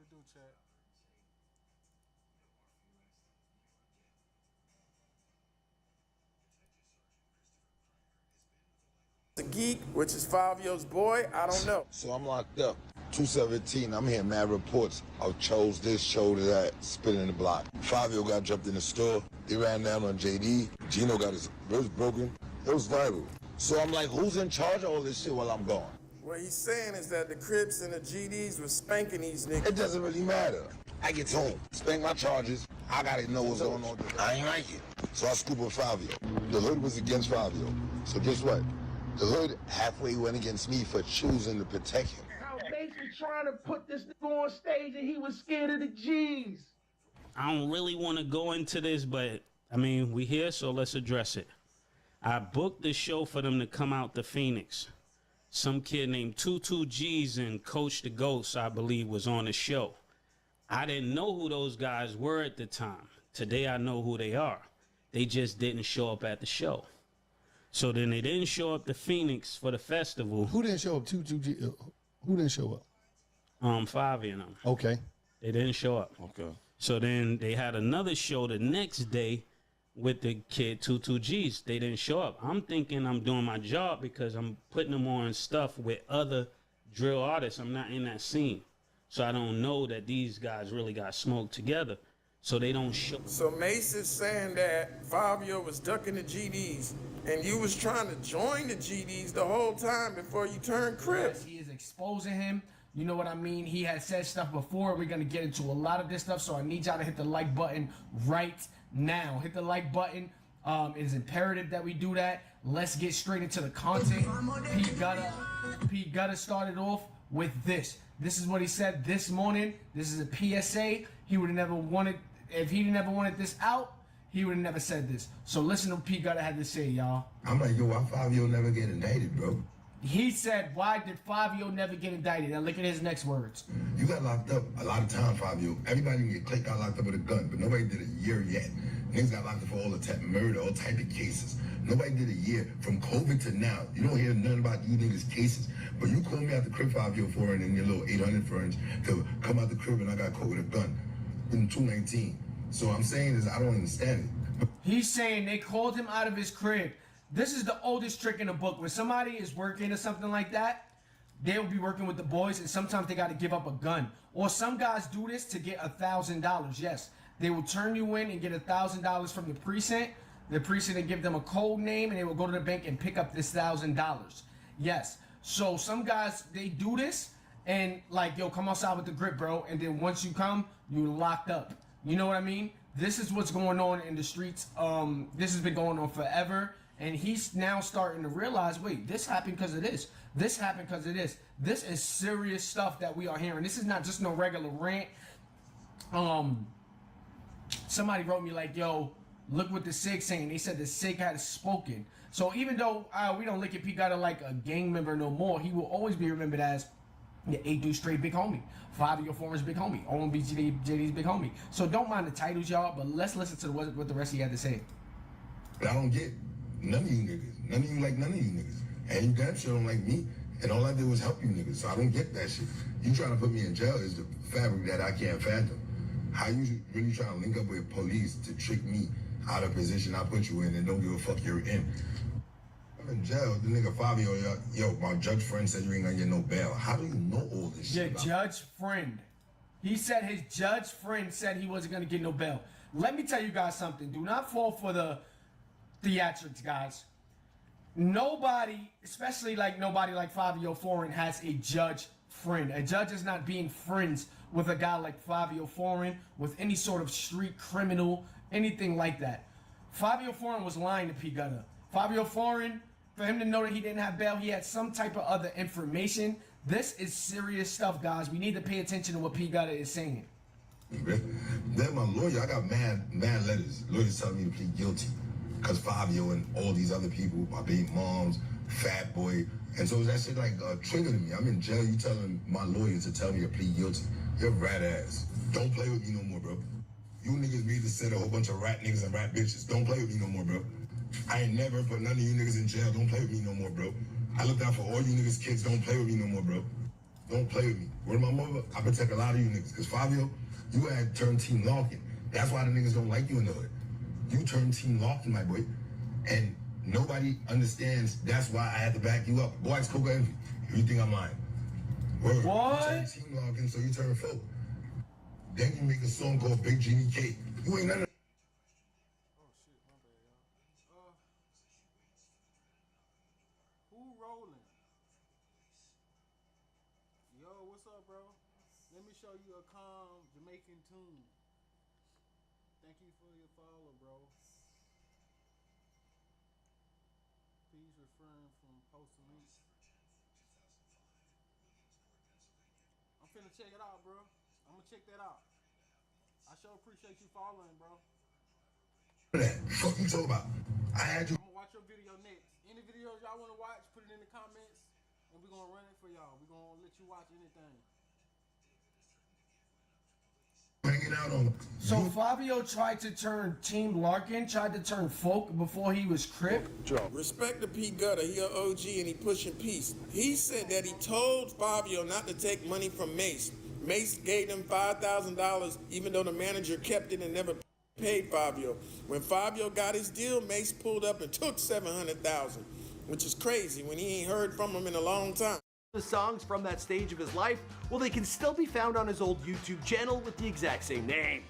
do, Chad? The geek, which is Fabio's boy, I don't know. So I'm locked up. 217, I'm hearing mad reports of chose this, chose that, spitting the block. Fabio got jumped in the store. He ran down on JD. Gino got his ribs broken. It was viral. So I'm like, who's in charge of all this shit while I'm gone? What he's saying is that the Crips and the GDs was spanking these niggas. It doesn't really matter. I get home, spank my charges. I gotta know what's going on. I ain't like it. So I scoop up Fabio. The hood was against Fabio. So guess what? The hood halfway went against me for choosing to protect him. How Bass was trying to put this nigga on stage and he was scared of the G's. I don't really want to go into this, but I mean, we here, so let's address it. I booked the show for them to come out to Phoenix. Some kid named 22 G's and Coach the Ghost, I believe, was on the show. I didn't know who those guys were at the time. Today I know who they are. They just didn't show up at the show. So then they didn't show up to Phoenix for the festival. Who didn't show up? 22G. Who didn't show up? Favi and them. Okay. They didn't show up. Okay. So then they had another show the next day with the kid 22 G's. They didn't show up. I'm thinking I'm doing my job because I'm putting them on stuff with other drill artists. I'm not in that scene. So I don't know that these guys really got smoked together. So they don't show. So Mace is saying that Fabio was ducking the GDs and you was trying to join the GDs the whole time before you turned Crip. Yes, he is exposing him. You know what I mean? He has said stuff before. We're going to get into a lot of this stuff. So I need y'all to hit the like button right now. Hit the like button. It is imperative that we do that. Let's get straight into the content. P Gutter started off with this. This is what he said this morning. This is a PSA. He would have never wanted, if he never wanted this out, he would have never said this. So listen to what P Gutter had to say, y'all. I'm like, yo, why Fabio never get indicted, bro? He said, why did Fabio never get indicted? Now look at his next words. You got locked up a lot of time, Fabio. Everybody in your clique got locked up with a gun, but nobody did a year yet. Niggas got locked up for all the type of murder, all type of cases. Nobody did a year. From COVID to now, you don't hear nothing about you niggas' cases. But you called me out the crib, Fabio, for it and your little 800 friends to come out the crib and I got caught with a gun in 219. So I'm saying is I don't understand it. He's saying they called him out of his crib. This is the oldest trick in the book. When somebody is working or something like that, they will be working with the boys, and sometimes they got to give up a gun. Or some guys do this to get $1,000. Yes, they will turn you in and get $1,000 from the precinct. The precinct will give them a code name, and they will go to the bank and pick up this $1,000. Yes. So some guys, they do this, and like, yo, come outside with the grip, bro. And then once you come, you locked up. You know what I mean? This is what's going on in the streets. This has been going on forever. And he's now starting to realize, wait, this happened because of this. This happened because of this. This is serious stuff that we are hearing. This is not just no regular rant. Somebody wrote me like, yo, look what the SIG saying. They said the SIG had spoken. So even though we don't look at P Gutter like a gang member no more, he will always be remembered as the 8 straight big homie. Fabio Foreign's big homie. JD's big homie. So don't mind the titles, y'all, but let's listen to what the rest of you had to say. I don't get none of you niggas. None of you like none of you niggas. And you damn sure don't like me. And all I did was help you niggas. So I don't get that shit. You trying to put me in jail is the fabric that I can't fathom. How you really trying to link up with police to trick me out of position I put you in and don't give a fuck you're in? I'm in jail. The nigga Fabio, yo, my judge friend said you ain't gonna get no bail. How do you know all this shit? Your judge friend. He said his judge friend said he wasn't gonna get no bail. Let me tell you guys something. Do not fall for the theatrics, guys. Nobody, especially nobody like Fabio Foreign, has a judge friend. A judge is not being friends with a guy like Fabio Foreign, with any sort of street criminal, anything like that. Fabio Foreign was lying to P Gutter. Fabio Foreign, for him to know that he didn't have bail, he had some type of other information. This is serious stuff, guys. We need to pay attention to what P Gutter is saying. Then my lawyer, I got mad letters. Lawyers telling me to plead guilty. Because Fabio and all these other people, my baby moms, Fat Boy. And so that shit triggered me. I'm in jail, you telling my lawyer to tell me to plead guilty. You're rat ass. Don't play with me no more, bro. You niggas need to send a whole bunch of rat niggas and rat bitches. Don't play with me no more, bro. I ain't never put none of you niggas in jail. Don't play with me no more, bro. I looked out for all you niggas kids. Don't play with me no more, bro. Don't play with me. Word of my mother, I protect a lot of you niggas. Cause Fabio, you had turned Team Larkin. That's why the niggas don't like you in the hood. You turned Team Larkin, my boy. And nobody understands that's why I had to back you up. Boy, it's Coca Envy. If you think I'm lying. Word. What? You turned Team Larkin, so you turn Phil. Then you make a song called Big Genie Cake. You ain't none of Who rolling? Yo, what's up, bro? Let me show you a calm Jamaican tune. Thank you for your follow, bro. Please refrain from posting links. I'm finna check it out, bro. I'm gonna check that out. I sure appreciate you following, bro. that. Fuck you talking about? I had you. I'm gonna watch your video next. Any videos y'all wanna watch, put it in the comments, and we're gonna run it for y'all. We're gonna let you watch anything. Hanging out on. So Fabio tried to turn Team Larkin, tried to turn Folk before he was Crip. Respect to P Gutter, he a OG and he pushing peace. He said that he told Fabio not to take money from Mace. Mace gave him $5,000 even though the manager kept it and never paid Fabio. When Fabio got his deal, Mace pulled up and took $700,000, which is crazy when he ain't heard from him in a long time. The songs from that stage of his life, well, they can still be found on his old YouTube channel with the exact same name.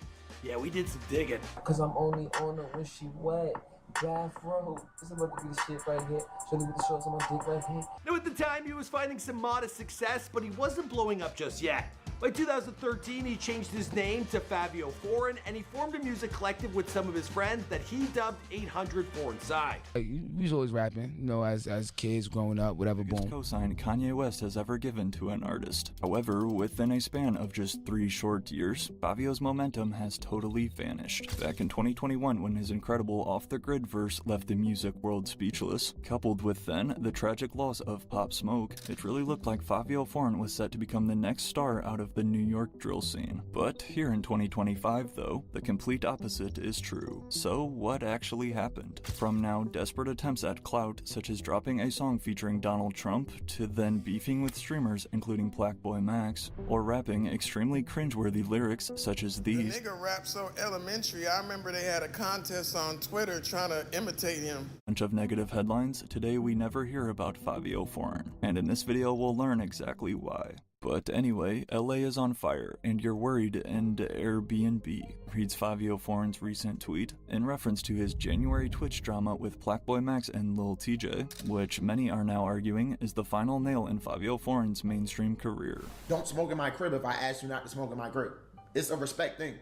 Yeah, we did some digging. Cause I'm only on her when she wet. Bath road. This about to be the shit right here. Show me with the shorts on my dick right here. Now, at the time, he was finding some modest success, but he wasn't blowing up just yet. By 2013, he changed his name to Fabio Foreign, and he formed a music collective with some of his friends that he dubbed 800 Foreign Side. We was always rapping, you know, as kids growing up, whatever, boom. Cosign Kanye West has ever given to an artist. However, within a span of just 3 short years, Fabio's momentum has totally vanished. Back in 2021, when his incredible off-the-grid verse left the music world speechless, coupled with then the tragic loss of Pop Smoke, it really looked like Fabio Foreign was set to become the next star out of the New York drill scene. But here in 2025, though, the complete opposite is true. So what actually happened? From now desperate attempts at clout, such as dropping a song featuring Donald Trump, to then beefing with streamers including Blackboy Max, or rapping extremely cringeworthy lyrics such as these. The nigga rap so elementary, I remember they had a contest on Twitter trying to imitate him. Bunch of negative headlines, today we never hear about Fabio Foreign. And in this video we'll learn exactly why. But anyway, LA is on fire, and you're worried, and Airbnb, reads Fabio Foreign's recent tweet in reference to his January Twitch drama with Blackboy Max and Lil TJ, which many are now arguing is the final nail in Fabio Foreign's mainstream career. Don't smoke in my crib if I ask you not to smoke in my crib. It's a respect thing.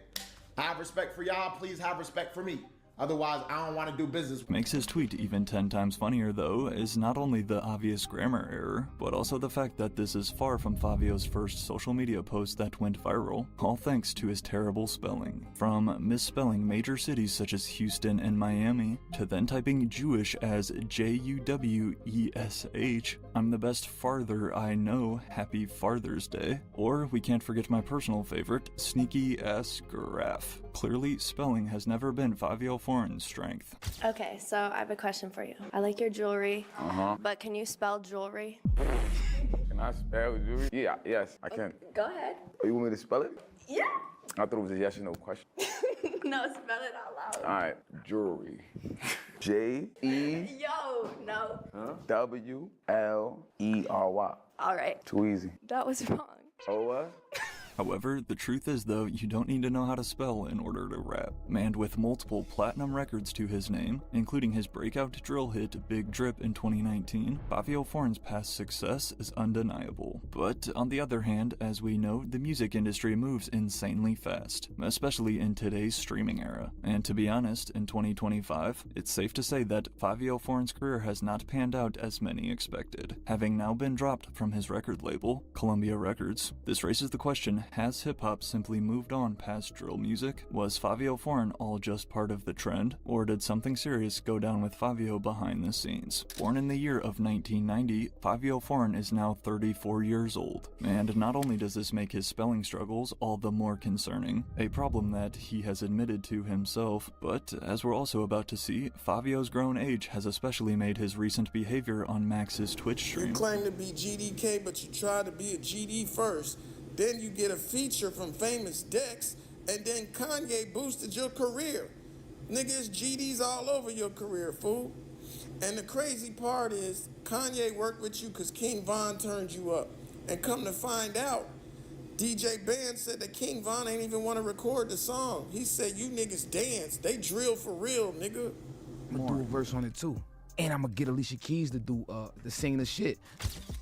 I have respect for y'all, please have respect for me. Otherwise, I don't want to do business. Makes his tweet even 10 times funnier, though, is not only the obvious grammar error, but also the fact that this is far from Fabio's first social media post that went viral, all thanks to his terrible spelling. From misspelling major cities such as Houston and Miami, to then typing Jewish as J-U-W-E-S-H, I'm the best farther I know, happy Father's Day. Or, we can't forget my personal favorite, sneaky ass graph. Clearly, spelling has never been Fabio Foreign's strength. Okay, so I have a question for you. I like your jewelry, but can you spell jewelry? Can I spell jewelry? Yeah, yes, I can. Go ahead. Oh, you want me to spell it? Yeah. I thought it was a yes or no question. No, spell it out loud. All right, jewelry. J-E... Yo, no. W-L-E-R-Y. All right. Too easy. That was wrong. Oh, what? However, the truth is though, you don't need to know how to spell in order to rap. And with multiple platinum records to his name, including his breakout drill hit Big Drip in 2019, Fabio Foreign's past success is undeniable. But on the other hand, as we know, the music industry moves insanely fast, especially in today's streaming era. And to be honest, in 2025, it's safe to say that Fabio Foreign's career has not panned out as many expected. Having now been dropped from his record label, Columbia Records, this raises the question, has hip-hop simply moved on past drill music? Was Fabio Foreign all just part of the trend? Or did something serious go down with Fabio behind the scenes? Born in the year of 1990, Fabio Foreign is now 34 years old. And not only does this make his spelling struggles all the more concerning, a problem that he has admitted to himself, but as we're also about to see, Fabio's grown age has especially made his recent behavior on Max's Twitch stream. You claim to be GDK, but you try to be a GD first. Then you get a feature from Famous Dex, and then Kanye boosted your career. Nigga, it's GDs all over your career, fool. And the crazy part is, Kanye worked with you because King Von turned you up. And come to find out, DJ Band said that King Von ain't even want to record the song. He said, you niggas dance. They drill for real, nigga. I'm gonna do a verse on it too. And I'm gonna get Alicia Keys to do to sing the shit.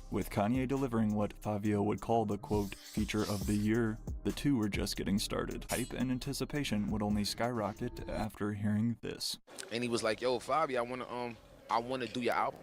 With Kanye delivering what Fabio would call the quote feature of the year, the two were just getting started. Hype and anticipation would only skyrocket after hearing this. And he was like, "Yo, Fabio, I wanna do your album."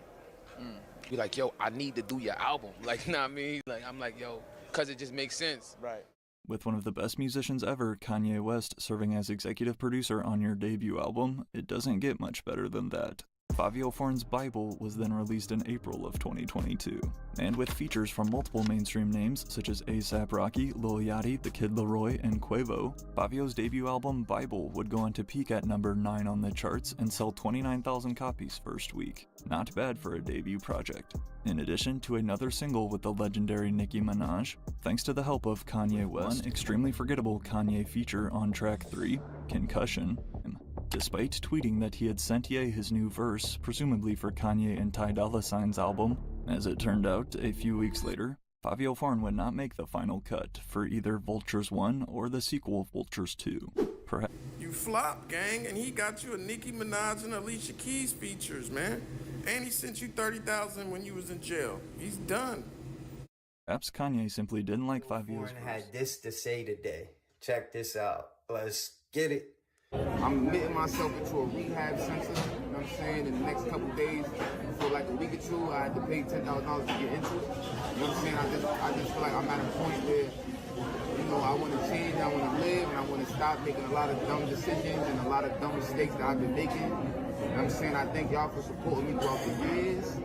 Be like, "Yo, I need to do your album." Like, nah, I mean, like I'm like, "Yo," cause it just makes sense. Right. With one of the best musicians ever, Kanye West, serving as executive producer on your debut album, it doesn't get much better than that. Fabio Foreign's Bible was then released in April of 2022, and with features from multiple mainstream names such as A$AP Rocky, Lil Yachty, The Kid Laroi, and Quavo, Fabio's debut album Bible would go on to peak at number 9 on the charts and sell 29,000 copies first week. Not bad for a debut project. In addition to another single with the legendary Nicki Minaj, thanks to the help of Kanye West, one extremely forgettable Kanye feature on track 3, Concussion, despite tweeting that he had sent Ye his new verse, presumably for Kanye and Ty Dolla $ign's album. As it turned out, a few weeks later, Fabio Foreign would not make the final cut for either Vultures 1 or the sequel Vultures 2. You flop, gang, and he got you a Nicki Minaj and Alicia Keys features, man. And he sent you $30,000 when you was in jail. He's done. Perhaps Kanye simply didn't like Fabio's verse. Had this to say today. Check this out. Let's get it. I'm admitting myself into a rehab center, you know what I'm saying, in the next couple days. For like a week or two, I had to pay $10,000 to get into it. You know what I'm saying? I just feel like I'm at a point where, you know, I want to change, I want to live, and I want to stop making a lot of dumb decisions and a lot of dumb mistakes that I've been making. You know what I'm saying? I thank y'all for supporting me throughout the years.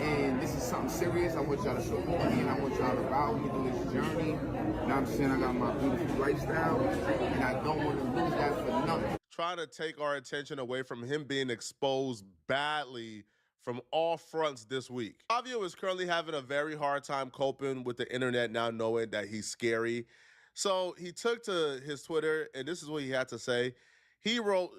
And this is something serious. I want y'all to support me, and I want y'all to ride with me through this journey. You know what I'm saying? I got my beautiful lifestyle, and I don't want to lose that for nothing. Trying to take our attention away from him being exposed badly from all fronts this week. Fabio is currently having a very hard time coping with the internet now, knowing that he's scary. So he took to his Twitter, and this is what he had to say. He wrote,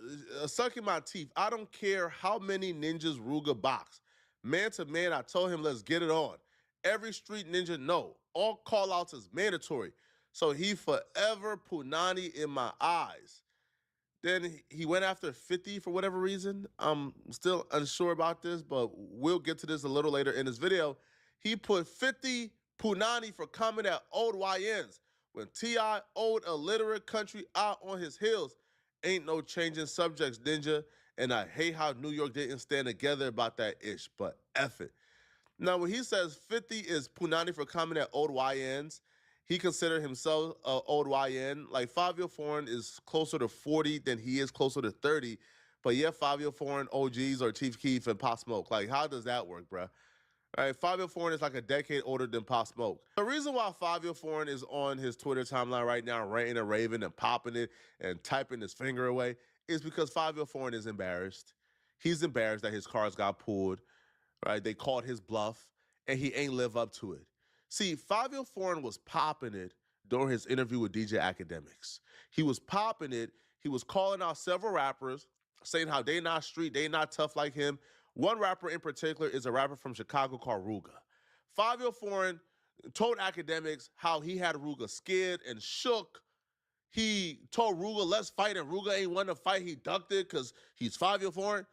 "Sucking my teeth. I don't care how many ninjas Ruger box. Man to man, I told him, let's get it on. Every street ninja know. All call-outs is mandatory. So he forever Punani in my eyes." Then he went after 50 for whatever reason. I'm still unsure about this, but we'll get to this a little later in this video. He put 50 Punani for coming at old YNs. When T.I. owed a literate country out on his heels. Ain't no changing subjects, ninja. And I hate how New York didn't stand together about that ish, but F it. Now, when he says 50 is Punani for coming at old YNs, he considered himself an old YN. Like, Fabio Foreign is closer to 40 than he is closer to 30. But yeah, Fabio Foreign, OGs, or Chief Keef and Pop Smoke. Like, how does that work, bruh? All right, Fabio Foreign is like a decade older than Pop Smoke. The reason why Fabio Foreign is on his Twitter timeline right now, ranting and raving and popping it and typing his finger away, is because Fabio Foreign is embarrassed. He's embarrassed that his cars got pulled, right? They called his bluff, and he ain't live up to it. See, Fabio Foreign was popping it during his interview with DJ Academics. He was popping it. He was calling out several rappers, saying how they not street, they not tough like him. One rapper in particular is a rapper from Chicago called Ruga. Fabio Foreign told Academics how he had Ruga scared and shook. He told Ruga, let's fight, and Ruga ain't want to fight. He ducked it because he's Fabio Foreign.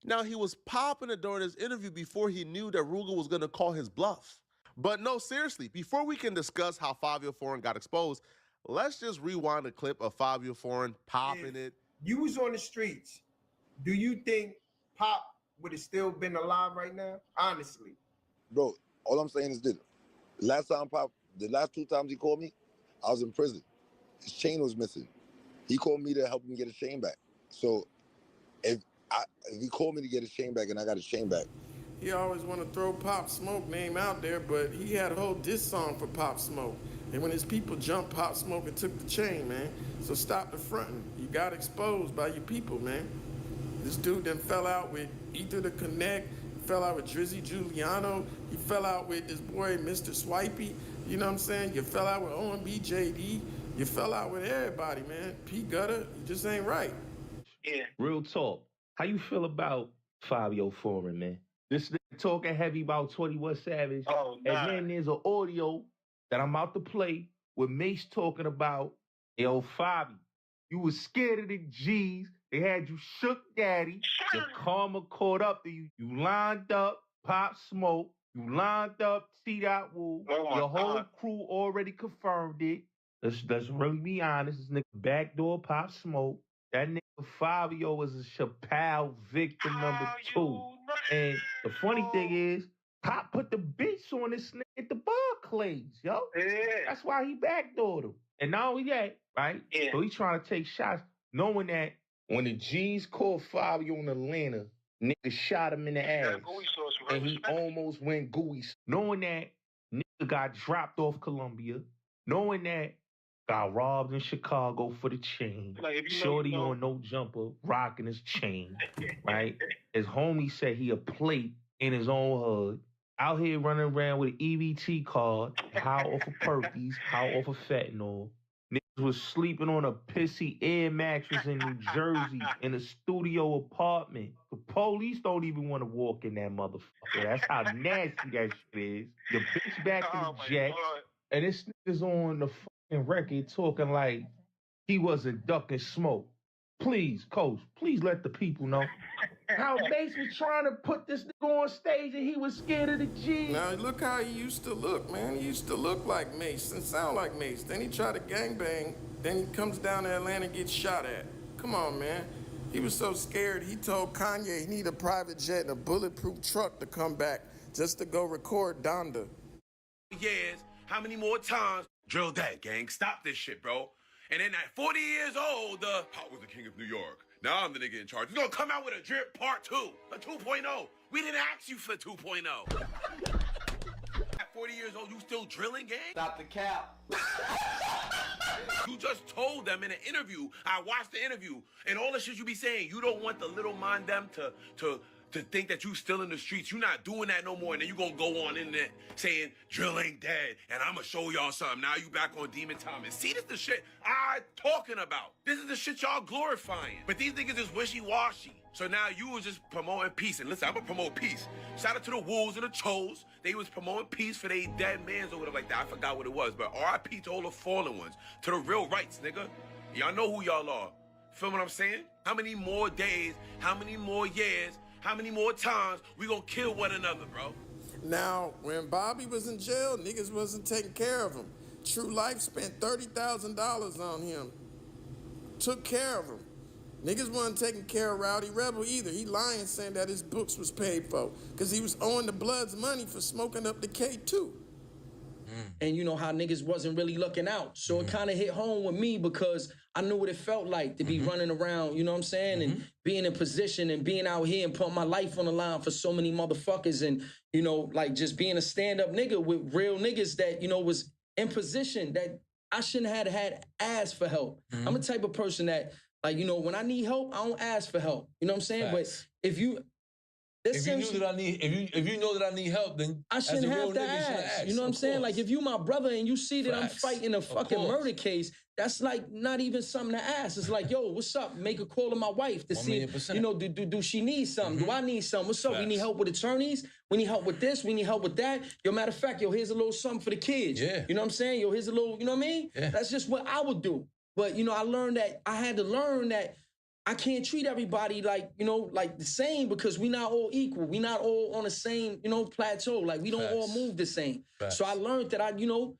Now, he was popping it during his interview before he knew that Ruga was going to call his bluff. But no, seriously, before we can discuss how Fabio Foreign got exposed, let's just rewind a clip of Fabio Foreign popping it. You was on the streets. Do you think Pop would have still been alive right now? Honestly. Bro, all I'm saying is this. The last 2 times he called me, I was in prison. His chain was missing. He called me to help him get his chain back. So if he called me to get his chain back and I got his chain back. He always want to throw Pop Smoke name out there, but he had a whole diss song for Pop Smoke. And when his people jumped Pop Smoke and took the chain, man. So stop the fronting. You got exposed by your people, man. This dude then fell out with Ether the Connect, fell out with Drizzy Giuliano, he fell out with this boy, Mr. Swipey, you know what I'm saying? You fell out with OMB JD, you fell out with everybody, man. P. Gutter, you just ain't right. Yeah. Real talk. How you feel about Fabio Foreign, man? This nigga talking heavy about 21 Savage. Oh, nah. And then there's an audio that I'm about to play with Mace talking about, yo, Fabi, you was scared of the G's. They had you shook daddy. Your karma caught up to you. You lined up Pop Smoke. You lined up T-Dot Wu. Your whole crew already confirmed it. Let's really be honest. This nigga backdoor Pop Smoke. That nigga Fabio was a Chappelle victim number 2. And the funny thing is, Pop put the bitch on this nigga at the Barclays, yo. Yeah. That's why he backdoored him. And not only that, right? Yeah. So he trying to take shots, knowing that when the G's called Fabio in Atlanta, nigga shot him in the ass. And he almost went gooey. Knowing that nigga got dropped off Columbia, knowing that got robbed in Chicago for the chain. Like, if you know, Shorty you know. on no jumper, rocking his chain, right? His homie said he a plate in his own hood. Out here running around with an EBT card, high off of Perkies, high off of fentanyl. Niggas was sleeping on a pissy air mattress in New Jersey in a studio apartment. The police don't even want to walk in that motherfucker. That's how nasty that shit is. Your bitch back to the jet, and this nigga's on the fucking record talking like he wasn't ducking smoke. Please, Coach, please let the people know. How Mace was trying to put this nigga on stage and he was scared of the G. Now look how he used to look, man. He used to look like Mace and sound like Mace. Then he tried to gangbang. Then he comes down to Atlanta and gets shot at. Come on, man. He was so scared, he told Kanye he need a private jet and a bulletproof truck to come back just to go record Donda. Years, how many more times? Drill that, gang. Stop this shit, bro. And then at 40 years old, Pop was the king of New York. Now I'm the nigga in charge. He's gonna come out with a drip part 2, a 2.0. We didn't ask you for 2.0. At 40 years old, you still drilling, gang? Stop the cap. You just told them in an interview, I watched the interview, and all the shit you be saying, you don't want the little mind them to think that you still in the streets. You're not doing that no more. And then you gonna go on in there saying, drill ain't dead, and I'ma show y'all something. Now you back on Demon Thomas. See, this is the shit I'm talking about. This is the shit y'all glorifying. But these niggas is wishy-washy. So now you was just promoting peace. And listen, I'm gonna promote peace. Shout out to the Wolves and the Chos. They was promoting peace for they dead mans or whatever like that. I forgot what it was. But RIP to all the fallen ones. To the real rights, nigga. Y'all know who y'all are. Feel what I'm saying? How many more days, how many more years, how many more times we gonna kill one another, bro? Now, when Bobby was in jail, niggas wasn't taking care of him. True Life spent $30,000 on him. Took care of him. Niggas wasn't taking care of Rowdy Rebel either. He lying saying that his books was paid for because he was owing the Bloods money for smoking up the K2. And you know how niggas wasn't really looking out. So it kind of hit home with me because I knew what it felt like to be running around, you know what I'm saying? And being in position and being out here and putting my life on the line for so many motherfuckers and, you know, like just being a stand-up nigga with real niggas that, you know, was in position that I shouldn't have had asked for help. I'm the type of person that, like, you know, when I need help, I don't ask for help. You know what I'm saying? Facts. But if you... If you knew that I need, if you know that I need help, then I shouldn't have to ask. You know what I'm saying? Like if you my brother and you see that I'm fighting a fucking murder case, that's like not even something to ask. It's like, yo, what's up? Make a call to my wife to see if, you know, do she need something? Do I need something? What's up? We need help with attorneys. We need help with this. We need help with that. Yo, matter of fact, yo, here's a little something for the kids. Yeah. You know what I'm saying? Yo, here's a little, you know what I mean? Yeah. That's just what I would do. But, you know, I had to learn that I can't treat everybody like, you know, like the same because we not all equal. We not all on the same, you know, plateau. Like we don't all move the same. So I learned that you know,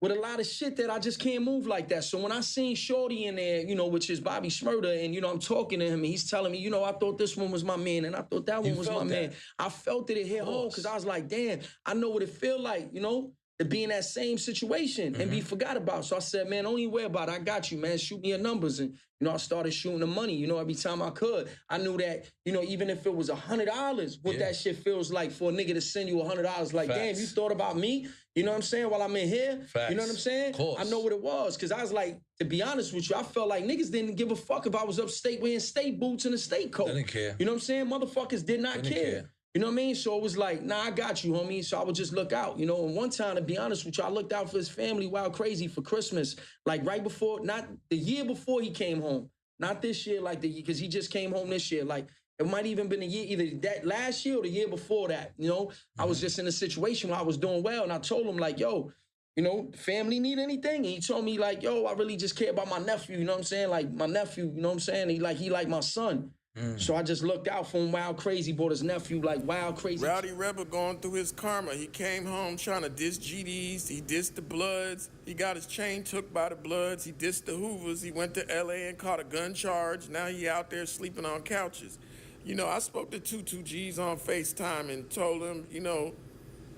with a lot of shit that I just can't move like that. So when I seen Shorty in there, you know, which is Bobby Shmurda, and, you know, I'm talking to him and he's telling me, you know, I thought this one was my man and I thought that one was my man. I felt it hit home because I was like, damn, I know what it feel like, you know? to be in that same situation and be forgot about. So I said, man, don't even worry about it. I got you, man. Shoot me your numbers. And, I started shooting the money, every time I could. I knew that, even if it was $100, what that shit feels like for a nigga to send you $100. Like, damn, you thought about me? You know what I'm saying? While I'm in here? Facts. You know what I'm saying? I know what it was. Because I was like, to be honest with you, I felt like niggas didn't give a fuck if I was upstate wearing state boots and a state coat. They didn't care. You know what I'm saying? Motherfuckers did not care. You know what I mean? So it was like, nah, I got you, homie. So I would just look out, And one time, to be honest with you, I looked out for his family wild crazy for Christmas. Like right before, not the year before he came home. Not this year, because he just came home this year. Like, it might even been a year, either that last year or the year before that, I was just in a situation where I was doing well. And I told him, like, yo, family need anything? And he told me, like, yo, I really just care about my nephew, you know what I'm saying? Like, my nephew, you know what I'm saying? He like my son. So I just looked out for him wild crazy, bought his nephew like wild crazy. Rowdy Rebel going through his karma. He came home trying to diss GDs. He dissed the Bloods. He got his chain took by the Bloods. He dissed the Hoovers. He went to LA and caught a gun charge. Now he out there sleeping on couches. I spoke to 22Gs on FaceTime and told him,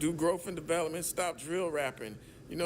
do growth and development, stop drill rapping.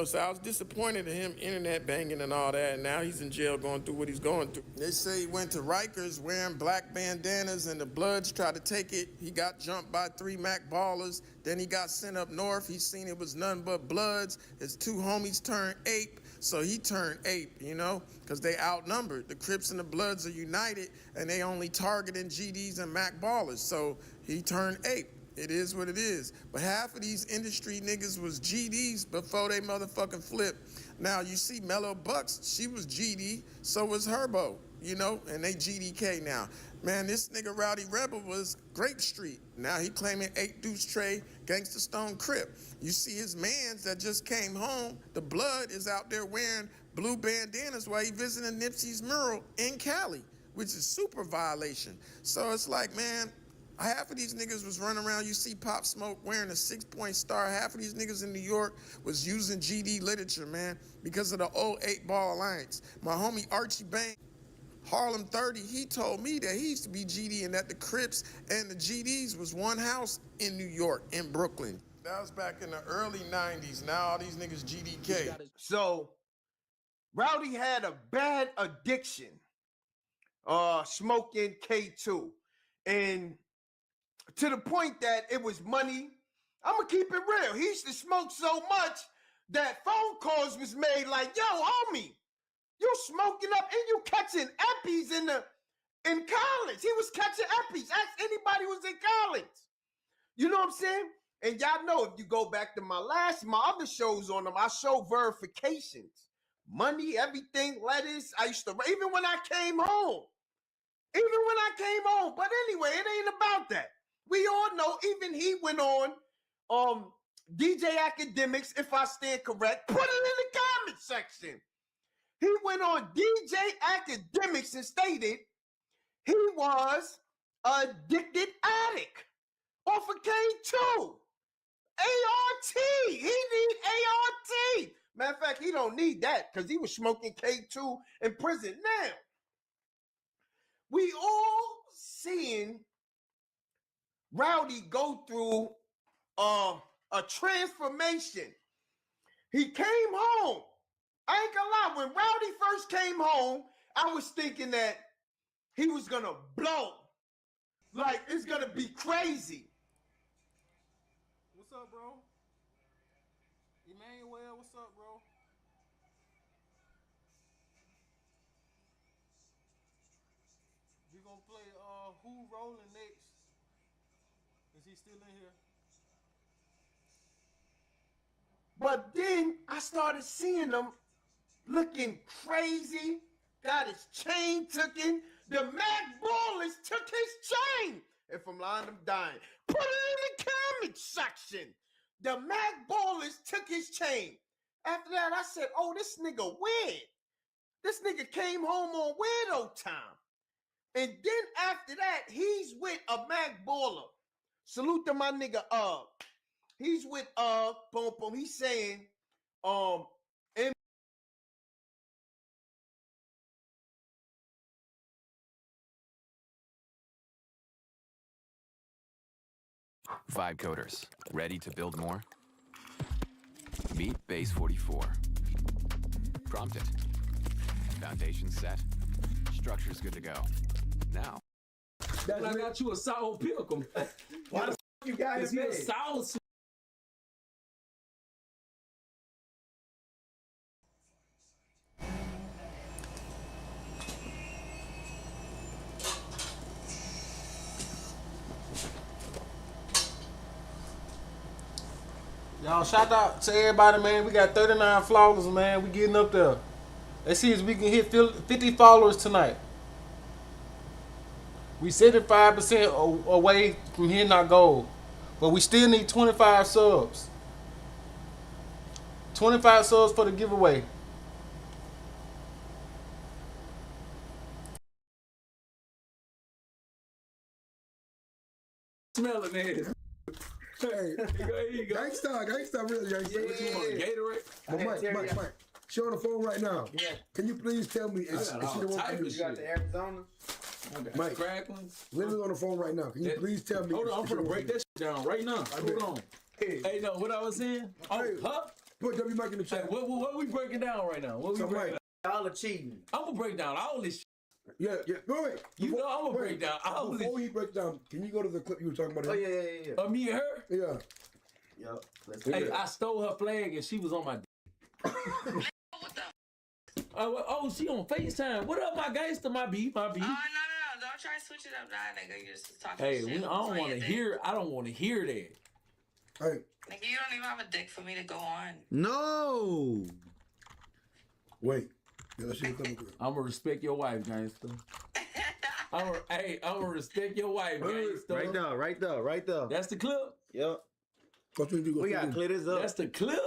So I was disappointed in him internet banging and all that, and now he's in jail going through what he's going through. They say he went to Rikers wearing black bandanas and the Bloods tried to take it. He got jumped by 3 Mac ballers. Then he got sent up north. He seen it was nothing but Bloods. His 2 homies turned ape, so he turned ape, because they outnumbered. The Crips and the Bloods are united, and they only targeting GDs and Mac ballers, so he turned ape. It is what it is. But half of these industry niggas was GDs before they motherfucking flip. Now, you see Mellow Bucks, she was GD, so was Herbo, and they GDK now. Man, this nigga Rowdy Rebel was Grape Street. Now he claiming 8 Deuce Trey, Gangsta Stone Crip. You see his mans that just came home, the Blood is out there wearing blue bandanas while he visiting Nipsey's mural in Cali, which is super violation. So it's like, man, half of these niggas was running around. You see Pop Smoke wearing a 6-point star. Half of these niggas in New York was using GD literature, man, because of the old 8-Ball Alliance. My homie Archie Bang, Harlem 30, he told me that he used to be GD and that the Crips and the GDs was one house in New York, in Brooklyn. That was back in the early 90s. Now all these niggas GDK. So, Rowdy had a bad addiction, smoking K2. And to the point that it was money. I'm going to keep it real. He used to smoke so much that phone calls was made like, yo, homie, you smoking up and you catching eppies in college. He was catching eppies. Ask anybody who was in college. You know what I'm saying? And y'all know, if you go back to my other shows on them, I show verifications. Money, everything, letters. I used to, even when I came home. But anyway, it ain't about that. We all know, even he went on DJ Academics, if I stand correct. Put it in the comment section. He went on DJ Academics and stated he was an addicted addict off of K2. ART. He need ART. Matter of fact, he don't need that because he was smoking K2 in prison. Now, we all seeing Rowdy go through a transformation. He came home. I ain't gonna lie, when Rowdy first came home, I was thinking that he was gonna blow. Like, it's gonna be crazy. What's up, bro? Emmanuel, what's up, bro? We gonna play Who Rolling next? Is he still in here? But then I started seeing him looking crazy. Got his chain taken. The Mac Ballers took his chain. If I'm lying, I'm dying. Put it in the comment section. The Mac Ballers took his chain. After that, I said, oh, this nigga weird. This nigga came home on weirdo time. And then after that, he's with a Mac Baller. Salute to my nigga, he's with, boom, boom. He's saying, Vibe coders, ready to build more? Meet Base 44. Prompt it. Foundation set. Structure's good to go. Now. I got you a sour pickle. Why the f you got him He a made? sour. Y'all, shout out to everybody, man. We got 39 followers, man. We getting up there. Let's see if we can hit 50 followers tonight. We 75% away from hitting our goal, but we still need 25 subs. 25 subs for the giveaway. Smell it, man. Hey, gangsta, really gangsta. What you want? Gatorade. But Mike, she on the phone right now. Yeah. Can you please tell me is she the one from You got the Arizona. Mike, Lily's on the phone right now. Can you please tell me? Hold on, I'm gonna break that shit down right now. Hold on. Hey, no, what I was saying? Oh, huh? Put W Mike in the chat. Hey, what we breaking down right now? What we breaking down? Y'all are cheating. I'm gonna break down all this shit. Yeah. Wait. You know I'm gonna break down all this. Before he breaks down, can you go to the clip you were talking about? Oh, yeah. Of me and her? Yeah. Yep. Hey, I stole her flag and she was on my dick. Oh, she on FaceTime. What up, my gangster? My beef. Oh, no. Don't try to switch it up now, nigga. You just talking Hey, shit. I don't want to hear. I don't want to hear that. Hey. Nigga, you don't even have a dick for me to go on. No. Wait. Yeah, let's see the clip. I'm gonna respect your wife, gangster. I'm gonna respect your wife, gangster. Right there. That's the clip. Yep. We gotta clear this up. That's the clip.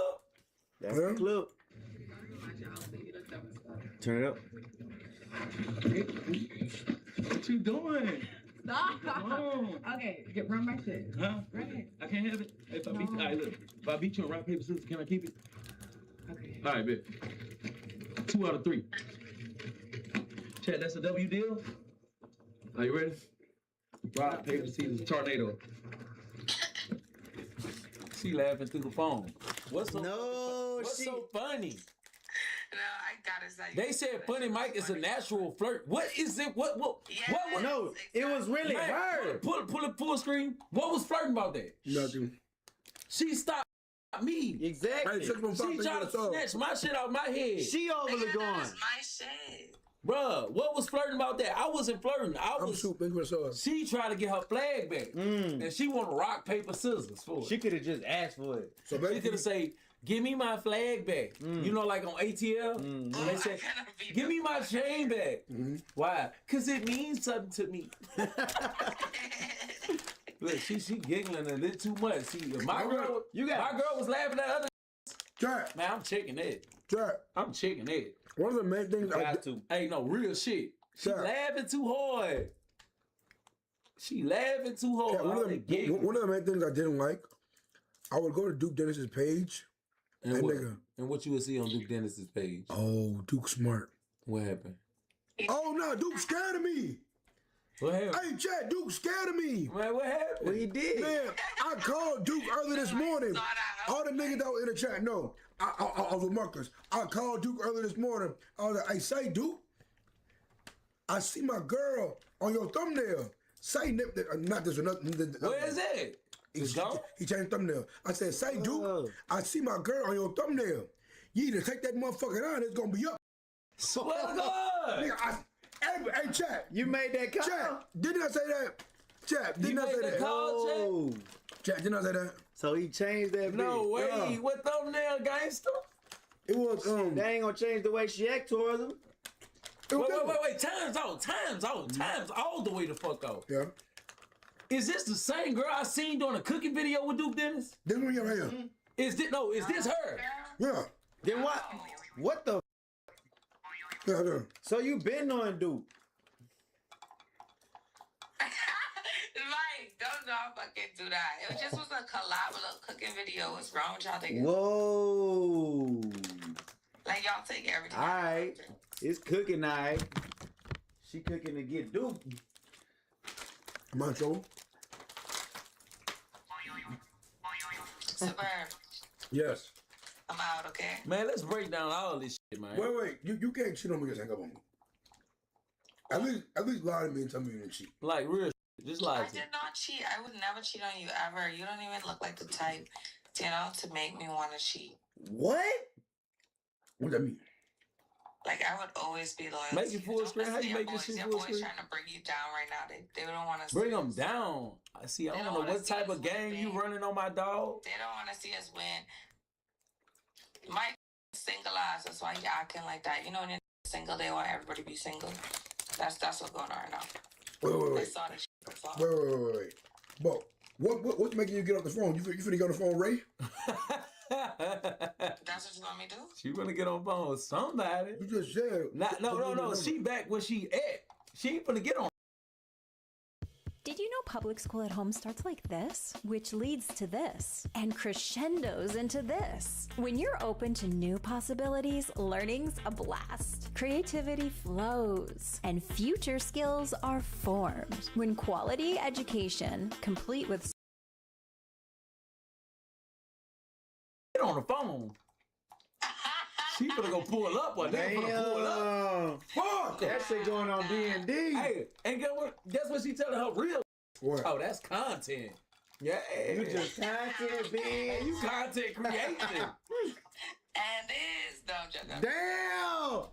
That's the clip. Turn it up. What you doing? Stop. Oh. Okay, run my shit. Huh? Run it. I can't have it. If I beat you, look. If I beat you on rock paper scissors, can I keep it? Okay. All right, bet. 2 out of 3. Chat, that's a W deal. Are you ready? Rock paper scissors tornado. She laughing through the phone. What's so funny? No, I gotta say. They said Funny Mike is a natural flirt. What is it? What? No, it was really her. Pull it full screen. What was flirting about that? Nothing. She stopped me. Exactly. She tried to snatch my shit out my head. She overly gone. My shit. Bruh, what was flirting about that? I wasn't flirting. She tried to get her flag back. And she wanted rock, paper, scissors for it. She could have just asked for it. So she could have said, give me my flag back. You know, like on ATL, when they say, give me my chain back. Why? Because it means something to me. Look, she giggling a little too much. See, if my girl was laughing at other. Man, I'm checking that. I'm checking that. One of the main things Hey, no, real shit. She laughing too hard. One of the main things I didn't like, I would go to Duke Dennis's page. And what you would see on Duke Dennis's page? Oh, Duke smart. What happened? Oh no, Duke scared of me. What happened? Hey, Chad, Duke scared of me. Man, what happened? What he did? Man, I called Duke earlier this morning. All the niggas that were in the chat know. I was with Marcus. I called Duke earlier this morning. I was like, hey, say, Duke, I see my girl on your thumbnail. Say, not this one. Where is it? He changed thumbnail. I said, say, Duke, I see my girl on your thumbnail. You need to take that motherfucker down. It's going to be up. Nigga, hey, chat. You made that call? Chat, didn't I say that? Chat, didn't I say that? Call, Chat, didn't I say that? So he changed that. No way. Yeah. What thumbnail, gangster? It was They ain't gonna change the way she act towards him. Wait. Time's all the way the fuck out. Yeah. Is this the same girl I seen doing a cooking video with Duke Dennis? This one right here. Is this her? Yeah. Then what? What the? Yeah. So you been on Duke? Mike, don't fucking do that. It just was a collab with a cooking video. What's wrong with y'all thinking? Whoa. Like y'all take everything. All right. It's cooking night. She cooking to get Duke. Macho. Suburb. Yes. I'm out, okay? Man, let's break down all this shit, man. Wait. You can't cheat on me. Just hang up on me. At least lie to me and tell me you didn't cheat. Like real shit. Just lie I to me. did not cheat. I would never cheat on you ever. You don't even look like the type, to make me want to cheat. What? What that mean? Like, I would always be loyal. Make it full screen. How you make this shit They're full always screen? trying to bring you down right now. They don't want to Bring them down. I see. I don't know what type of game you running on my dog. They don't want to see us win. Mike single eyes. That's why he acting like that. You know, when you're single, they want everybody to be single. That's what's going on right now. They Wait. saw this shit before. Wait. But what's making you get off the phone? You finna get on the phone, Ray? That's what you want me to do? She wanna get on phone with somebody. You just said. No. She back where she at. She ain't finna get on. Did you know public school at home starts like this, which leads to this, and crescendos into this? When you're open to new possibilities, learning's a blast. Creativity flows, and future skills are formed. When quality education, complete with Get on the phone. She finna go pull up one day. Pull up. Fuck that shit going on D&D. Hey, and guess what she telling her real? What? Oh, that's content. Yeah. You just content, bitch. You content creation. And this, no, I'm joking. Damn!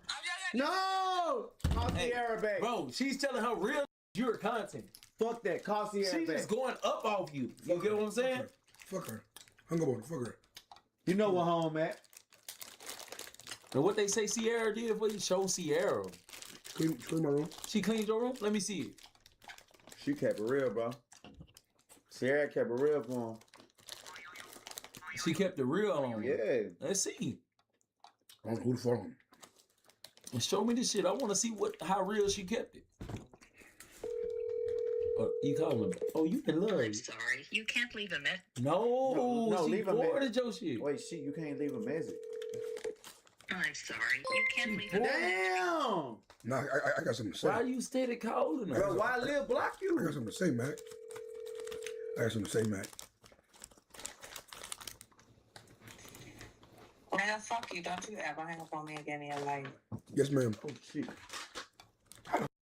No! Call Sierra back. Bro, she's telling her real you're content. Fuck that. Call Sierra She's back. just going up off you. You get what I'm saying? Fuck her. Hang up on her. Fuck her. You know what home at. And what they say Sierra did for you, show Sierra. Clean my room. She cleaned your room? Let me see it. She kept it real, bro. Sierra kept it real for him. She kept it real on you. Yeah. Let's see. I don't know who the phone. And show me this shit. I want to see how real she kept it. You calling me? Oh, you in love. I'm sorry. You can't leave a message. No, she leave a forwarded your shit. Wait, shit, you can't leave a message. I'm sorry. You can't leave a Damn! Nah, I got something to say. Why you steady calling her? Bro, why Lil block you? I got something to say, Mac. Nigga, fuck you. Don't you ever hang up on me again in your life. Yes, ma'am. Oh, shit.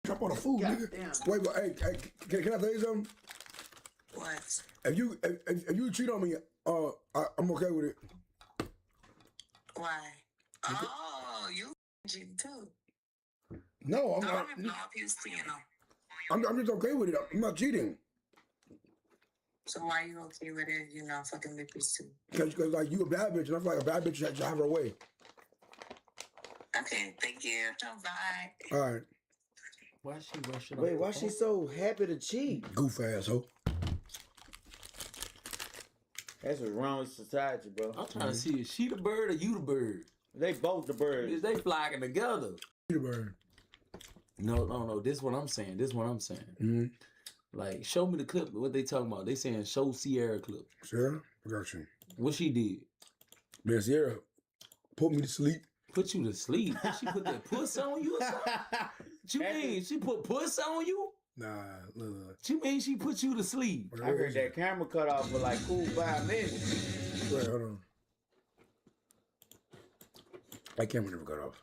Drop on the food, nigga. Wait, hey, can I tell you something? What? If you cheat on me, I'm okay with it. Why? Oh, you cheating too. No, I'm Don't not. even know if you still know. I'm just okay with it. I'm not cheating. So why you okay with it? You know, fucking bitches too. Because like you a bad bitch, and I feel like a bad bitch should have her way. Okay, thank you. Bye. All right. Why she rushing? Wait, why she so happy to cheat? Goof asshole. That's what's wrong with society, bro. I'm trying to see, is she the bird or you the bird? They both the birds. Is they flocking together? You the bird. No. This is what I'm saying. Mm-hmm. Like, show me the clip. What they talking about? They saying show Sierra clip. Sierra, I got you. What she did? Man, Sierra put me to sleep. Put you to sleep? She put that puss on you or something? What you mean? She put puss on you? Nah, look. She mean she put you to sleep? I heard that camera cut off for like cool 5 minutes. Wait, hold on. My camera never cut off.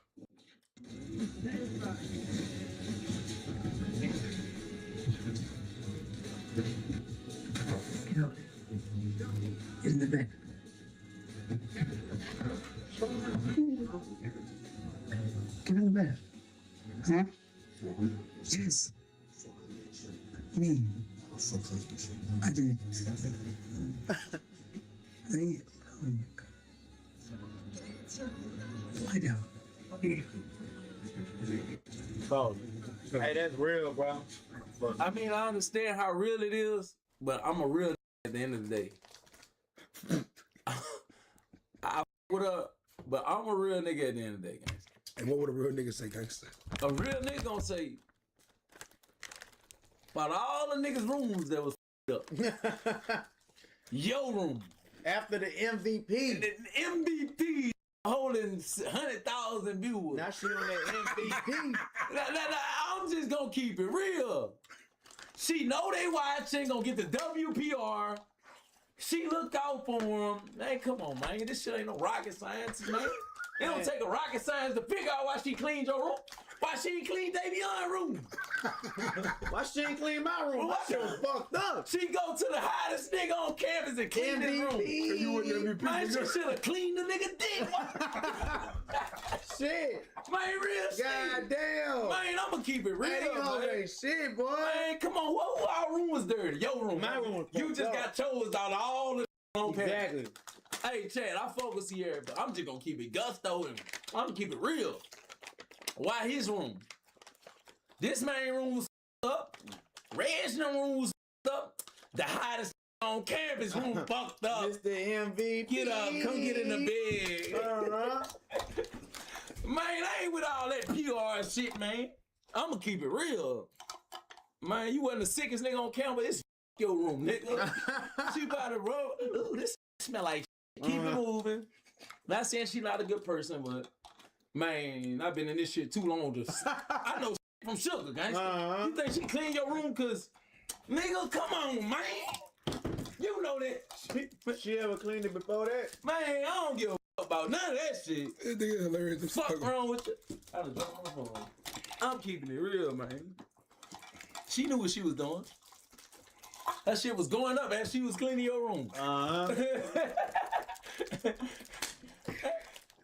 In the bed. Get in the bed. Huh? Yes. Me. I did. I know. Bro, hey, that's real, bro. I mean, I understand how real it is, but I'm a real at the end of the day. I with her, but I'm a real nigga at the end of the day, gangster. And what would a real nigga say, gangster? A real nigga gonna say, about all the niggas' rooms that was up, your room. After the MVP. The MVP holding 100,000 viewers. Now she on that MVP. I'm just gonna keep it real. She know they watching, gonna get the WPR. She looked out for him. Man, come on, man. This shit ain't no rocket science, man. It don't take a rocket science to figure out why she cleaned your room. Why she ain't clean Davion's room? Why she ain't clean my room? Well, That shit was fucked up. She go to the hottest nigga on campus and clean his room. You wouldn't MVP. Man, she should have cleaned the nigga dick. Shit. Man, real shit. God damn. Man, I'ma keep it real, man. Ain't shit, boy. Man, come on. Who our room was dirty? Your room. My room was You just got chose out of all the on campus. Exactly. Hey, Chad, I fuck with Sierra, but I'm just gonna keep it gusto and I'm gonna keep it real. Why his room? This man room was up. Reg's room was up. The hottest on campus room fucked up. Mr. MVP. Get up, come get in the bed. Man, I ain't with all that PR shit, man. I'ma keep it real. Man, you wasn't the sickest nigga on campus. It's your room, nigga. She about to rub. Ooh, this smell like shit. Keep it moving. Not saying she not a good person, but man, I've been in this shit too long to. I know from Sugar, gangsta. You think she clean your room? Cause, nigga, come on, man. You know that. She ever cleaned it before that? Man, I don't give a fuck about none of that shit. This nigga hilarious. Fuck wrong with you? I done dropped my phone. I'm keeping it real, man. She knew what she was doing. That shit was going up as she was cleaning your room.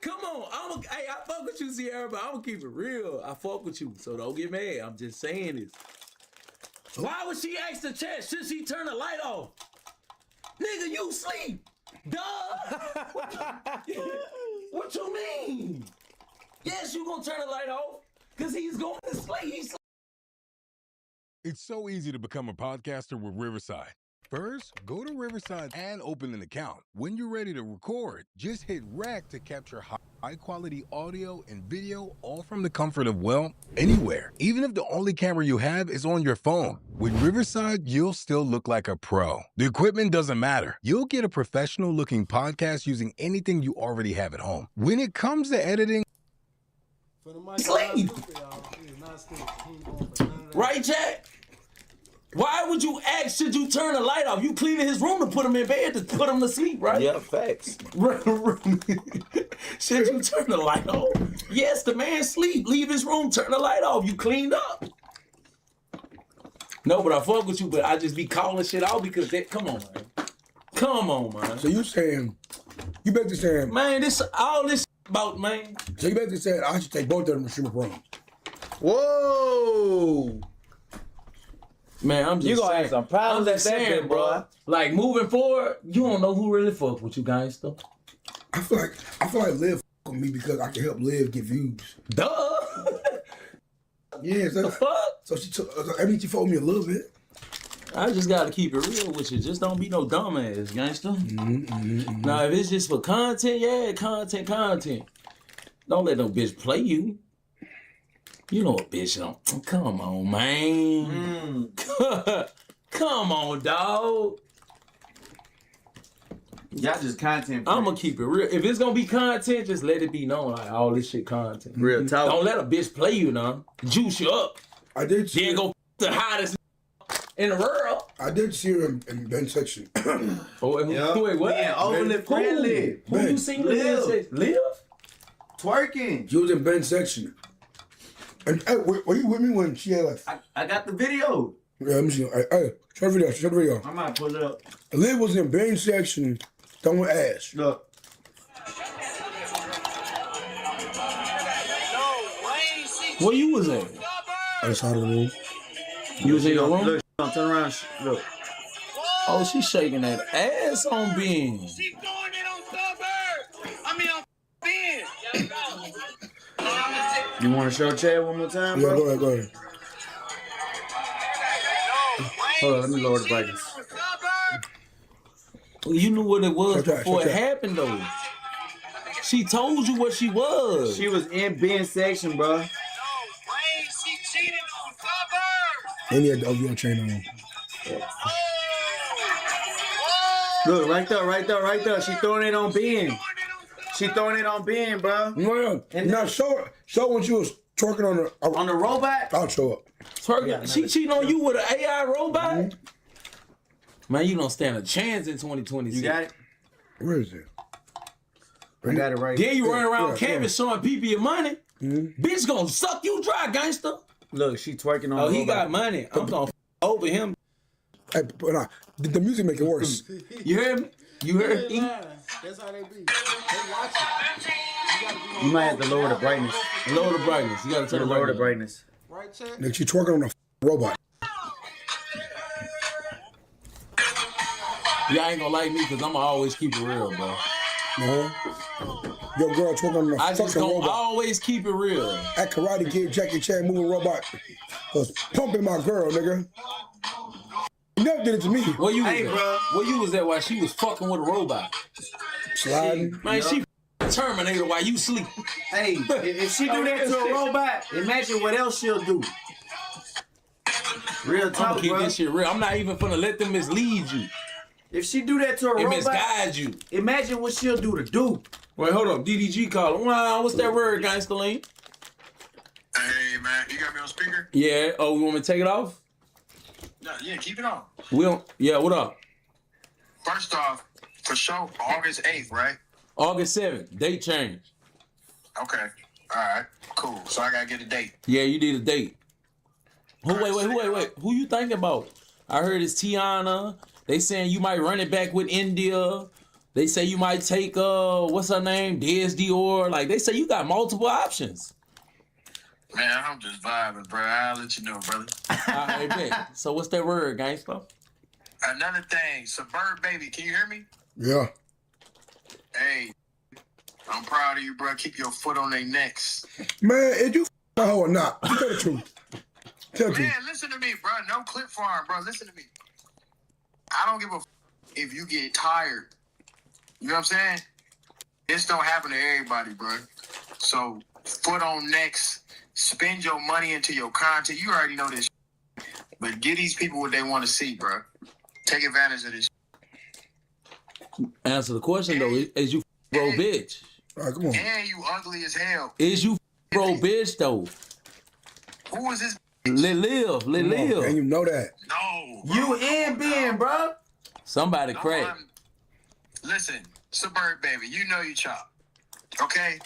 Come on, hey, I fuck with you, Sierra, but I'm gonna keep it real. I fuck with you, so don't get mad. I'm just saying this. Why would she ask the chat? Should she turn the light off? Nigga, you sleep. Duh. What you mean? Yes, you gonna turn the light off, cause he's going to sleep. It's so easy to become a podcaster with Riverside. First, go to Riverside and open an account. When you're ready to record, just hit rec to capture high-quality audio and video, all from the comfort of, well, anywhere. Even if the only camera you have is on your phone. With Riverside, you'll still look like a pro. The equipment doesn't matter. You'll get a professional-looking podcast using anything you already have at home. When it comes to editing, Sleep. Right, Jack? Why would you ask, should you turn the light off? You cleaning his room to put him in bed to put him to sleep, right? Yeah, facts. Should you turn the light off? Yes, the man sleep. Leave his room, turn the light off. You cleaned up. No, but I fuck with you, but I just be calling shit out because come on, man. Come on, man. So you saying, you basically saying, man, this all this about, man. So you basically saying I should take both of them to Shrimp Room. Whoa. Man, I'm just you gonna saying. have some problems I'm just at that saying, bit, bro. boy. Like moving forward, you don't know who really fuck with you guys, though. I feel like Liv fuck with me because I can help Liv get views. Duh. Yeah, so, the fuck? So she took. I mean, she followed me a little bit. I just gotta keep it real with you. Just don't be no dumbass, gangster. Now, if it's just for content, yeah, content. Don't let no bitch play you. You know a bitch don't. Come on, man. Come on, dog. Y'all just content. I'm gonna keep it real. If it's gonna be content, just let it be known. Like all this shit content. Real talk. Don't let a bitch play you now. Juice you up. I did see then go the hottest in the world. I did see her in Ben section. Wait, what? Man, overly friendly. Who you seen Liv? Twerking. She was in Ben section. And hey, were you with me when she had like? I got the video. Yeah, let me see. Hey, show the video. I might pull it up. Liv was in Ben section, throwing ass. Look. Where you was at? Outside of the room. You was in your room? Look, turn around. Look. Oh, she's shaking that ass on Ben. You want to show Chad one more time, Yeah, bro? go ahead. Hold on, let me lower the brightness. You knew what it was before it happened, though. She told you what she was. She was in Ben's section, bro. And he had the OVO chain on. Look, right there. She throwing it on Ben. She throwing it on Ben, bro. No. Now show when she was twerking on the robot. I'll show up. Twerking. She cheating on you with an AI robot? Man, you don't stand a chance in 2026. You got it? Where is it? I got it right. Then you run around Yeah, campus showing people your money. Bitch gonna suck you dry, gangster. Look, she twerking on. Oh, he robot. got money. I'm gonna over him. Hey, but nah, the music make it worse. You heard me? You heard me? That's how they be. They watch it. You might have to lower the brightness. Lower the brightness. You gotta turn the lower the brightness. Right, Chad? Nigga, she twerking on a robot. Y'all ain't gonna like me because I'ma always keep it real, bro. No. Your girl twerking on a I fucking just gonna robot. always keep it real. At Karate Kid, Jackie Chan moving robot was pumping my girl, nigga. You never did it to me. Where you was Hey, at? bro. Where you was at while she was fucking with a robot? Sliding. Man, she Terminator while you sleep. Hey, if she do that to a robot, imagine what else she'll do. Real I'm talk, gonna keep bro. this shit real. I'm not even finna let them mislead you. If she do that to a It robot, misguide you. imagine what she'll do to do. Wait, hold up. DDG calling. Wow, what's that word, Gangsta Lean? Hey man, you got me on speaker? Yeah. Oh, you want me to take it off? No, yeah, keep it on. We don't. Yeah. What up? First off, for sure, August 8th, right? August 7th. Date change. Okay. All right. Cool. So I gotta get a date. Yeah, you need a date. Wait. Who you thinking about? I heard it's Tiana. They saying you might run it back with India. They say you might take what's her name? Des Dior. Like they say you got multiple options. Man, I'm just vibing, bro. I'll let you know, brother. All right, bet. So what's that word, gangsta? Another thing, Suburb Baby, can you hear me? Yeah. Hey, I'm proud of you, bro. Keep your foot on their necks. Man, is you my hoe or not? You tell the truth. Tell the truth. Man, listen to me, bro. No clip farm, bro. Listen to me. I don't give a if you get tired. You know what I'm saying? This don't happen to everybody, bro. So, foot on necks. Spend your money into your content. You already know this. But give these people what they want to see, bro. Take advantage of this. Answer the question though. Is you bro bitch? All right, come on. And you ugly as hell. Is you bro bitch though? Who is this? Let live. And you know that. No. You and Ben, bro. Somebody crack. Listen, Suburb Baby, you know you chop. Okay?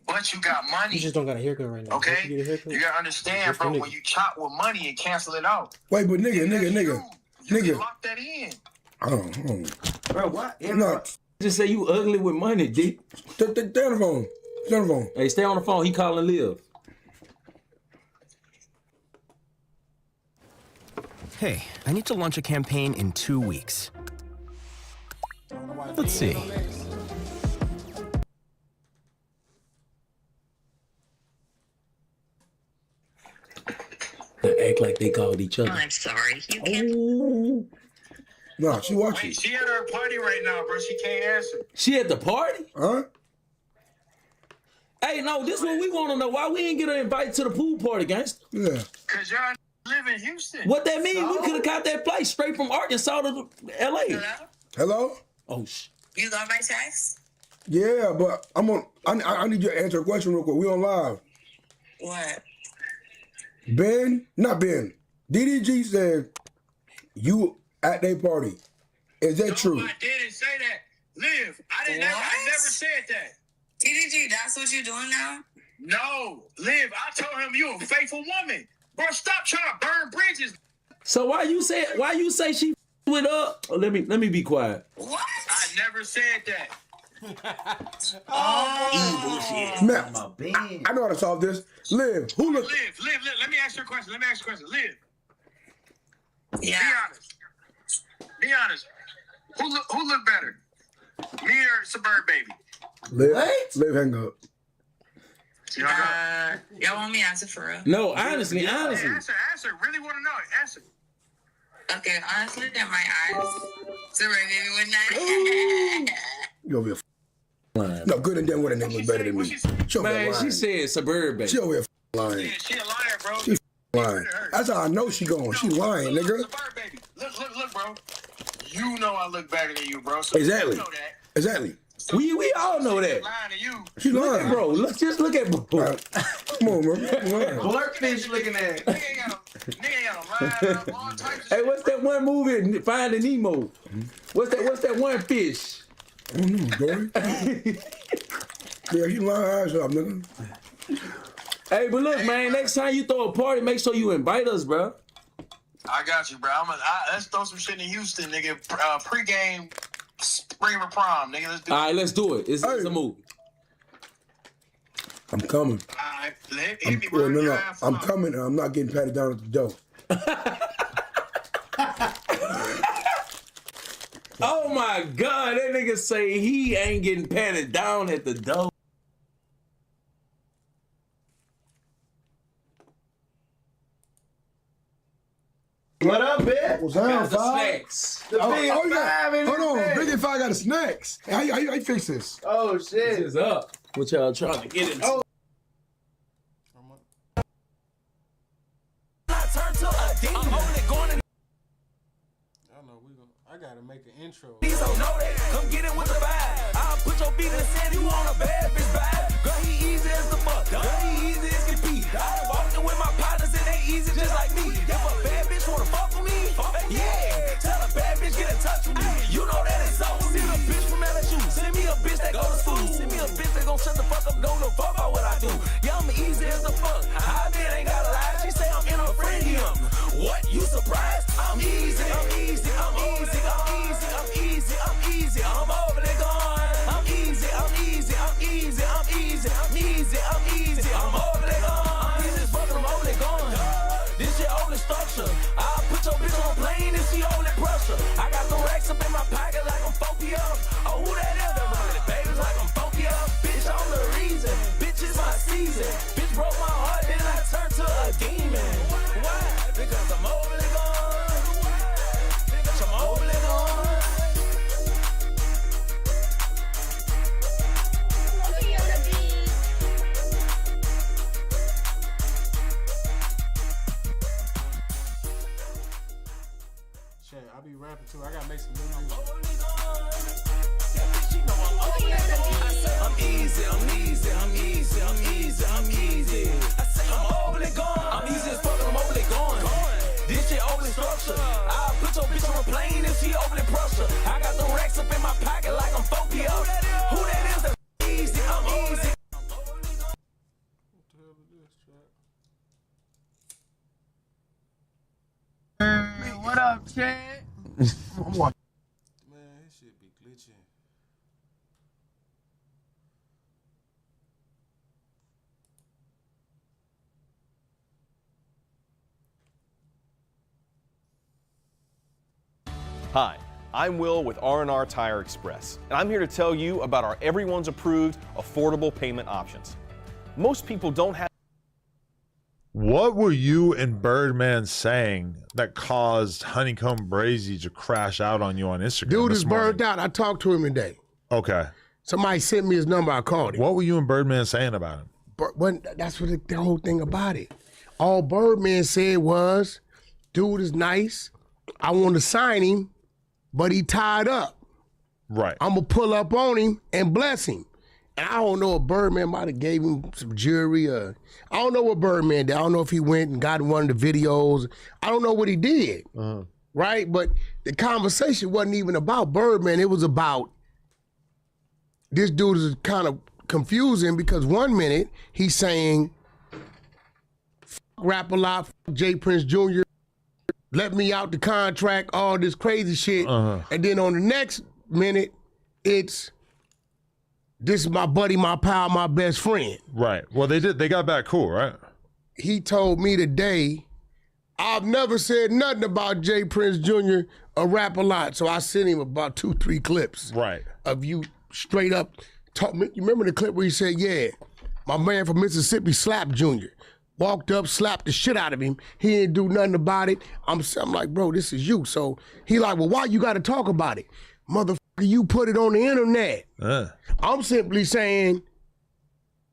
But you got money. You just don't got a haircut right now. Okay? You, get a haircut? You gotta understand, bro, when you chop with money and cancel it out. Wait, but nigga. You can lock that in. Bro, what? No. Just say you ugly with money, D. Stay on the phone. Stay on the phone. Hey, stay on the phone. He calling Liv. Hey, I need to launch a campaign in 2 weeks. Let's see. They act like they called each other. I'm sorry. You can't. No, she watching. Wait, she at her party right now, bro. She can't answer. She at the party? Huh? Hey, no, this what we want to know. Why we ain't get her invited to the pool party, gangster? Yeah. Cause y'all live in Houston. What that mean? We could have got that flight straight from Arkansas to LA. Hello? Oh, shit. You got my text? Yeah, but I'm on. I need you to answer a question real quick. We on live. What? Ben, not Ben. DDG said you at their party. Is that true? I didn't say that. Liv, I never said that. TDG, that's what you're doing now? No, Liv, I told him you a faithful woman. Bro, stop trying to burn bridges. So why you say she with up? Oh, let me be quiet. What? I never said that. Evil shit. Man, I know how to solve this. Liv, who look? Liv, let me ask you a question. Liv. Yeah. Be honest. Who look better? Me or Suburb Baby? Liv, hang up. Y'all want me to answer for real? No, honestly. Answer. Really want to know it. Answer. Okay, honestly, in my eyes, Suburb Baby would not. You over here. No, good and damn what a nigga was better than me. Man, she said Suburb Baby. She over here lying. Yeah, she a liar, bro. She lying. That's how I know she going. She lying, nigga. Suburb Baby. Look, bro. You know I look better than you, bro. So Exactly. You know that. Exactly. We all know that. Lying to you. She lying. Bro, look at bro. Come on, bro. Blurtfish looking at. Nigga ain't got a line up, all types of Hey, what's that one movie, Finding Nemo? What's that one fish? I don't know, Dory. Yeah, you lying eyes up, nigga. Hey, but look, man, next time you throw a party, make sure you invite us, bro. I got you, bro. Let's throw some shit in Houston, nigga. Pre-game, spring of prom, nigga. Let's do All right, let's do it. It's a move. I'm coming. All right, I'm coming. And I'm not getting patted down at the door. Oh my God, that nigga say he ain't getting patted down at the door. What up, bitch? What's up, Got the Five? snacks. The big you got, five in hold on, this Big bitch. Five got the snacks. How you fix this? Oh shit. This is up. What y'all trying to get into? Oh. I gotta make an intro. Please don't know that. Come get it with the vibe. I'll put your feet in the sand. You want a bad bitch vibe? Girl, he easy as the fuck. Girl, he easy as can be. I done walked in with my partners and they easy just like me. If a bad bitch wanna fuck with me, yeah. Tell a bad bitch get in touch with me. You know that it's so. Send a bitch from LSU. Send me a bitch that go to school. Send me a bitch that gon' shut the fuck up. Don't know fuck about what I do. Yeah, I'm easy as the fuck. I did ain't gotta lie. She say I'm in her friendium. What? You surprised? I'm easy. I'm easy. I'm easy. I'm easy. I'm easy. I'm easy. I'm overly gone. I'm easy. I'm easy. I'm easy. I'm easy. I'm easy. I'm easy. I'm overly gone. I'm easy as fuck. I'm overly gone. This shit overly structure. I'll put your bitch on a plane and she overly pressure. I got the racks up in my pocket like I'm funky up. Oh, who that is? That running babies like I'm funky up. Bitch, I'm the reason. Bitch, it's my season. Bitch broke my heart, then I turned to a demon. Why? Because I'm overly gone. Bitch, I'm overly gone. Shit, I be rapping too. I gotta make some new music. I'm easy, I'm easy, I'm easy, I'm easy, I'm easy. I say I'm overly gone. I'm easy as fuck, I'm overly gone. This shit overly structured. I'll put your bitch on a plane if she overly pressure. I got the racks up in my pocket like I'm funky up. Who that is? That easy, I'm easy. What up, Chad? Man, this shit be glitching. Hi, I'm Will with R&R Tire Express, and I'm here to tell you about our everyone's approved affordable payment options. Most people don't have. What were you and Birdman saying that caused Honeycomb Brazy to crash out on you on Instagram? Dude is burned out. I talked to him today. Okay. Somebody sent me his number. I called him. What were you and Birdman saying about him? That's what the whole thing about it. All Birdman said was, dude is nice. I want to sign him, but he tied up. Right. I'm going to pull up on him and bless him. And I don't know if Birdman might have gave him some jewelry. I don't know what Birdman did. I don't know if he went and got one of the videos. I don't know what he did. Right? But the conversation wasn't even about Birdman. It was about this dude is kind of confusing because 1 minute he's saying, rap a lot, Jay Prince Jr., let me out the contract, all this crazy shit. And then on the next minute, it's, this is my buddy, my pal, my best friend. Right. Well, they got back cool, right? He told me today, I've never said nothing about Jay Prince Jr. or Rap a Lot. So I sent him about 2-3 clips. Right. Of you straight up talk. You remember the clip where you said, yeah, my man from Mississippi slapped Junior. Walked up, slapped the shit out of him. He didn't do nothing about it. I'm like, bro, this is you. So he like, well, why you got to talk about it? Motherfucker, you put it on the internet. I'm simply saying,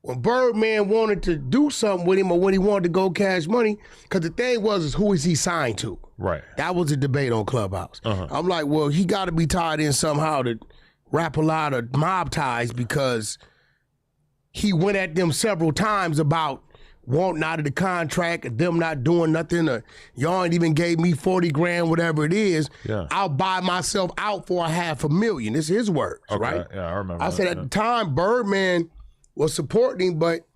when Birdman wanted to do something with him or when he wanted to go cash money, because the thing was, is who is he signed to? Right. That was a debate on Clubhouse. I'm like, well, he got to be tied in somehow to Rap a Lot of mob ties because he went at them several times about wanting out of the contract, them not doing nothing, or y'all ain't even gave me 40 grand, whatever it is, I'll buy myself out for $500,000. It's his words, right? Yeah, I remember. I said at the time, Birdman was supporting him, but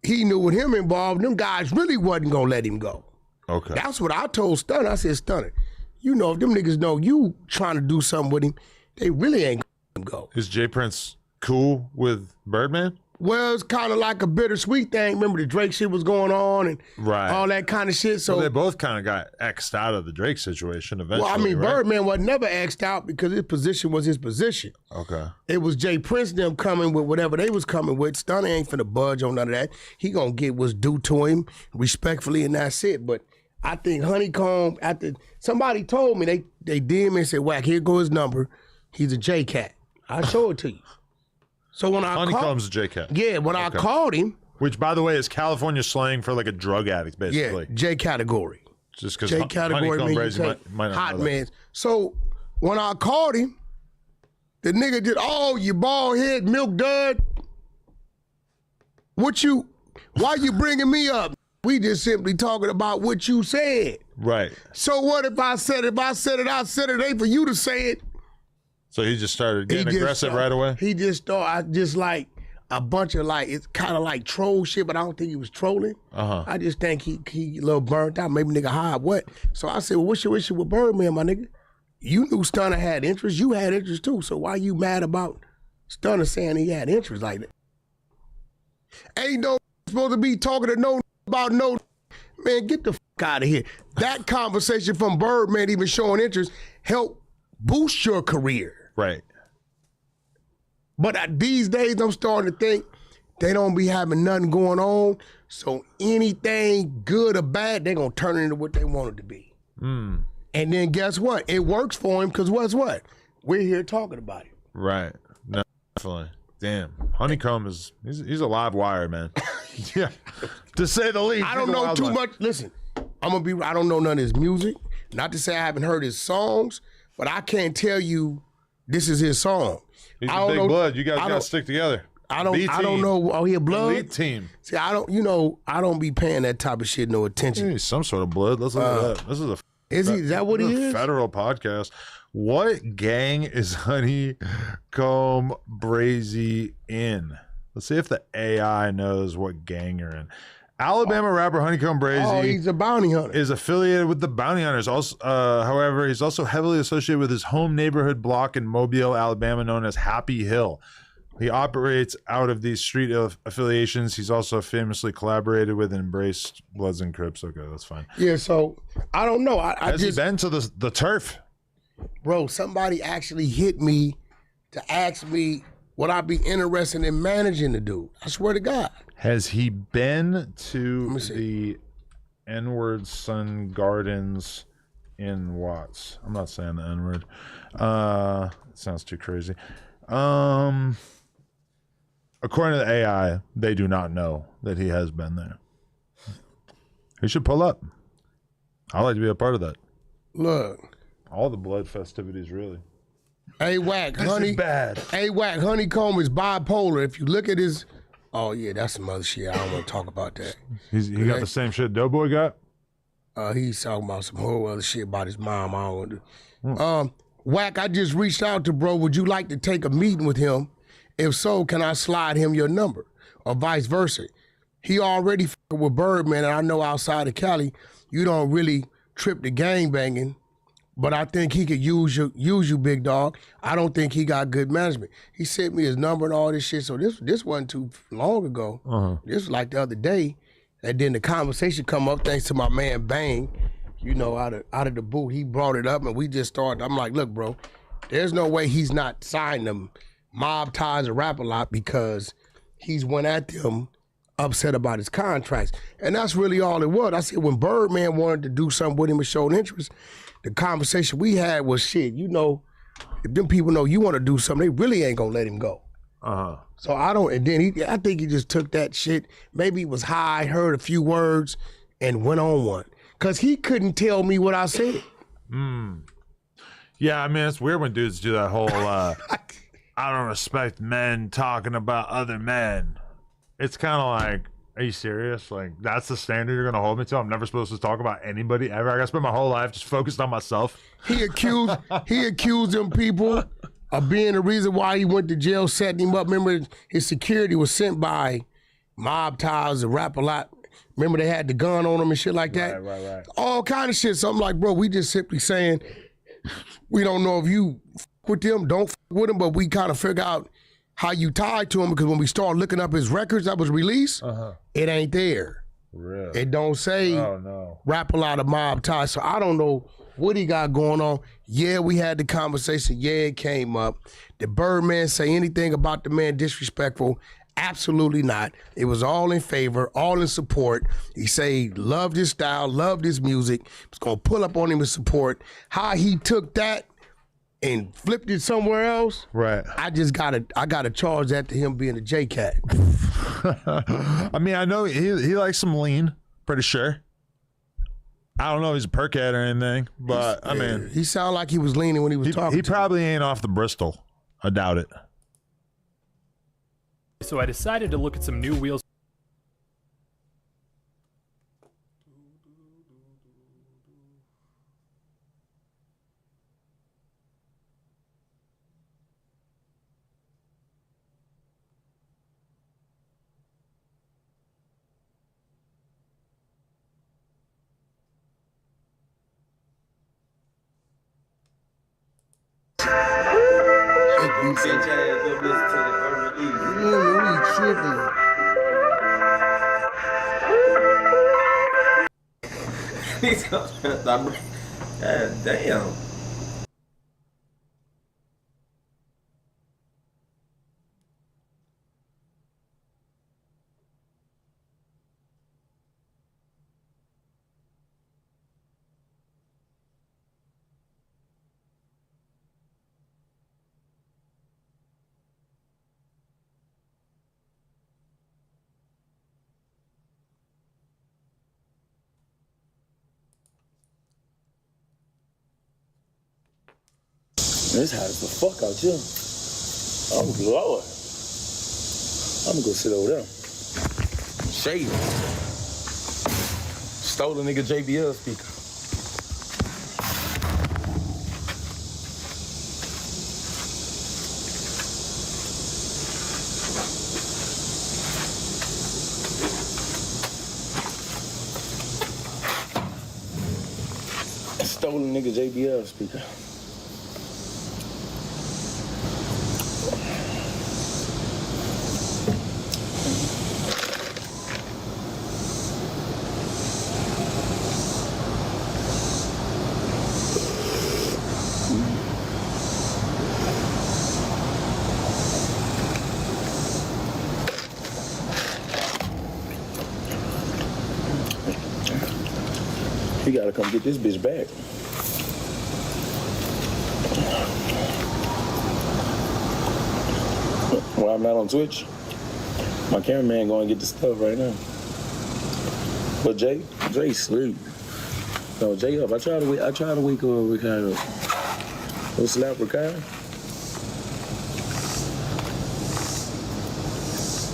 he knew with him involved, them guys really wasn't gonna let him go. Okay. That's what I told Stunner. I said, Stunner, you know, if them niggas know you trying to do something with him, they really ain't gonna let him go. Is Jay Prince cool with Birdman? Well, it's kind of like a bittersweet thing. Remember the Drake shit was going on and all that kind of shit. So well, they both kind of got X'd out of the Drake situation eventually. Well, I mean, right? Birdman was never X'd out because his position was his position. Okay. It was Jay Prince them coming with whatever they was coming with. Stunner ain't finna budge on none of that. He gonna get what's due to him respectfully, and that's it. But I think Honeycomb, after somebody told me, they DM me and said, Wack, here goes his number. He's a J-Cat. I'll show it to you. So when I Honeycomb's a J-Cat. Yeah, when I called him. Which, by the way, is California slang for like a drug addict, basically. Yeah, J category. Just because J category means might not hot know man. that. So when I called him, the nigga did, oh, you bald head, milk dud. Why you bringing me up? We just simply talking about what you said. Right. So what if I said it? If I said it, I said it. Ain't for you to say it. So he just started getting aggressive right away? He just started, just like a bunch of like, it's kind of like troll shit, but I don't think he was trolling. I just think he a little burnt out, maybe nigga high, what? So I said, well, what's your issue with Birdman, my nigga? You knew Stunner had interest, you had interest too, so why you mad about Stunner saying he had interest like that? Ain't no supposed to be talking to no about no, man, get the fuck out of here. That conversation from Birdman even showing interest helped boost your career. Right. But these days, I'm starting to think they don't be having nothing going on. So anything good or bad, they're going to turn it into what they want it to be. And then guess what? It works for him because what's what? We're here talking about it. Right. No, definitely. Damn. Honeycomb he's a live wire, man. Yeah. To say the least. I don't know too much. Listen, I don't know none of his music. Not to say I haven't heard his songs, but I can't tell you this is his song. He's a big blood. You guys got to stick together. I don't know. Oh, he a blood? Elite team. See, I don't be paying that type of shit no attention. He's some sort of blood. Let's look at that. This is is that what he is? Federal podcast. What gang is Honeycomb Brazy in? Let's see if the AI knows what gang you're in. Alabama rapper Honeycomb Brazy. Oh, he's a bounty hunter. Is affiliated with the Bounty Hunters. Also, however, he's also heavily associated with his home neighborhood block in Mobile, Alabama, known as Happy Hill. He operates out of these street affiliations. He's also famously collaborated with and embraced Bloods and Crips. Okay, that's fine. Yeah, so I don't know. Has he been to the turf? Bro, somebody actually hit me to ask me would I be interested in managing the dude. I swear to God. Has he been to the N-word Sun Gardens in Watts? I'm not saying the N-word. It sounds too crazy. According to the AI, they do not know that he has been there. He should pull up. I'd like to be a part of that. Look. All the blood festivities, really. Hey, Wack, bad. Hey, Wack, Honeycomb is bipolar. If you look at his, oh yeah, that's some other shit. I don't want to talk about that. He got the same shit Doughboy got? He's talking about some whole other shit about his mom. I don't want to. Wack, I just reached out to bro. Would you like to take a meeting with him? If so, can I slide him your number? Or vice versa. He already f***ing with Birdman, and I know outside of Cali, you don't really trip the gang banging. But I think he could use you, big dog. I don't think he got good management. He sent me his number and all this shit. So this wasn't too long ago. This was like the other day. And then the conversation come up thanks to my man Bang. You know, out of the boot, he brought it up and we just started. I'm like, look, bro, there's no way he's not signed them Mob Ties or Rap-A-Lot because he's went at them upset about his contracts. And that's really all it was. I said when Birdman wanted to do something with him and showed interest, the conversation we had was shit, you know, if them people know you want to do something, they really ain't gonna let him go. So I don't, and then I think he just took that shit, maybe he was high, heard a few words, and went on one. Cause he couldn't tell me what I said. Yeah, I mean, it's weird when dudes do that whole, I don't respect men talking about other men. It's kind of like, Are you serious? Like, that's the standard you're gonna hold me to? I'm never supposed to talk about anybody ever. I gotta spend my whole life just focused on myself. He accused them people of being the reason why he went to jail, setting him up. Remember, his security was sent by Mob Ties and Rap A Lot. Remember, they had the gun on him and shit like that? Right. All kind of shit. So I'm like, bro, we just simply saying, we don't know if you f with them, don't f with them, but we kind of figure out how you tied to him, because when we start looking up his records that was released, it ain't there. Really? It don't say Rap A Lot of Mob Ties. So I don't know what he got going on. Yeah, we had the conversation. Yeah, it came up. Did Birdman say anything about the man disrespectful? Absolutely not. It was all in favor, all in support. He say he loved his style, loved his music. Was gonna pull up on him with support. How he took that and flipped it somewhere else. Right. I gotta charge that to him being a J-Cat. I mean, I know he likes some lean, pretty sure. I don't know if he's a perkhead or anything, but I mean, he sounded like he was leaning when he was talking. He probably ain't off the Bristol. I doubt it. So I decided to look at some new wheels. God damn. It's hot as the fuck out here. Oh, Lord. I'm gonna go sit over there. Shady. Stole the nigga JBL speaker. Stole the nigga JBL speaker. He gotta come get this bitch back. Well, I'm not on Twitch. My cameraman going to get the stuff right now. But Jay sleep. No, Jay up. I try to wake Ricardo. Go slap Ricardo.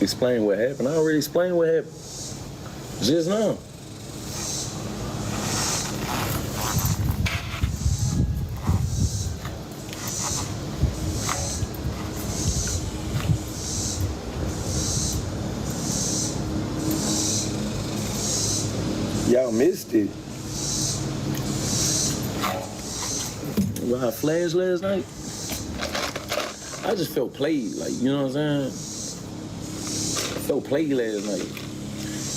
Explain what happened. I already explained what happened. Just now. Y'all missed it. When I flashed last night, I just felt played, like, you know what I'm saying? I felt played last night.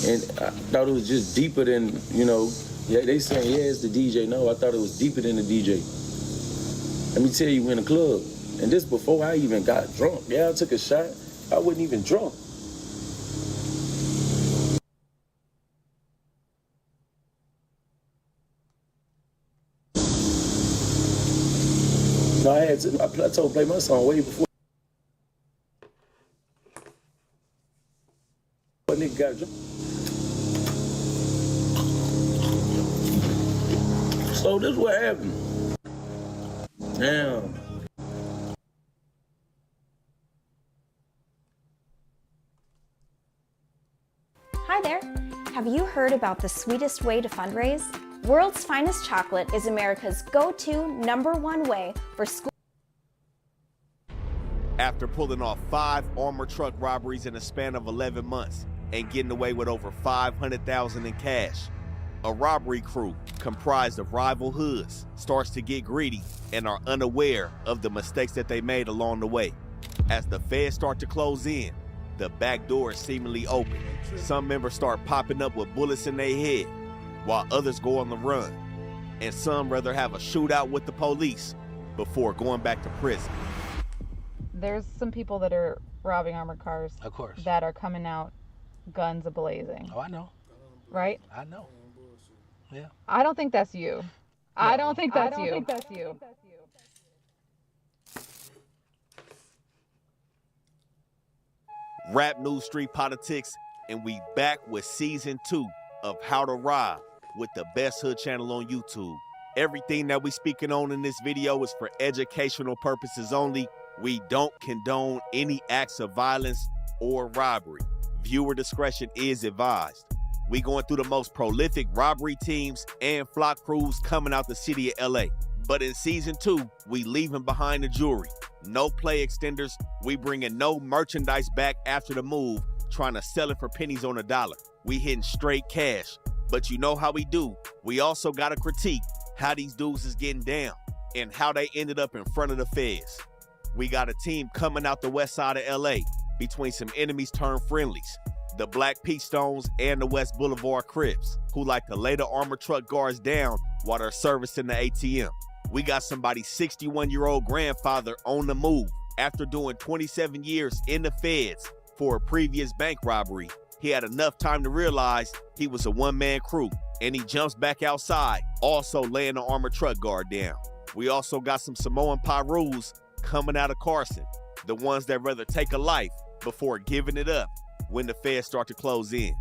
And I thought it was just deeper than, you know, yeah, they saying, yeah, it's the DJ. No, I thought it was deeper than the DJ. Let me tell you, we in a club. And this before I even got drunk. Yeah, I took a shot. I wasn't even drunk. No, I told play my song way before. What nigga got drunk? So this what happened. Damn. Hi Hi there. Have you heard about the sweetest way to fundraise? World's Finest Chocolate is America's go-to #1 way for school. After pulling off 5 armored truck robberies in a span of 11 months and getting away with over $500,000 in cash, a robbery crew comprised of rival hoods starts to get greedy and are unaware of the mistakes that they made along the way. As the feds start to close in, the back door is seemingly open. Some members start popping up with bullets in their head, while others go on the run. And some rather have a shootout with the police before going back to prison. There's some people that are robbing armored cars. Of course. That are coming out guns a-blazing. Oh, I know. Right? I know. Yeah. I don't think that's you. I don't think that's you. Rap News Street Politics, and we back with season 2 of How to Rob with the Best Hood channel on YouTube. Everything that we speaking on in this video is for educational purposes only. We don't condone any acts of violence or robbery. Viewer discretion is advised. We going through the most prolific robbery teams and flock crews coming out the city of LA. But in season 2, we leaving behind the jewelry. No play extenders. We bringing no merchandise back after the move, trying to sell it for pennies on a dollar. We hitting straight cash. But you know how we do. We also got to critique how these dudes is getting down and how they ended up in front of the feds. We got a team coming out the west side of LA between some enemies turned friendlies, the Black Peach Stones and the West Boulevard Crips, who like to lay the armored truck guards down while they're servicing the ATM. We got somebody's 61-year-old grandfather on the move. After doing 27 years in the feds for a previous bank robbery, he had enough time to realize he was a one-man crew, and he jumps back outside, also laying the armored truck guard down. We also got some Samoan Pirus coming out of Carson, the ones that rather take a life before giving it up when the feds start to close in.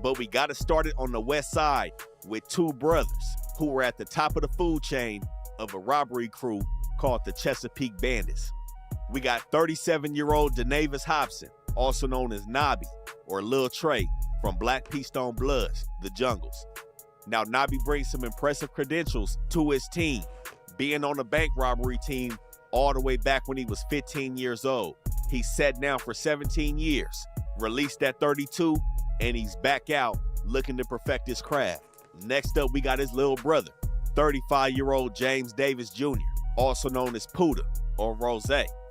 But we got to start it on the west side with 2 brothers who were at the top of the food chain of a robbery crew called the Chesapeake Bandits. We got 37-year-old Denavis Hobson, also known as Nobby or Lil Trey from Black Peach Stone Bloods, the Jungles. Now Nobby brings some impressive credentials to his team, being on the bank robbery team all the way back when he was 15 years old. He sat down for 17 years, released at 32, and he's back out looking to perfect his craft. Next up, we got his little brother, 35-year-old James Davis Jr., also known as Puda or Rose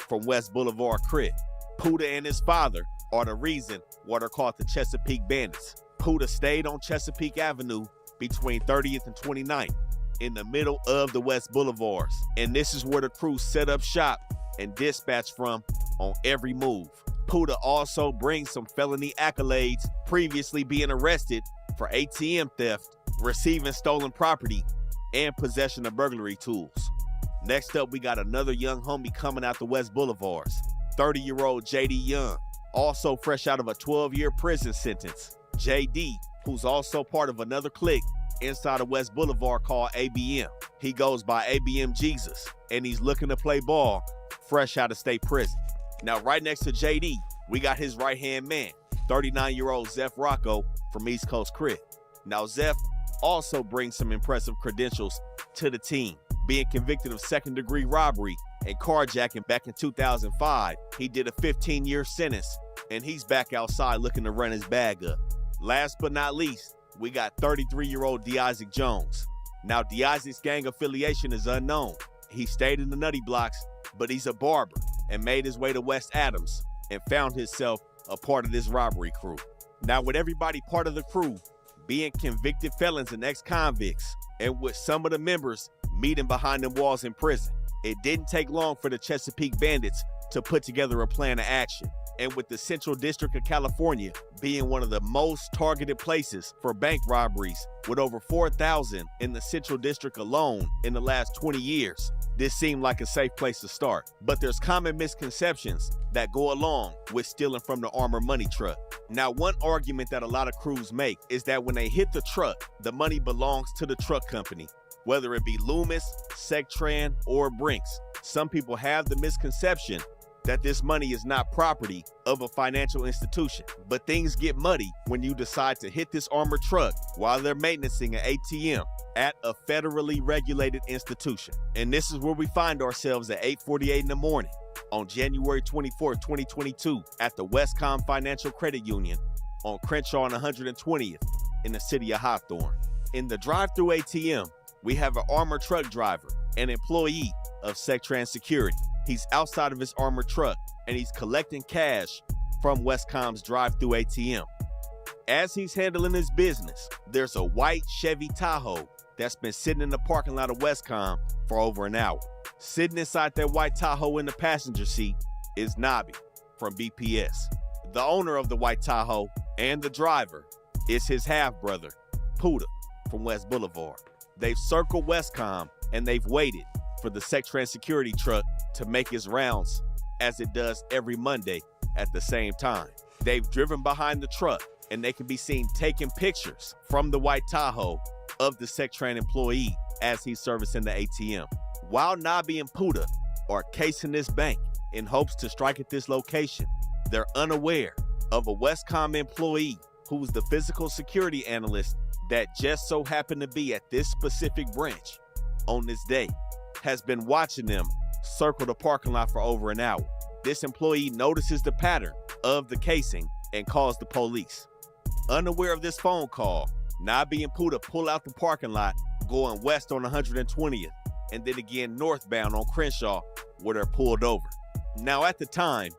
from West Boulevard Crip. Puda and his father are the reason why they're called the Chesapeake Bandits. Puda stayed on Chesapeake Avenue between 30th and 29th, in the middle of the West Boulevards. And this is where the crew set up shop and dispatch from on every move. Puda also brings some felony accolades, previously being arrested for ATM theft, receiving stolen property, and possession of burglary tools. Next up, we got another young homie coming out the West Boulevards, 30-year-old JD Young, also fresh out of a 12-year prison sentence. JD, who's also part of another clique inside of West Boulevard called ABM. He goes by ABM Jesus, and he's looking to play ball fresh out of state prison. Now, right next to JD, we got his right-hand man, 39-year-old Zeph Rocco from East Coast Crip. Now, Zeph also brings some impressive credentials to the team. Being convicted of second-degree robbery and carjacking back in 2005, he did a 15-year sentence, and he's back outside looking to run his bag up. Last but not least, we got 33-year-old DeIsaac Jones. Now, DeIsaac's gang affiliation is unknown. He stayed in the Nutty Blocks, but he's a barber and made his way to West Adams and found himself a part of this robbery crew. Now, with everybody part of the crew being convicted felons and ex-convicts, and with some of the members meeting behind them walls in prison, it didn't take long for the Chesapeake Bandits to put together a plan of action. And with the Central District of California being one of the most targeted places for bank robberies, with over 4,000 in the Central District alone in the last 20 years, this seemed like a safe place to start. But there's common misconceptions that go along with stealing from the armored money truck. Now, one argument that a lot of crews make is that when they hit the truck, the money belongs to the truck company, whether it be Loomis, Sectran, or Brinks. Some people have the misconception that this money is not property of a financial institution. But things get muddy when you decide to hit this armored truck while they're maintaining an ATM at a federally regulated institution. And this is where we find ourselves at 8:48 in the morning on January 24, 2022 at the Westcom Financial Credit Union on Crenshaw and 120th in the city of Hawthorne. In the drive-through ATM, we have an armored truck driver, an employee of SecTrans Security. He's outside of his armored truck and he's collecting cash from Westcom's drive-through ATM. As he's handling his business, there's a white Chevy Tahoe that's been sitting in the parking lot of Westcom for over an hour. Sitting inside that white Tahoe in the passenger seat is Nobby from BPS. The owner of the white Tahoe and the driver is his half-brother, Puda, from West Boulevard. They've circled Westcom and they've waited for the SecTrans Security truck to make its rounds as it does every Monday at the same time. They've driven behind the truck and they can be seen taking pictures from the white Tahoe of the SecTrans employee as he's servicing the ATM. While Nobby and Puda are casing this bank in hopes to strike at this location, they're unaware of a Westcom employee who's the physical security analyst that just so happened to be at this specific branch on this day, has been watching them circle the parking lot for over an hour. This employee notices the pattern of the casing and calls the police. Unaware of this phone call, Nobby and Puda pull out the parking lot going west on 120th and then again northbound on Crenshaw where they're pulled over. Now at the time,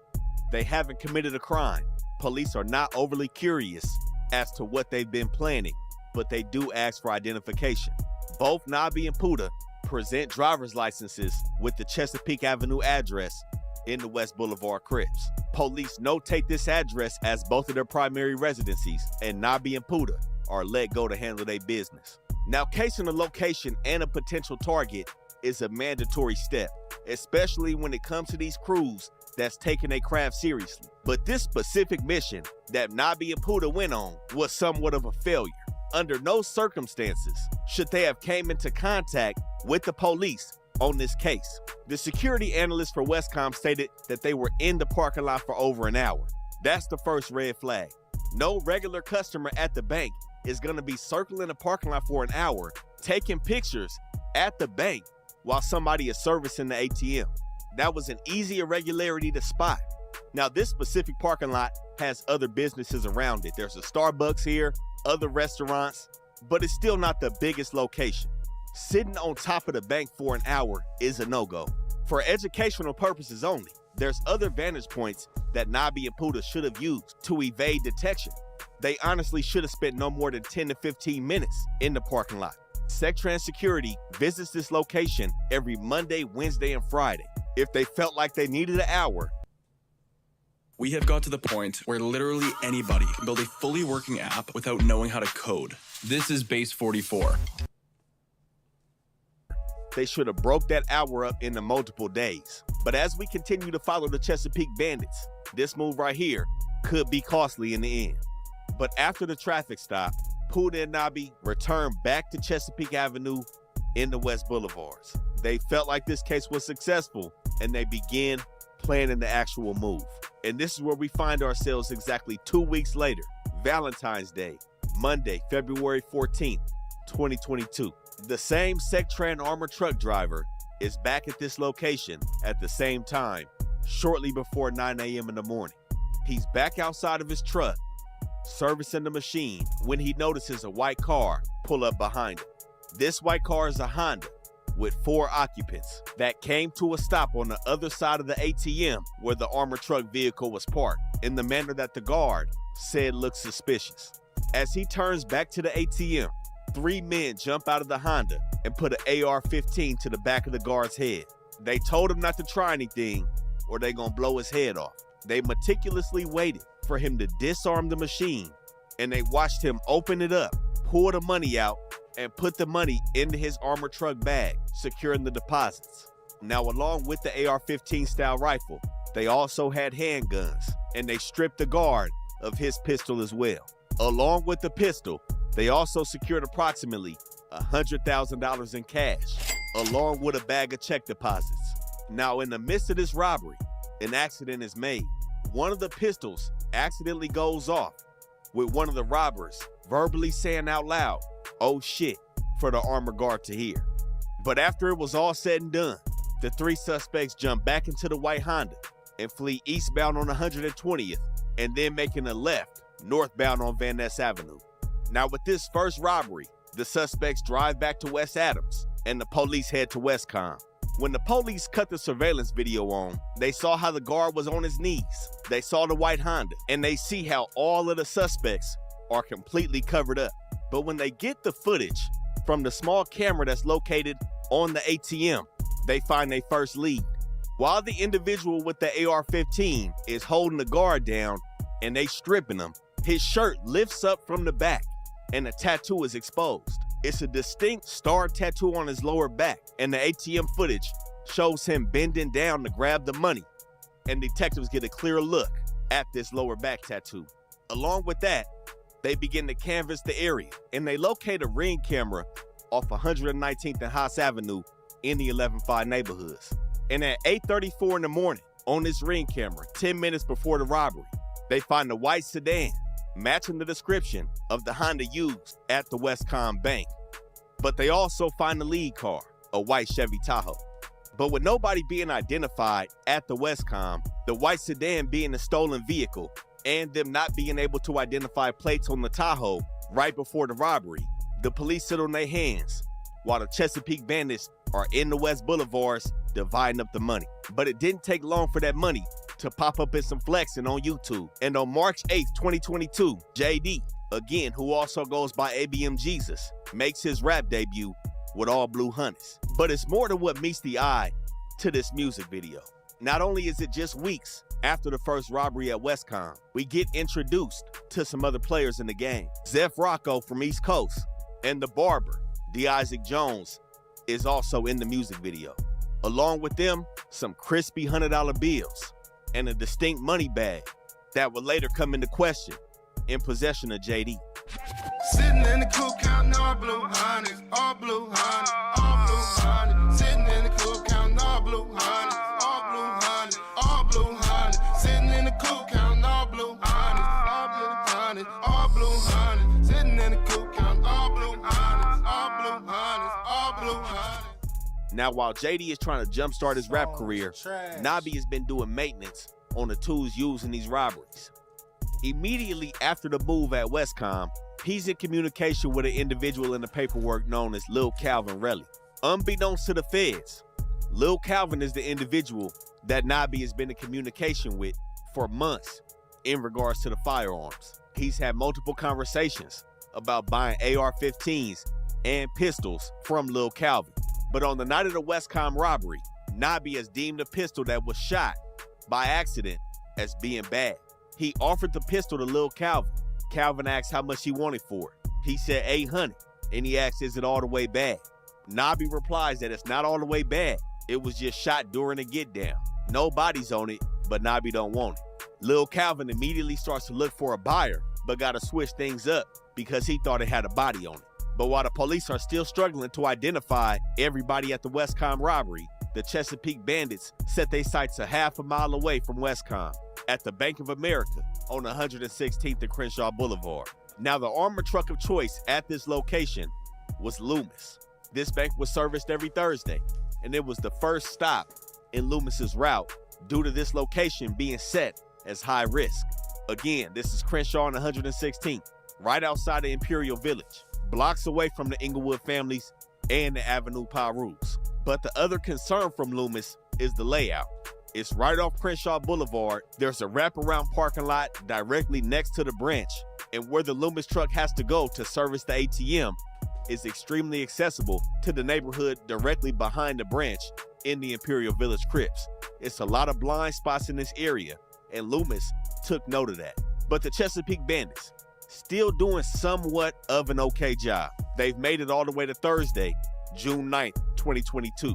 they haven't committed a crime. Police are not overly curious as to what they've been planning, but they do ask for identification. Both Nobby and Puda present driver's licenses with the Chesapeake Avenue address in the West Boulevard Crips. Police notate this address as both of their primary residencies, and Nobby and Puda are let go to handle their business. Now, casing a location and a potential target is a mandatory step, especially when it comes to these crews that's taking their craft seriously. But this specific mission that Nobby and Puda went on was somewhat of a failure. Under no circumstances should they have came into contact with the police on this case. The security analyst for Westcom stated that they were in the parking lot for over an hour. That's the first red flag. No regular customer at the bank is going to be circling the parking lot for an hour, taking pictures at the bank while somebody is servicing the ATM. That was an easy irregularity to spot. Now, this specific parking lot has other businesses around it. There's a Starbucks here, other restaurants, but it's still not the biggest location. Sitting on top of the bank for an hour is a no-go. For educational purposes only, there's other vantage points that Nobby and Puda should have used to evade detection. They honestly should have spent no more than 10 to 15 minutes in the parking lot. SecTrans Security visits this location every Monday, Wednesday, and Friday. If they felt like they needed an hour, we have got to the point where literally anybody can build a fully working app without knowing how to code. This is Base 44. they should have broke that hour up into multiple days. But as we continue to follow the Chesapeake Bandits, this move right here could be costly in the end. But after the traffic stop, Puda and Nobby returned back to Chesapeake Avenue in the West Boulevards. They felt like this case was successful, and they began planning the actual move. And this is where we find ourselves exactly 2 weeks later, Valentine's Day, Monday, February 14th, 2022. The same SecTrans armored truck driver is back at this location at the same time, shortly before 9 a.m. in the morning. He's back outside of his truck, servicing the machine, when he notices a white car pull up behind him. This white car is a Honda with 4 occupants that came to a stop on the other side of the ATM where the armored truck vehicle was parked, in the manner that the guard said looked suspicious. As he turns back to the ATM, 3 men jump out of the Honda and put an AR-15 to the back of the guard's head. They told him not to try anything or they gonna blow his head off. They meticulously waited for him to disarm the machine, and they watched him open it up, pull the money out, and put the money into his armored truck bag, securing the deposits. Now, along with the AR-15 style rifle, they also had handguns, and they stripped the guard of his pistol as well. Along with the pistol, they also secured approximately $100,000 in cash, along with a bag of check deposits. Now, in the midst of this robbery, an accident is made. One of the pistols accidentally goes off, with one of the robbers verbally saying out loud, "Oh shit," for the armored guard to hear. But after it was all said and done, the three suspects jump back into the white Honda and flee eastbound on 120th and then making a left northbound on Van Ness Avenue. Now with this first robbery, the suspects drive back to West Adams and the police head to Westcom. When the police cut the surveillance video on, they saw how the guard was on his knees. They saw the white Honda and they see how all of the suspects are completely covered up. But when they get the footage from the small camera that's located on the ATM, they find their first lead. While the individual with the AR-15 is holding the guard down and they stripping him, his shirt lifts up from the back and the tattoo is exposed. It's a distinct star tattoo on his lower back, and the ATM footage shows him bending down to grab the money, and detectives get a clear look at this lower back tattoo. Along with that, they begin to canvass the area, and they locate a Ring camera off 119th and Haas Avenue in the 11-5 neighborhoods. And at 8:34 in the morning, on this Ring camera, 10 minutes before the robbery, they find a white sedan matching the description of the Honda used at the Westcom Bank. But they also find the lead car, a white Chevy Tahoe. But with nobody being identified at the Westcom, the white sedan being a stolen vehicle, and them not being able to identify plates on the Tahoe right before the robbery, the police sit on their hands while the Chesapeake Bandits are in the West Boulevards dividing up the money. But it didn't take long for that money to pop up in some flexing on YouTube. And on March 8th, 2022, JD, again, who also goes by ABM Jesus, makes his rap debut with All Blue Hunnids. But it's more than what meets the eye to this music video. Not only is it just weeks after the first robbery at Westcom, we get introduced to some other players in the game. Zeph Rocco from East Coast and the barber, D. Isaac Jones, is also in the music video. Along with them, some crispy $100 bills and a distinct money bag that would later come into question in possession of JD. Sitting in the coupe counting all blue hundreds, all blue hundreds, all blue hundreds. Sitting in the coupe counting all blue hundreds, all blue hundreds, all blue hundreds. Sitting in the coupe counting all blue hundreds, all blue hundreds, all blue hundreds. Sitting in the coupe counting all blue hundreds, all blue hundreds, all blue hundreds. Now, while JD is trying to jumpstart his rap career, Nabi has been doing maintenance on the tools used in these robberies. Immediately after the move at Westcom, he's in communication with an individual in the paperwork known as Lil Calvin Relly. Unbeknownst to the feds, Lil Calvin is the individual that Nabi has been in communication with for months in regards to the firearms. He's had multiple conversations about buying AR-15s and pistols from Lil Calvin. But on the night of the Westcom robbery, Nabi has deemed the pistol that was shot by accident as being bad. He offered the pistol to Lil Calvin. Calvin asked how much he wanted for it. He said $800, and he asked, is it all the way bad? Nabi replies that it's not all the way bad. It was just shot during a get down. No bodies on it, but Nabi don't want it. Lil Calvin immediately starts to look for a buyer, but gotta switch things up because he thought it had a body on it. But while the police are still struggling to identify everybody at the Westcom robbery, the Chesapeake Bandits set their sights a half a mile away from Westcom at the Bank of America on 116th and Crenshaw Boulevard. Now, the armored truck of choice at this location was Loomis. This bank was serviced every Thursday, and it was the first stop in Loomis's route due to this location being set as high risk. Again, this is Crenshaw on 116th, right outside of Imperial Village, blocks away from the Inglewood families and the Avenue Pyrus. But the other concern from Loomis is the layout. It's right off Crenshaw Boulevard. There's a wraparound parking lot directly next to the branch, and where the Loomis truck has to go to service the ATM is extremely accessible to the neighborhood directly behind the branch in the Imperial Village Crips. It's a lot of blind spots in this area, and Loomis took note of that. But the Chesapeake Bandits, still doing somewhat of an okay job. They've made it all the way to Thursday, June 9th, 2022.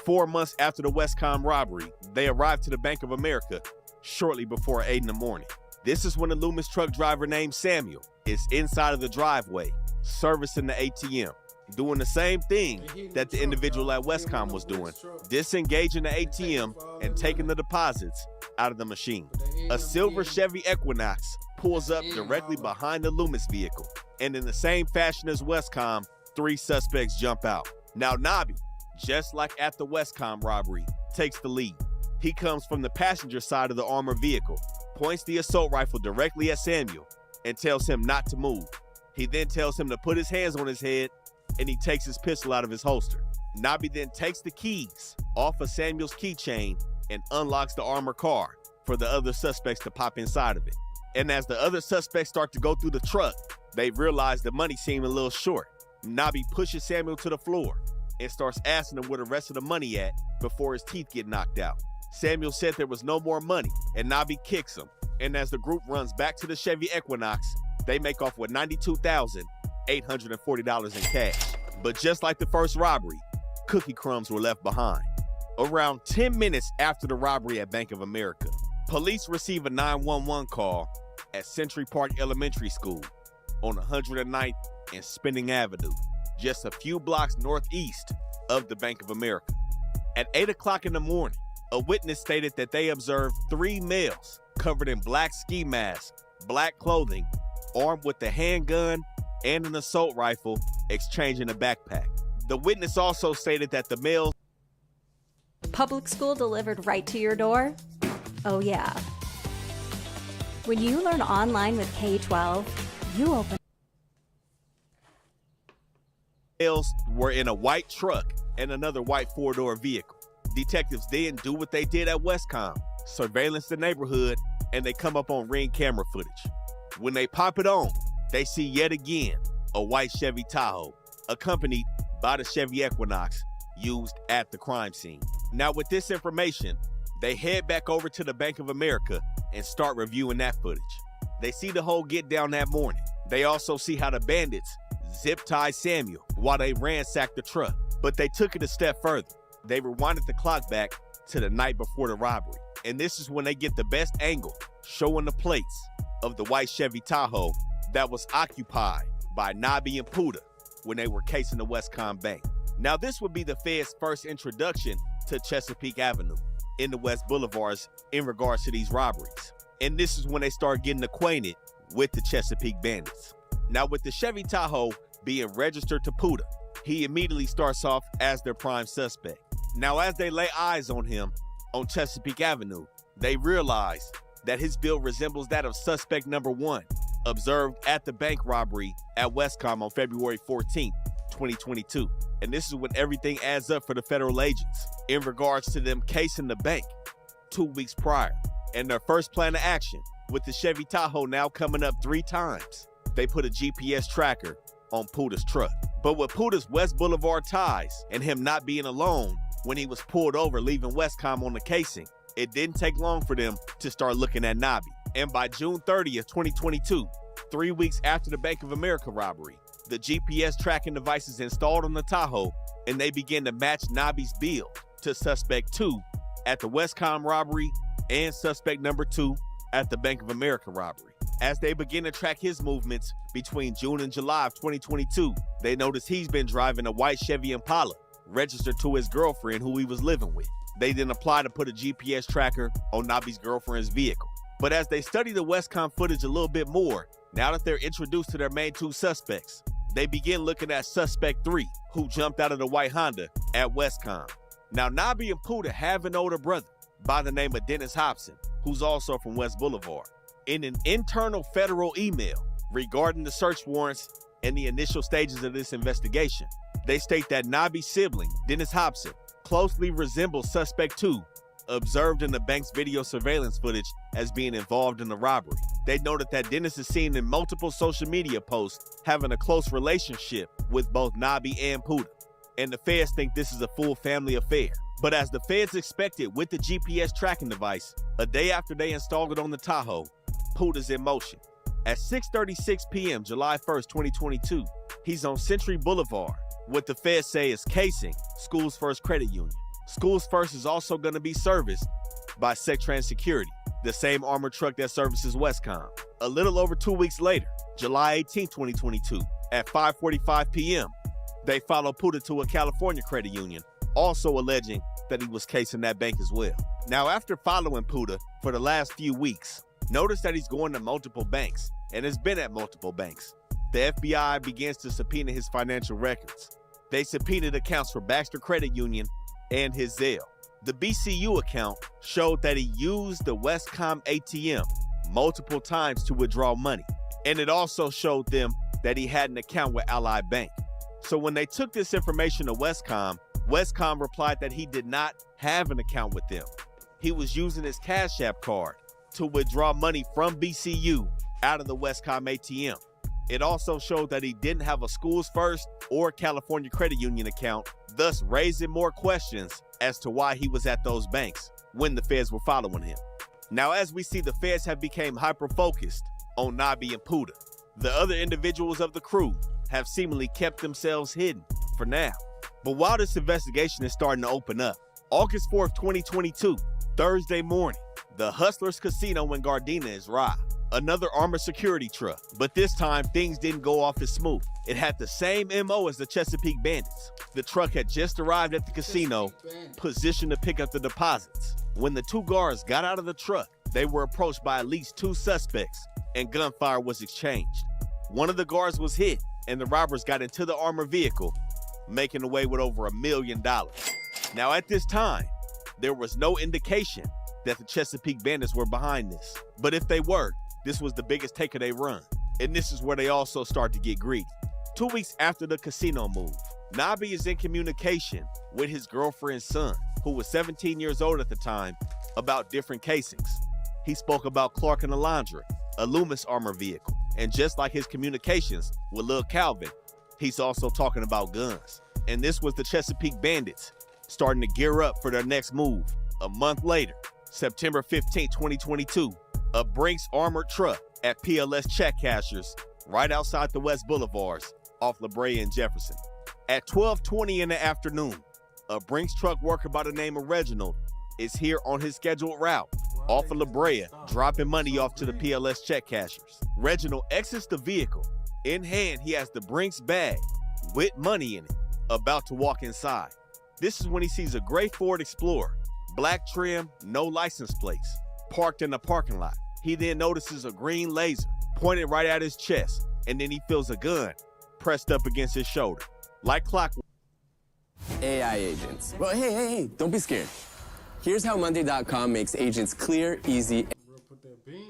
4 months after the Westcom robbery, they arrived to the Bank of America shortly before 8 in the morning. This is when the Loomis truck driver named Samuel is inside of the driveway, servicing the ATM, doing the same thing that the individual at Westcom was doing, disengaging the ATM and taking the deposits out of the machine. A silver Chevy Equinox pulls up directly behind the Loomis vehicle. And in the same fashion as Westcom, 3 suspects jump out. Now Nobby, just like at the Westcom robbery, takes the lead. He comes from the passenger side of the armored vehicle, points the assault rifle directly at Samuel, and tells him not to move. He then tells him to put his hands on his head, and he takes his pistol out of his holster. Nobby then takes the keys off of Samuel's keychain and unlocks the armored car for the other suspects to pop inside of it. And as the other suspects start to go through the truck, they realize the money seemed a little short. Nobby pushes Samuel to the floor and starts asking him where the rest of the money at before his teeth get knocked out. Samuel said there was no more money, and Nobby kicks him. And as the group runs back to the Chevy Equinox, they make off with $92,840 in cash. But just like the first robbery, cookie crumbs were left behind. Around 10 minutes after the robbery at Bank of America, police receive a 911 call at Century Park Elementary School on 109th and Spinning Avenue, just a few blocks northeast of the Bank of America. At 8 o'clock in the morning, a witness stated that they observed 3 males covered in black ski masks, black clothing, armed with a handgun and an assault rifle, exchanging a backpack. The witness also stated that the males... Public school delivered right to your door? Oh yeah. When you learn online with K-12, you open... Males were in a white truck and another white 4-door vehicle. Detectives then do what they did at Westcom, surveillance the neighborhood, and they come up on Ring camera footage. When they pop it on, they see yet again a white Chevy Tahoe, accompanied by the Chevy Equinox used at the crime scene. Now with this information, they head back over to the Bank of America and start reviewing that footage. They see the whole get down that morning. They also see how the bandits zip-tied Samuel while they ransacked the truck, but they took it a step further. They rewinded the clock back to the night before the robbery, and this is when they get the best angle showing the plates of the white Chevy Tahoe that was occupied by Nobby and Puda when they were casing the Westcom Bank. Now this would be the Fed's first introduction to Chesapeake Avenue in the West Boulevards in regards to these robberies. And this is when they start getting acquainted with the Chesapeake bandits. Now with the Chevy Tahoe being registered to Puda, he immediately starts off as their prime suspect. Now as they lay eyes on him on Chesapeake Avenue, they realize that his build resembles that of suspect number 1, observed at the bank robbery at Westcom on February 14th, 2022. And this is when everything adds up for the federal agents in regards to them casing the bank 2 weeks prior. And their first plan of action, with the Chevy Tahoe now coming up 3 times, they put a GPS tracker on Puda's truck. But with Puda's West Boulevard ties and him not being alone when he was pulled over leaving Westcom on the casing, it didn't take long for them to start looking at Nobby. And by June 30th, 2022, 3 weeks after the Bank of America robbery, the GPS tracking device is installed on the Tahoe, and they begin to match Nobby's build to suspect 2 at the Westcom robbery and suspect number 2 at the Bank of America robbery. As they begin to track his movements between June and July of 2022, they notice he's been driving a white Chevy Impala registered to his girlfriend who he was living with. They then apply to put a GPS tracker on Nobby's girlfriend's vehicle. But as they study the Westcom footage a little bit more, now that they're introduced to their main 2 suspects, they begin looking at suspect 3, who jumped out of the white Honda at Westcom. Now Nobby and Puda have an older brother by the name of Dennis Hobson, who's also from West Boulevard. In an internal federal email regarding the search warrants and the initial stages of this investigation, they state that Nobby's sibling, Dennis Hobson, closely resembles suspect 2, observed in the bank's video surveillance footage as being involved in the robbery. They noted that Dennis is seen in multiple social media posts having a close relationship with both Nobby and Puda. And the feds think this is a full family affair. But as the feds expected with the GPS tracking device, a day after they installed it on the Tahoe, Puda's in motion. At 6:36 p.m. July 1st, 2022, he's on Century Boulevard, what the feds say is casing Schools First Credit Union. Schools First is also going to be serviced by Sectrans Security, the same armored truck that services Westcom. A little over 2 weeks later, July 18, 2022, at 5:45 p.m., they follow Puda to a California credit union, also alleging that he was casing that bank as well. Now, after following Puda for the last few weeks, notice that he's going to multiple banks and has been at multiple banks. The FBI begins to subpoena his financial records. They subpoenaed accounts for Baxter Credit Union and his Zelle. The BCU account showed that he used the Westcom ATM multiple times to withdraw money. And it also showed them that he had an account with Ally Bank. So when they took this information to Westcom, Westcom replied that he did not have an account with them. He was using his Cash App card to withdraw money from BCU out of the Westcom ATM. It also showed that he didn't have a Schools First or California Credit Union account, thus raising more questions as to why he was at those banks when the feds were following him. Now, as we see, the feds have become hyper-focused on Nabi and Puda. The other individuals of the crew have seemingly kept themselves hidden for now. But while this investigation is starting to open up, August 4th, 2022, Thursday morning, the Hustlers Casino in Gardena is robbed. Another armored security truck, but this time things didn't go off as smooth. It had the same MO as the Chesapeake Bandits. The truck had just arrived at the casino, positioned to pick up the deposits. When the two guards got out of the truck, they were approached by at least two suspects, and gunfire was exchanged. One of the guards was hit, and the robbers got into the armored vehicle, making away with over $1 million. Now, at this time, there was no indication that the Chesapeake Bandits were behind this. But if they were, this was the biggest take of their run. And this is where they also start to get greedy. 2 weeks after the casino move, Nabi is in communication with his girlfriend's son, who was 17 years old at the time, about different casings. He spoke about Clark and Alondra, a Loomis armor vehicle. And just like his communications with Lil Calvin, he's also talking about guns. And this was the Chesapeake Bandits starting to gear up for their next move. A month later, September 15, 2022, a Brinks armored truck at PLS check cashers right outside the West Boulevards off La Brea and Jefferson. At 12:20 in the afternoon, a Brinks truck worker by the name of Reginald is here on his scheduled route off of La Brea, dropping money off to the PLS check cashers. Reginald exits the vehicle. In hand, he has the Brinks bag with money in it, about to walk inside. This is when he sees a gray Ford Explorer, black trim, no license plates, parked in the parking lot. He then notices a green laser pointed right at his chest, and then he feels a gun pressed up against his shoulder. Like clockwork. AI agents. Well, hey, don't be scared. Here's how Monday.com makes agents clear, easy.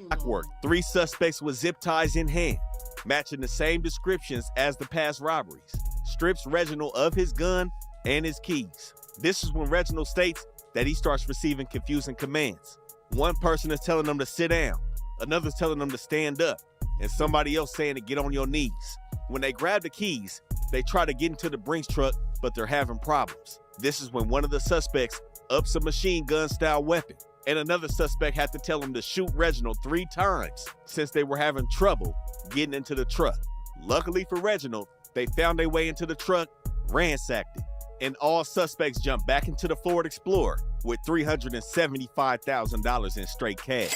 Clockwork. 3 suspects with zip ties in hand, matching the same descriptions as the past robberies. Strips Reginald of his gun and his keys. This is when Reginald states that he starts receiving confusing commands. One person is telling them to sit down, another's telling them to stand up, and somebody else saying to get on your knees. When they grab the keys, they try to get into the Brinks truck, but they're having problems. This is when one of the suspects ups a machine gun style weapon, and another suspect had to tell him to shoot Reginald 3 times since they were having trouble getting into the truck. Luckily for Reginald, they found their way into the truck, ransacked it, and all suspects jumped back into the Ford Explorer with $375,000 in straight cash.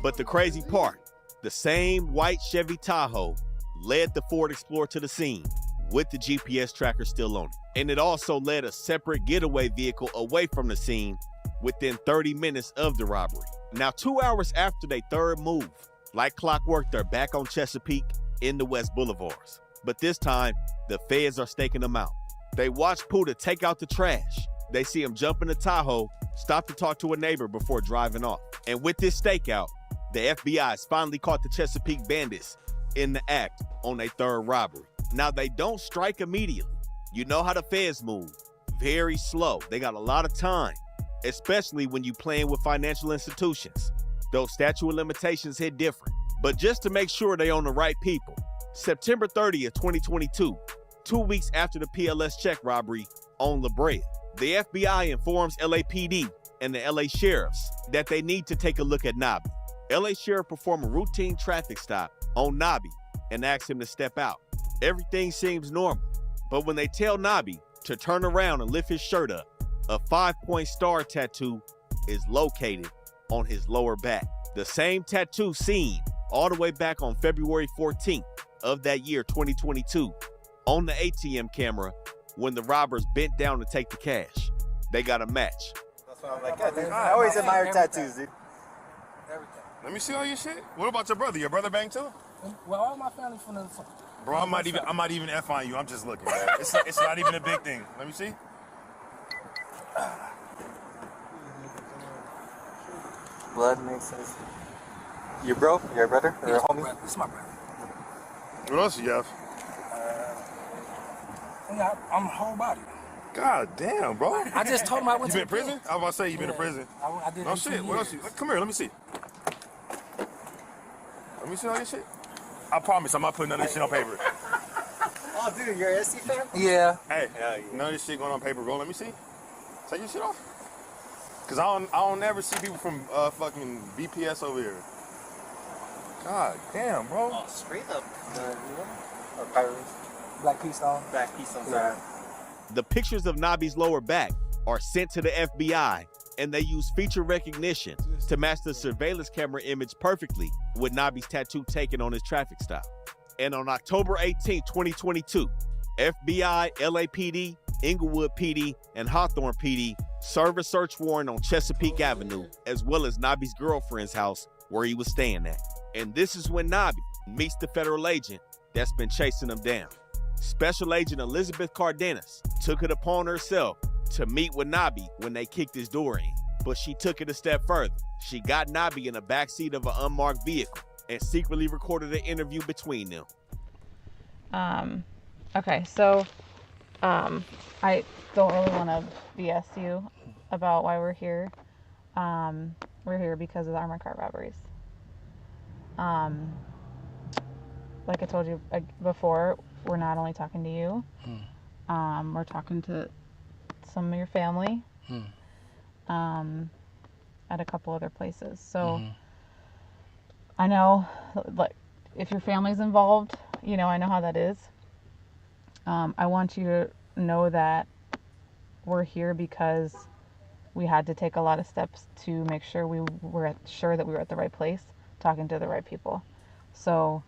But the crazy part, the same white Chevy Tahoe led the Ford Explorer to the scene with the GPS tracker still on it. And it also led a separate getaway vehicle away from the scene within 30 minutes of the robbery. Now, 2 hours after their third move, like clockwork, they're back on Chesapeake in the West Boulevards. But this time, the feds are staking them out. They watch Puda take out the trash. They see him jump in the Tahoe, stop to talk to a neighbor before driving off. And with this stakeout, the FBI has finally caught the Chesapeake Bandits in the act on their third robbery. Now, they don't strike immediately. You know how the feds move. Very slow. They got a lot of time, especially when you playing with financial institutions. Those statute of limitations hit different. But just to make sure they on the right people, September 30th, 2022, 2 weeks after the PLS check robbery on La Brea, the FBI informs LAPD and the LA sheriffs that they need to take a look at Nabi. LA sheriff perform a routine traffic stop on Nabi and asks him to step out. Everything seems normal, but when they tell Nabi to turn around and lift his shirt up, a 5-point star tattoo is located on his lower back. The same tattoo seen all the way back on February 14th of that year, 2022, on the ATM camera when the robbers bent down to take the cash. They got a match. So I'm like, God, I always admire tattoos, dude. Everything. Let me see all your shit. What about your brother? Your brother bang too? Well, all my family from the. Bro, I might even F on you. I'm just looking, man. It's not even a big thing. Let me see. Blood makes sense. Your bro? Your brother? Or This a homie? This is my brother. What else you have? I'm whole body. God damn, bro. I just told him I went You to been in prison? I was about to say you been in prison. I did No 18 shit. What else? years. Come here. Let me see. Let me see all your shit. I promise I'm not putting none of this shit on paper. Oh, dude, you're an SC fan? Yeah. Hey, none of this shit going on paper, bro. Let me see. Take your shit off. Cause I don't never see people from fucking BPS over here. God damn, bro. Oh, straight up. Or Pirates. Black Keystone. Black Keystone, sorry. The pictures of Nabi's lower back are sent to the FBI, and they use feature recognition to match the surveillance camera image perfectly with Nabi's tattoo taken on his traffic stop. And on October 18, 2022, FBI, LAPD, Inglewood PD, and Hawthorne PD serve a search warrant on Chesapeake Avenue, as well as Nabi's girlfriend's house where he was staying at. And this is when Nabi meets the federal agent that's been chasing him down. Special Agent Elizabeth Cardenas took it upon herself to meet with Nabi when they kicked his door in. But she took it a step further. She got Nabi in the backseat of an unmarked vehicle and secretly recorded an interview between them. Okay, so I don't really want to BS you about why we're here. We're here because of the armored car robberies. Like I told you before, we're not only talking to you, we're talking to some of your family at a couple other places. So I know, like, if your family's involved, you know, I know how that is. I want you to know that we're here because we had to take a lot of steps to make sure we were sure that we were at the right place, talking to the right people. So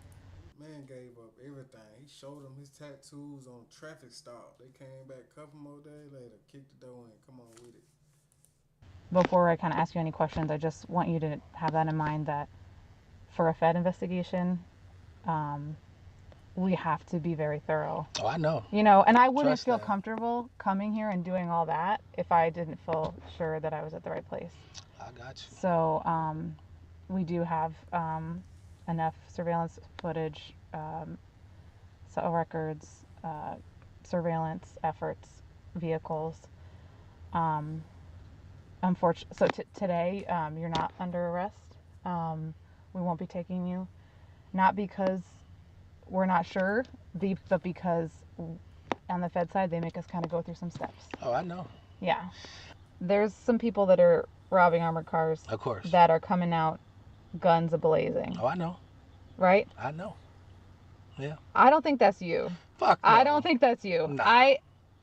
Man gave up everything. He showed them his tattoos on traffic stop. They came back a couple more days later, kicked the door in. Come on with it. before I kind of ask you any questions, I just want you to have that in mind, that for a Fed investigation, we have to be very thorough. Oh, I know. You know, and I wouldn't Trust feel that. comfortable coming here and doing all that if I didn't feel sure that I was at the right place. I got you. So we do have enough surveillance footage, cell records, surveillance efforts, vehicles. Unfortunately, so today you're not under arrest. We won't be taking you, not because we're not sure, but because on the Fed side they make us kind of go through some steps. Oh, I know. Yeah. There's some people that are robbing armored cars. Of course. That are coming out guns a-blazing. Oh, I know. Right? I know. Yeah. I don't think that's you. Fuck no. I don't think that's you. Nah.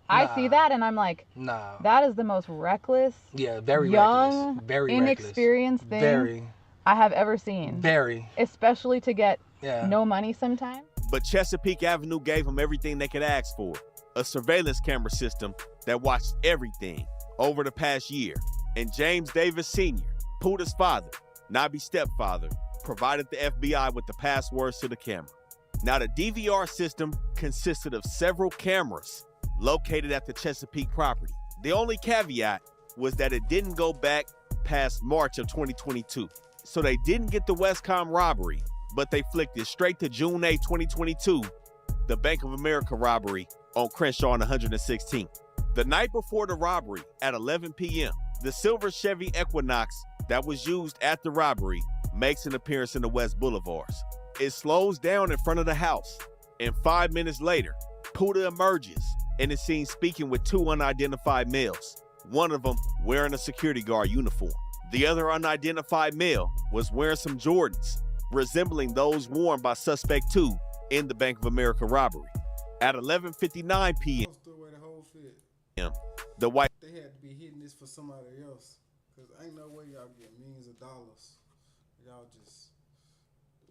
I see that and I'm like, nah. That is the most reckless, Yeah, very young, reckless. Very inexperienced reckless. thing Very. I have ever seen. Very. Especially to get Yeah. no money sometimes. But Chesapeake Avenue gave them everything they could ask for. A surveillance camera system that watched everything over the past year. And James Davis Sr., Puda's father, Nabi's stepfather, provided the FBI with the passwords to the camera. Now, the DVR system consisted of several cameras located at the Chesapeake property. The only caveat was that it didn't go back past March of 2022. So they didn't get the Westcom robbery, but they flicked it straight to June 8, 2022, the Bank of America robbery on Crenshaw and 116th. The night before the robbery at 11 p.m., the silver Chevy Equinox that was used at the robbery makes an appearance in the West Boulevards. It slows down in front of the house, and 5 minutes later, Puda emerges and is seen speaking with two unidentified males, one of them wearing a security guard uniform. The other unidentified male was wearing some Jordans, resembling those worn by Suspect 2 in the Bank of America robbery. At 11:59 p.m., the white They had to be hitting this for somebody else, because ain't no way y'all get millions of dollars. Y'all just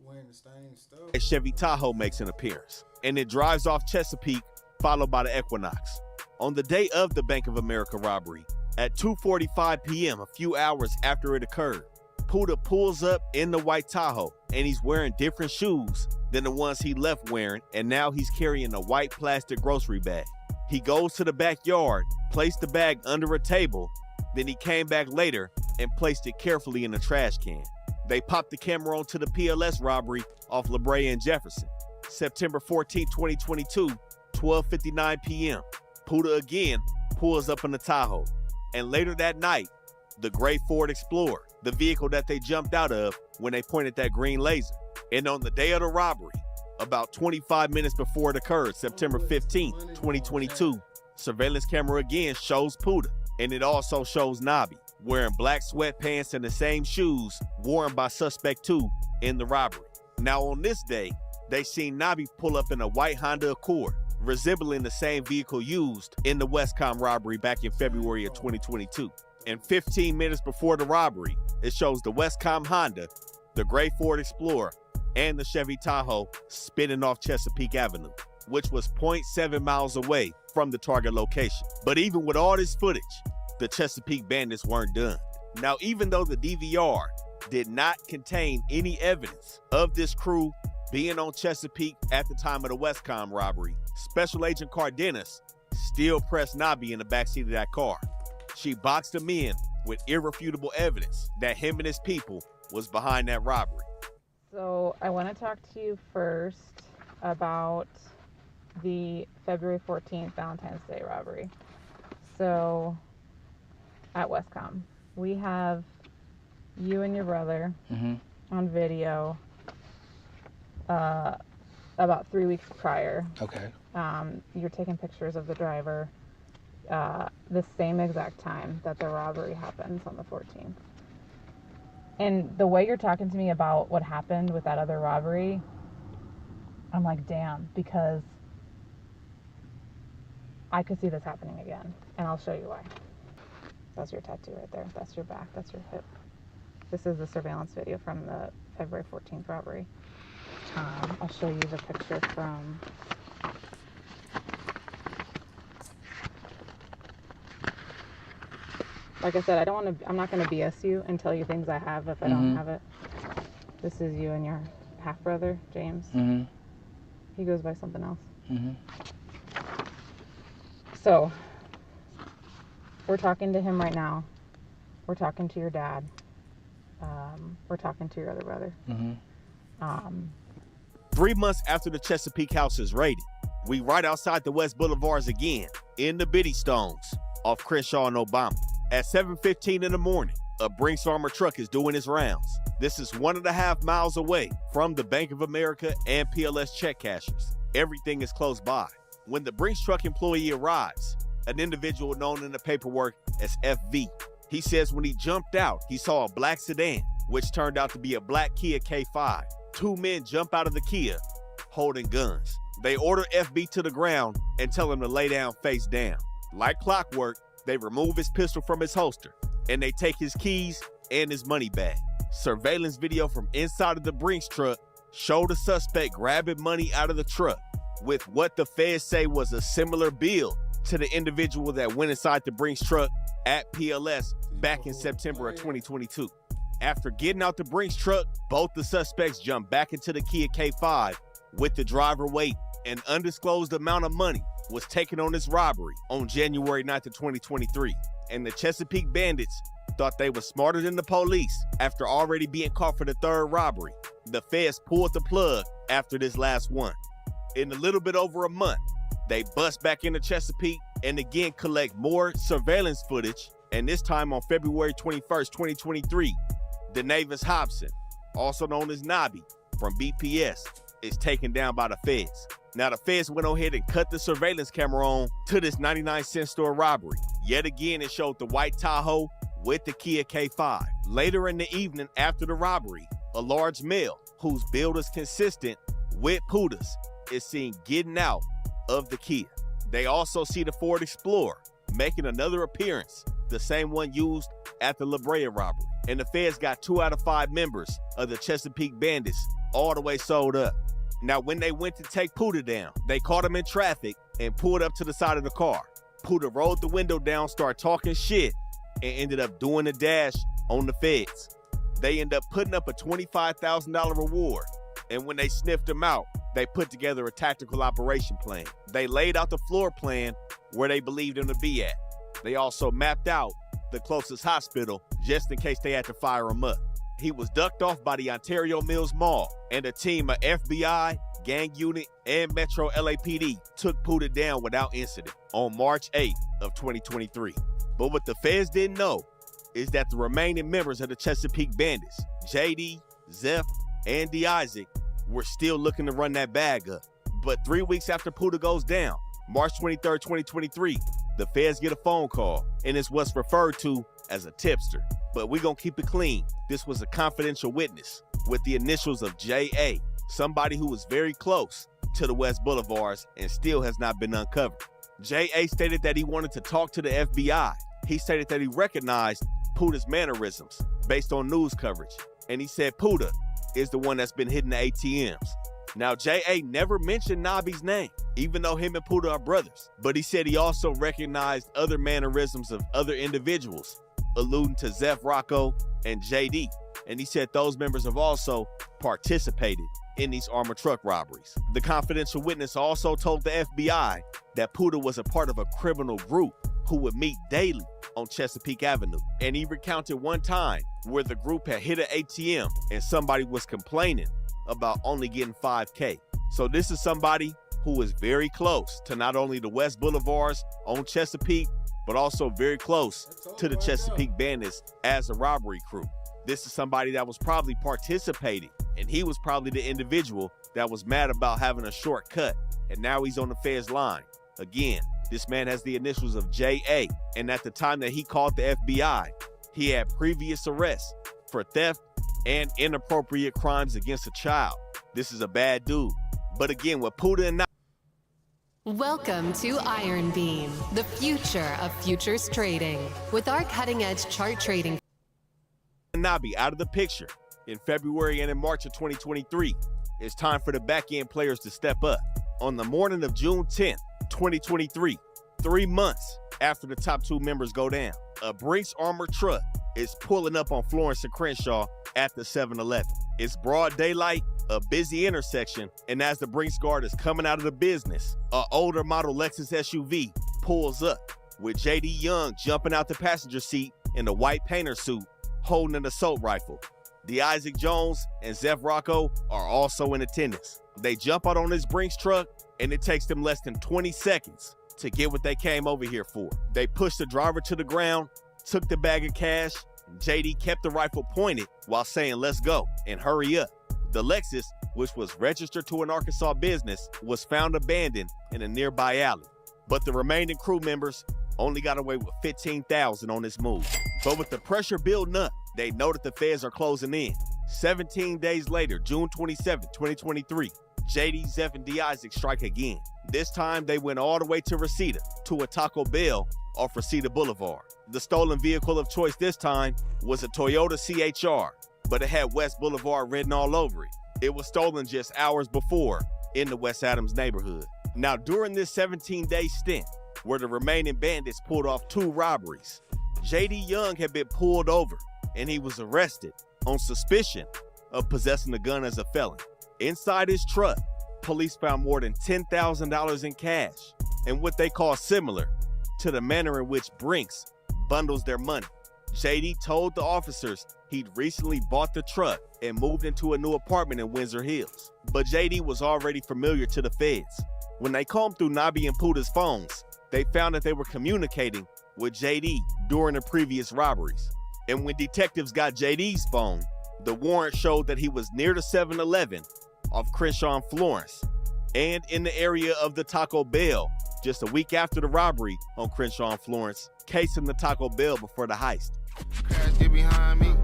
wearing the same stuff. Chevy Tahoe makes an appearance, and it drives off Chesapeake, followed by the Equinox. On the day of the Bank of America robbery, At 2:45 p.m., a few hours after it occurred, Puda pulls up in the white Tahoe, and he's wearing different shoes than the ones he left wearing, and now he's carrying a white plastic grocery bag. He goes to the backyard, placed the bag under a table, then he came back later and placed it carefully in a trash can. They popped the camera onto the PLS robbery off La Brea and Jefferson. September 14, 2022, 12:59 p.m. Puda again pulls up in the Tahoe. And later that night, the gray Ford Explorer, the vehicle that they jumped out of when they pointed that green laser. And on the day of the robbery, about 25 minutes before it occurred, September 15, 2022, surveillance camera again shows Puda, and it also shows Nabi wearing black sweatpants and the same shoes worn by suspect 2 in the robbery. Now on this day, they seen Nabi pull up in a white Honda Accord, resembling the same vehicle used in the Westcom robbery back in February of 2022. And 15 minutes before the robbery, it shows the Westcom Honda, the gray Ford Explorer, and the Chevy Tahoe spinning off Chesapeake Avenue, which was 0.7 miles away from the target location. But even with all this footage, the Chesapeake bandits weren't done. Now, even though the DVR did not contain any evidence of this crew being on Chesapeake at the time of the Westcom robbery, Special Agent Cardenas still pressed Nabi in the backseat of that car. She boxed him in with irrefutable evidence that him and his people was behind that robbery. So I want to talk to you first about the February 14th Valentine's Day robbery. So at Westcom, we have you and your brother on video about 3 weeks prior. Okay. You're taking pictures of the driver the same exact time that the robbery happens on the 14th. And the way you're talking to me about what happened with that other robbery, I'm like, damn, because I could see this happening again. And I'll show you why. That's your tattoo right there. That's your back. That's your hip. This is the surveillance video from the February 14th robbery. I'll show you the picture from... Like I said, I'm not going to BS you and tell you things I have if I don't have it. This is you and your half-brother, James. He goes by something else. So, we're talking to him right now. We're talking to your dad. We're talking to your other brother. 3 months after the Chesapeake house is raided, we right outside the West Boulevards again, in the Biddy Stones, off Crenshaw and Obama. At 7:15 in the morning, a Brinks armored truck is doing its rounds. This is 1.5 miles away from the Bank of America and PLS check cashers. Everything is close by. When the Brinks truck employee arrives, an individual known in the paperwork as FV, he says when he jumped out, he saw a black sedan, which turned out to be a black Kia K5. 2 men jump out of the Kia holding guns. They order FB to the ground and tell him to lay down face down. Like clockwork, they remove his pistol from his holster and they take his keys and his money bag. Surveillance video from inside of the Brinks truck showed the suspect grabbing money out of the truck with what the feds say was a similar build to the individual that went inside the Brinks truck at PLS back in September of 2022. After getting out the Brinks truck, both the suspects jumped back into the Kia K5 with the driver waiting. An undisclosed amount of money was taken on this robbery on January 9th of 2023. And the Chesapeake bandits thought they were smarter than the police after already being caught for the third robbery. The feds pulled the plug after this last one. In a little bit over a month, they bust back into Chesapeake and again collect more surveillance footage. And this time on February 21st, 2023, Denavis Hobson, also known as Nabi from BPS, is taken down by the feds. Now the feds went ahead and cut the surveillance camera on to this 99-cent store robbery. Yet again, it showed the white Tahoe with the Kia K5. Later in the evening after the robbery, a large male whose build is consistent with Puda's is seen getting out of the Kia. They also see the Ford Explorer making another appearance, the same one used at the La Brea robbery. And the feds got 2 out of 5 members of the Chesapeake bandits all the way sold up. Now, when they went to take Puda down, they caught him in traffic and pulled up to the side of the car. Puda rolled the window down, started talking shit, and ended up doing the dash on the feds. They end up putting up a $25,000 reward, and when they sniffed him out, they put together a tactical operation plan. They laid out the floor plan where they believed him to be at. They also mapped out the closest hospital just in case they had to fire him up. He was ducked off by the Ontario Mills Mall, and a team of FBI, gang unit, and Metro LAPD took Puda down without incident on March 8th of 2023. But what the feds didn't know is that the remaining members of the Chesapeake Bandits, JD, Zeph, and D. Isaac, were still looking to run that bag up. But 3 weeks after Puda goes down, March 23rd, 2023, the feds get a phone call, and it's what's referred to as a tipster. But we gonna keep it clean. This was a confidential witness with the initials of J.A., somebody who was very close to the West Boulevards and still has not been uncovered. J.A. stated that he wanted to talk to the FBI. He stated that he recognized Puda's mannerisms based on news coverage, and he said Puda is the one that's been hitting the ATMs. Now, J.A. never mentioned Nabi's name, even though him and Puda are brothers, but he said he also recognized other mannerisms of other individuals, alluding to Zeph Rocco and J.D., and he said those members have also participated in these armored truck robberies. The confidential witness also told the FBI that Puda was a part of a criminal group who would meet daily on Chesapeake Avenue, and he recounted one time where the group had hit an ATM and somebody was complaining about only getting $5K. So this is somebody who is very close to not only the West Boulevards on Chesapeake, but also very close to the Chesapeake Bandits as a robbery crew. This is somebody that was probably participating, and he was probably the individual that was mad about having a shortcut, and now he's on the feds line. Again, this man has the initials of J.A., and at the time that he called the FBI, he had previous arrests for theft and inappropriate crimes against a child. This is a bad dude. But again, with Puda and Welcome to Iron Beam, the future of futures trading. With our cutting-edge chart trading, Nabi out of the picture in February and in March of 2023, it's time for the back-end players to step up. On the morning of June 10th, 2023, 3 months after the top two members go down, a Brinks armored truck is pulling up on Florence and Crenshaw at the 7-Eleven. It's broad daylight, a busy intersection, and as the Brinks guard is coming out of the business, an older model Lexus SUV pulls up with J.D. Young jumping out the passenger seat in a white painter suit holding an assault rifle. D. Isaac Jones and Zeph Rocco are also in attendance. They jump out on this Brinks truck, and it takes them less than 20 seconds to get what they came over here for. They pushed the driver to the ground, took the bag of cash, and JD kept the rifle pointed while saying, "Let's go," and hurry up. The Lexus, which was registered to an Arkansas business, was found abandoned in a nearby alley. But the remaining crew members only got away with $15,000 on this move. But with the pressure building up, they know that the feds are closing in. 17 days later, June 27, 2023, JD, Zeph, and D. Isaac strike again. This time, they went all the way to Reseda, to a Taco Bell off Reseda Boulevard. The stolen vehicle of choice this time was a Toyota CHR, but it had West Boulevard written all over it. It was stolen just hours before in the West Adams neighborhood. Now, during this 17-day stint, where the remaining bandits pulled off 2 robberies, J.D. Young had been pulled over, and he was arrested on suspicion of possessing a gun as a felon. Inside his truck, police found more than $10,000 in cash and what they call similar to the manner in which Brinks bundles their money. JD told the officers he'd recently bought the truck and moved into a new apartment in Windsor Hills. But JD was already familiar to the feds. When they combed through Nabi and Puda's phones, they found that they were communicating with JD during the previous robberies. And when detectives got JD's phone, the warrant showed that he was near the 7-Eleven off Crenshaw and Florence, and in the area of the Taco Bell just a week after the robbery on Crenshaw and Florence, casing the Taco Bell before the heist. Crash, get behind me.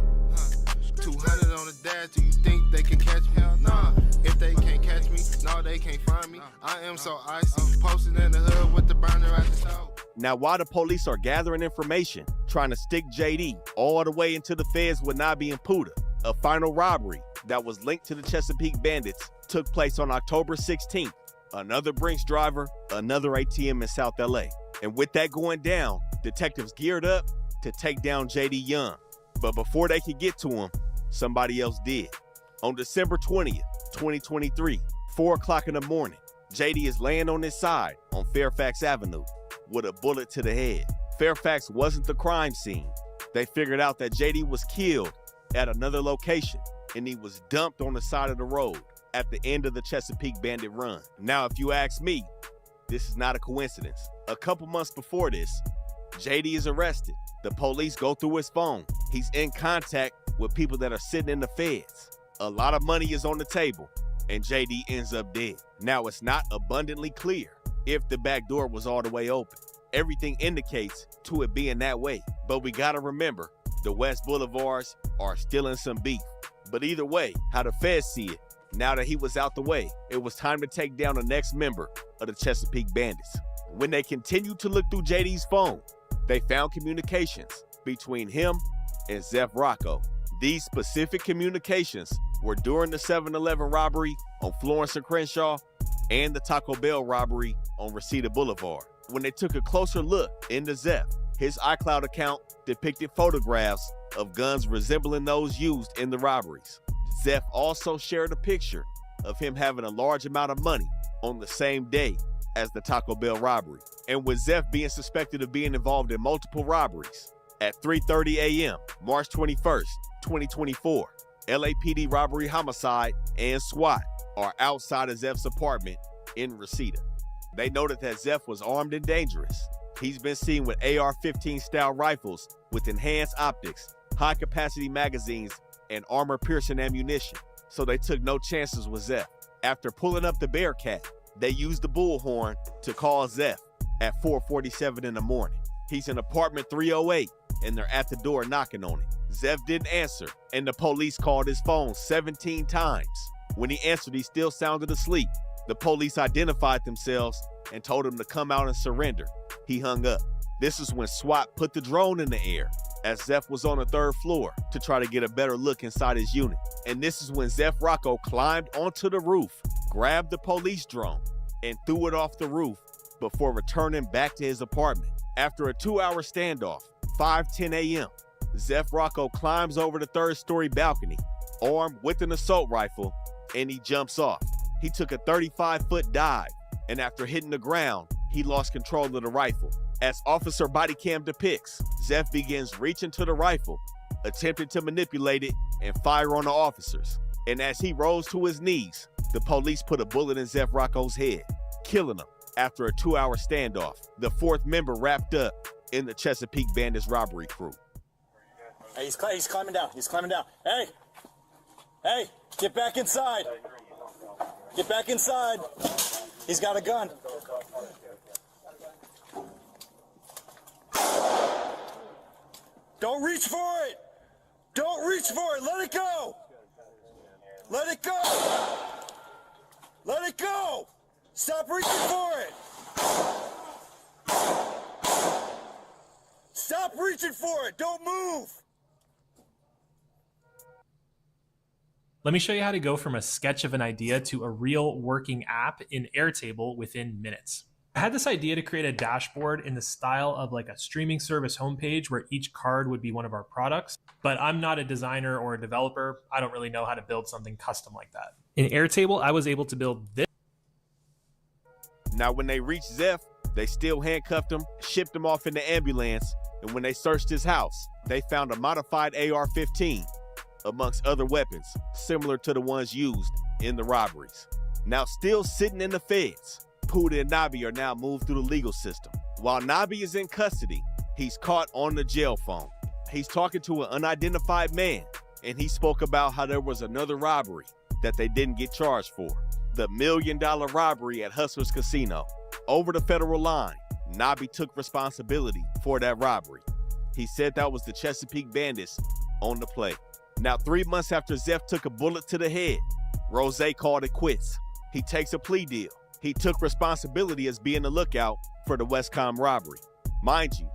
200 on the dash, do you think they can catch me? Nah, if they can't catch me, no, they can't find me. I am so icy, posted in the hood with the burner at the top. Now, while the police are gathering information, trying to stick JD all the way into the feds with Nabi and Puda, a final robbery that was linked to the Chesapeake Bandits took place on October 16th. Another Brinks driver, another ATM in South LA. And with that going down, detectives geared up to to take down JD Young. But before they could get to him, somebody else did. On December 20th, 2023, 4 o'clock in the morning, JD is laying on his side on Fairfax Avenue with a bullet to the head. Fairfax wasn't the crime scene. They figured out that JD was killed at another location, and he was dumped on the side of the road at the end of the Chesapeake Bandit run. Now, if you ask me, this is not a coincidence. A couple months before this, JD is arrested. The police go through his phone. He's in contact with people that are sitting in the feds. A lot of money is on the table, and JD ends up dead. Now, it's not abundantly clear if the back door was all the way open. Everything indicates to it being that way, but we gotta remember, the West Boulevards are still in some beef. But either way, how the feds see it, now that he was out the way, it was time to take down the next member of the Chesapeake Bandits. When they continued to look through JD's phone, they found communications between him and Zeph Rocco. These specific communications were during the 7-Eleven robbery on Florence and Crenshaw and the Taco Bell robbery on Reseda Boulevard. When they took a closer look into Zeph, his iCloud account depicted photographs of guns resembling those used in the robberies. Zeph also shared a picture of him having a large amount of money on the same day as the Taco Bell robbery. And with Zeph being suspected of being involved in multiple robberies, at 3:30 a.m., March 21st, 2024, LAPD robbery homicide and SWAT are outside of Zeph's apartment in Reseda. They noted that Zeph was armed and dangerous. He's been seen with AR-15 style rifles with enhanced optics, high-capacity magazines, and armor-piercing ammunition. So they took no chances with Zeph. After pulling up the Bearcat, they used the bullhorn to call Zeph at 4:47 in the morning. He's in apartment 308, and they're at the door knocking on it. Zeph didn't answer, and the police called his phone 17 times. When he answered, he still sounded asleep. The police identified themselves and told him to come out and surrender. He hung up. This is when SWAT put the drone in the air, as Zeph was on the 3rd floor to try to get a better look inside his unit. And this is when Zeph Rocco climbed onto the roof, grabbed the police drone, and threw it off the roof before returning back to his apartment. After a 2-hour standoff, 5:10 a.m., Zeph Rocco climbs over the 3rd-story balcony, armed with an assault rifle, and he jumps off. He took a 35-foot dive, and after hitting the ground, he lost control of the rifle. As officer body cam depicts, Zeph begins reaching to the rifle, attempting to manipulate it and fire on the officers. And as he rose to his knees, the police put a bullet in Zeph Rocco's head, killing him. After a 2-hour standoff, the 4th member wrapped up in the Chesapeake Bandits robbery crew. Hey, he's climbing down. He's climbing down. Hey, get back inside. Get back inside. He's got a gun. Don't reach for it. Don't reach for it. Let it go. Let it go. Let it go. Stop reaching for it. Stop reaching for it. Don't move. Let me show you how to go from a sketch of an idea to a real working app in Airtable within minutes. I had this idea to create a dashboard in the style of like a streaming service homepage where each card would be one of our products, but I'm not a designer or a developer. I don't really know how to build something custom like that. In Airtable, I was able to build this. Now, when they reached Zeph, they still handcuffed him, shipped him off in the ambulance, and when they searched his house, they found a modified AR-15, amongst other weapons, similar to the ones used in the robberies. Now, still sitting in the feds, Puda and Nabi are now moved through the legal system. While Nabi is in custody, he's caught on the jail phone. He's talking to an unidentified man, and he spoke about how there was another robbery that they didn't get charged for. The $1 million robbery at Hustlers Casino. Over the federal line, Nabi took responsibility for that robbery. He said that was the Chesapeake Bandits on the play. Now, 3 months after Zeph took a bullet to the head, Rose called it quits. He takes a plea deal. He took responsibility as being a lookout for the Westcom robbery. Mind you,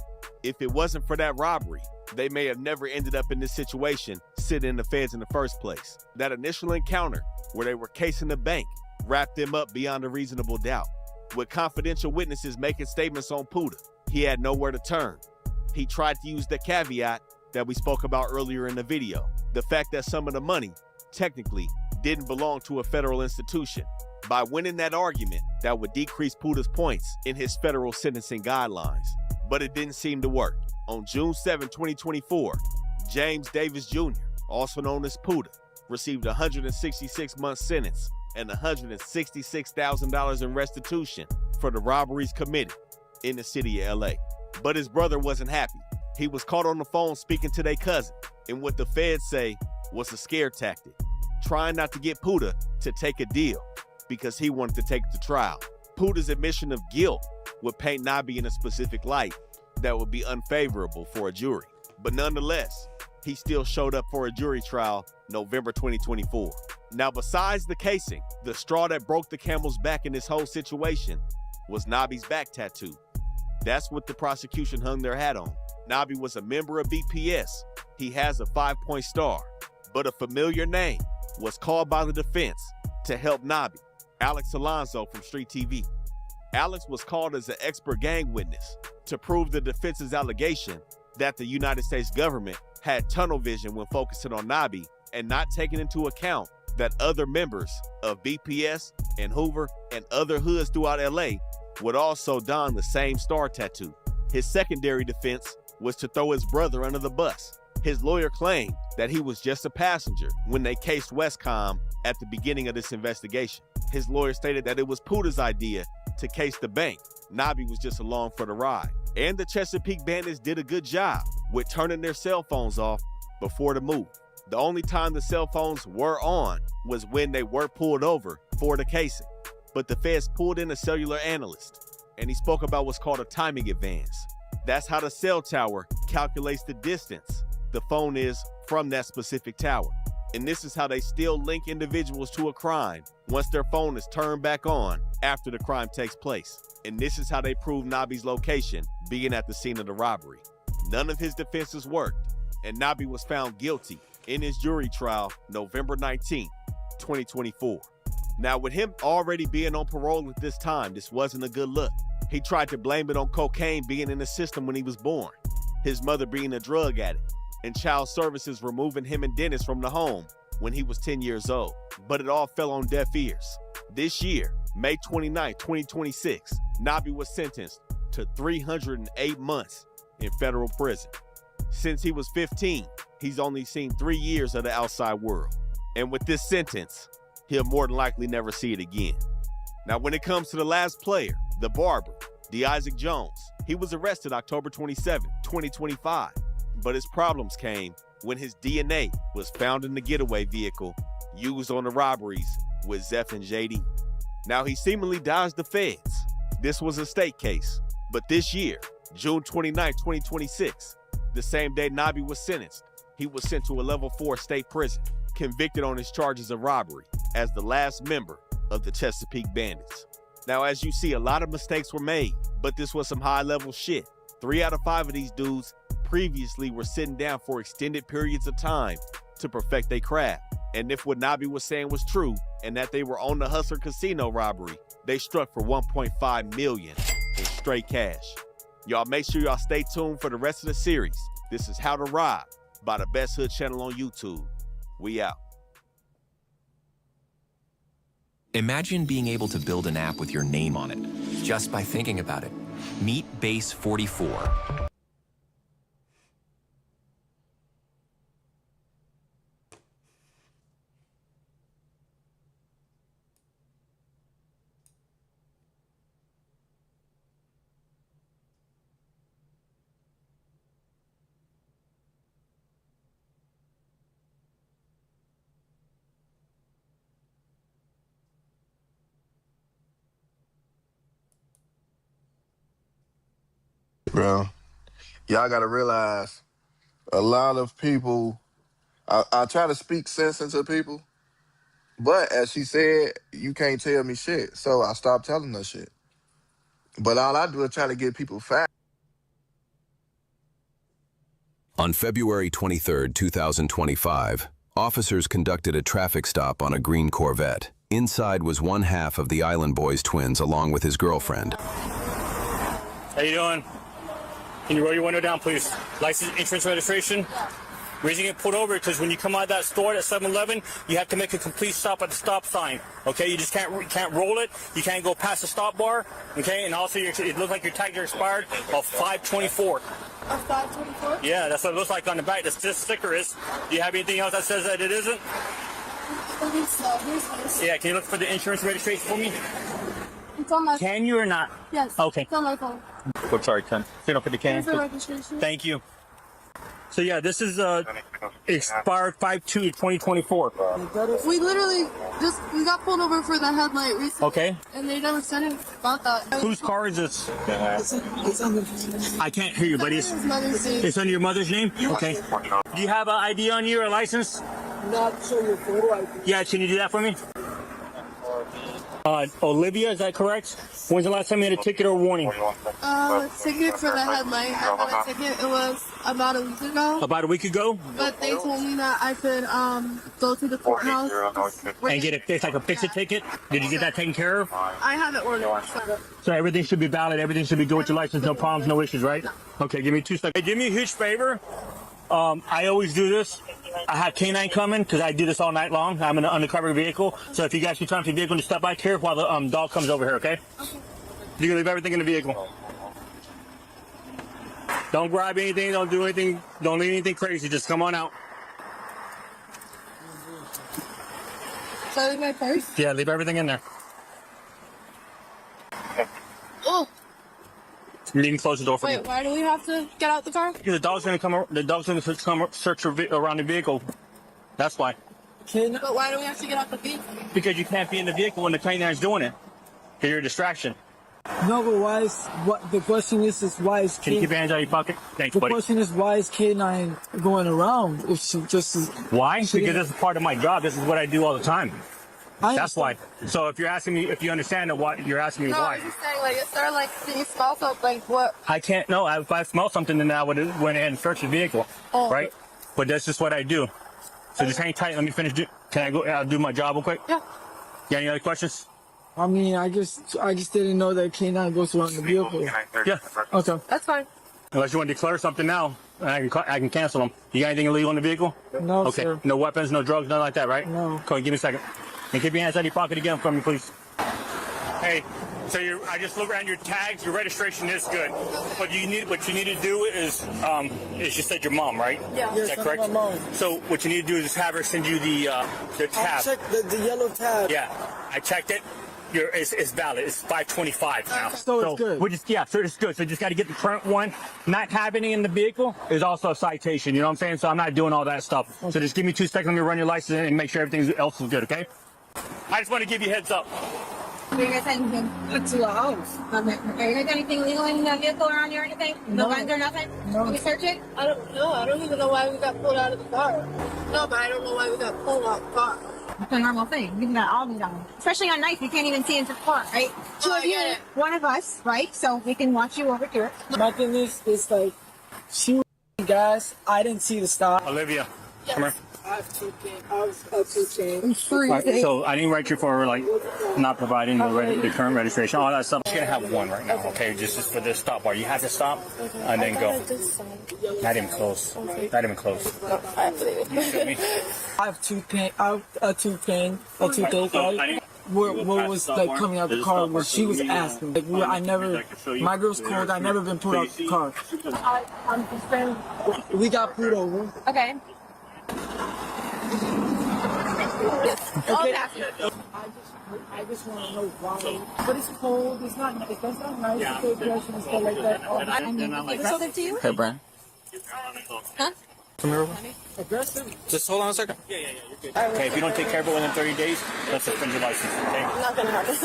if it wasn't for that robbery, they may have never ended up in this situation sitting in the feds in the first place. That initial encounter where they were casing the bank wrapped them up beyond a reasonable doubt. With confidential witnesses making statements on Puda, he had nowhere to turn. He tried to use the caveat that we spoke about earlier in the video. The fact that some of the money, technically, didn't belong to a federal institution. By winning that argument, that would decrease Puda's points in his federal sentencing guidelines. But it didn't seem to work. On June 7, 2024, James Davis Jr., also known as Puda, received a 166-month sentence and $166,000 in restitution for the robberies committed in the city of LA. But his brother wasn't happy. He was caught on the phone speaking to their cousin in what the feds say was a scare tactic, trying not to get Puda to take a deal because he wanted to take it to trial. Puda's admission of guilt would paint Nabi in a specific light that would be unfavorable for a jury. But nonetheless, he still showed up for a jury trial November 2024. Now, besides the casing, the straw that broke the camel's back in this whole situation was Nabi's back tattoo. That's what the prosecution hung their hat on. Nabi was a member of BPS. He has a 5-point star, but a familiar name was called by the defense to help Nabi, Alex Alonso from Street TV. Alex was called as an expert gang witness to prove the defense's allegation that the United States government had tunnel vision when focusing on Nabi and not taking into account that other members of BPS and Hoover and other hoods throughout LA would also don the same star tattoo. His secondary defense was to throw his brother under the bus. His lawyer claimed that he was just a passenger when they cased Westcom at the beginning of this investigation. His lawyer stated that it was Puda's idea to case the bank. Nabi was just along for the ride. And the Chesapeake Bandits did a good job with turning their cell phones off before the move. The only time the cell phones were on was when they were pulled over for the casing. But the feds pulled in a cellular analyst, and he spoke about what's called a timing advance. That's how the cell tower calculates the distance the phone is from that specific tower. And this is how they still link individuals to a crime once their phone is turned back on after the crime takes place. And this is how they prove Nabi's location being at the scene of the robbery. None of his defenses worked, and Nabi was found guilty in his jury trial November 19, 2024. Now, with him already being on parole at this time, this wasn't a good look. He tried to blame it on cocaine being in the system when he was born, his mother being a drug addict, and child services removing him and Dennis from the home when he was 10 years old. But it all fell on deaf ears. This year, May 29, 2026, Nabi was sentenced to 308 months in federal prison. Since he was 15, he's only seen 3 years of the outside world. And with this sentence, he'll more than likely never see it again. Now, when it comes to the last player, the barber, DeIsaac Jones, he was arrested October 27, 2025. But his problems came when his DNA was found in the getaway vehicle used on the robberies with Zeph and JD. Now, he seemingly dodged the feds. This was a state case. But this year, June 29, 2026, the same day Nabi was sentenced, he was sent to a level 4 state prison, convicted on his charges of robbery as the last member of the Chesapeake Bandits. Now, as you see, a lot of mistakes were made, but this was some high-level shit. 3 out of 5 of these dudes previously were sitting down for extended periods of time to perfect their craft. And if what Nabi was saying was true, and that they were on the Hustler Casino robbery, they struck for $1.5 million in straight cash. Y'all make sure y'all stay tuned for the rest of the series. This is How to Rob by the Best Hood channel on YouTube. We out. Imagine being able to build an app with your name on it, just by thinking about it. Meet Base 44. Bro, y'all gotta realize a lot of people, I try to speak sense into people, but as she said, you can't tell me shit. So I stopped telling her shit. But all I do is try to get people facts. On February 23, 2025, officers conducted a traffic stop on a green Corvette. Inside was one half of the Island Boys twins along with his girlfriend. How you doing? Can you roll your window down, please? License, insurance, registration. Reason you get pulled over because when you come out of that store at 7-Eleven, you have to make a complete stop at the stop sign. Okay, you just can't roll it. You can't go past the stop bar. Okay, and also it looks like your tags are expired of 5/24. Of 5/24? Yeah, that's what it looks like on the back. This sticker is. Do you have anything else that says that it isn't? Yeah, can you look for the insurance registration for me? It's on my. Can you or not? Yes. Okay. It's on my phone. Oh, sorry, Ken. Sit up for the can. Here's the registration. Thank you. So yeah, this is expired 5/2/2024. We literally we got pulled over for the headlight recently. Okay. And they never said anything about that. Whose car is this? It's on the. I can't hear you, buddy. His mother's name. It's under your mother's name? Okay. Do you have an ID on you or a license? Not show your photo ID. Yeah, can you do that for me? Olivia, is that correct? When's the last time you had a ticket or warning? Ticket for the headlight. I got a ticket. It was about a week ago. About a week ago? But they told me that I could go to the courthouse. And get it's like a fix-it ticket? Did you get that taken care of? I have it ordered. So everything should be valid, everything should be good with your license, no problems, no issues, right? Okay, give me 2 seconds. Hey, do me a huge favor. I always do this. I have K9 coming because I do this all night long. I'm in an undercover vehicle. So if you guys can turn off your vehicle and just step back here while the dog comes over here, okay? Okay. You can leave everything in the vehicle. Don't grab anything, don't do anything, don't leave anything crazy. Just come on out. So I leave my purse? Yeah, leave everything in there. Oh. You can close the door for me. Wait, why do we have to get out the car? Because the dog's gonna come. The dog's gonna come search around the vehicle. That's why. But why do we have to get out the vehicle? Because you can't be in the vehicle when the K9's doing it. Because you're a distraction. No, but why is the question is why is Can you keep your hands out of your pocket? Thanks, the buddy. question is why is K9 going around if she just Why? Because this is part of my job. This is what I do all the time. That's why. So if you're asking me, if you understand it, what you're asking me No, why? I'm just saying, like, is there, like, do you smell something? Like, what? I can't. No, if I smell something, then I would have went ahead and searched the vehicle, right? But that's just what I do. So just hang tight. Let me finish. Can I go? I'll do my job real quick. Yeah. You got any other questions? I mean, I just didn't know that K9 goes around the vehicle. Yeah. Okay. That's fine. Unless you want to declare something now, I can cancel them. You got anything illegal in the vehicle? No, okay. sir. No weapons, no drugs, nothing like that, right? No. Come on, give me a second. And keep your hands out of your pocket again for me, please. Hey, so I just looked around your tags. Your registration is good. What you need to do is you said your mom, right? Yeah. Is that correct? My mom. So what you need to do is just have her send you the tab. I checked the yellow tab. Yeah, I checked it. It's valid. It's 525 now. So it's good. So it's good. So just got to get the current one. Not having it in the vehicle is also a citation. You know what I'm saying? So I'm not doing all that stuff. So just give me 2 seconds. Let me run your license and make sure everything else is good, okay? I just want to give you a heads up. Are you guys anything? It's a house. Okay. Are you guys anything illegal in the vehicle around you or anything? No guns or nothing? No. Can we search it? I don't know. I don't even know why we got pulled out of the car. No, but I don't know why we got pulled out of the car. It's a normal thing. We've got all these on. Especially on nights, you can't even see into the car, right? Two of you, one of us, right? So we can watch you over here. My thing is like, she was gas. I didn't see the stop. Olivia, come here. I have 2 chains. I was up 2 chains. Right, so I didn't write you for like not providing the current registration, all that stuff. You're gonna have one right now, okay? Just for this stop bar. You have to stop and then go. Not even close. Not even close. I believe it. You feel me? I have 2 pain. I have a toothache, right? What was like coming out the car was she was asking. Like my girl's cold. I never been pulled out the car. I'm concerned. We got pulled over. Okay. Okay. I just want to know why. But it's cold. It's not nice. That's not nice. Yeah. To aggression and stuff like that. Is this to you? Hey, Brian. Huh? Come here. Aggressive. Just hold on a second. Yeah, you're good. Okay, if you don't take care of it within 30 days, let's suspend your license, okay? Not gonna happen.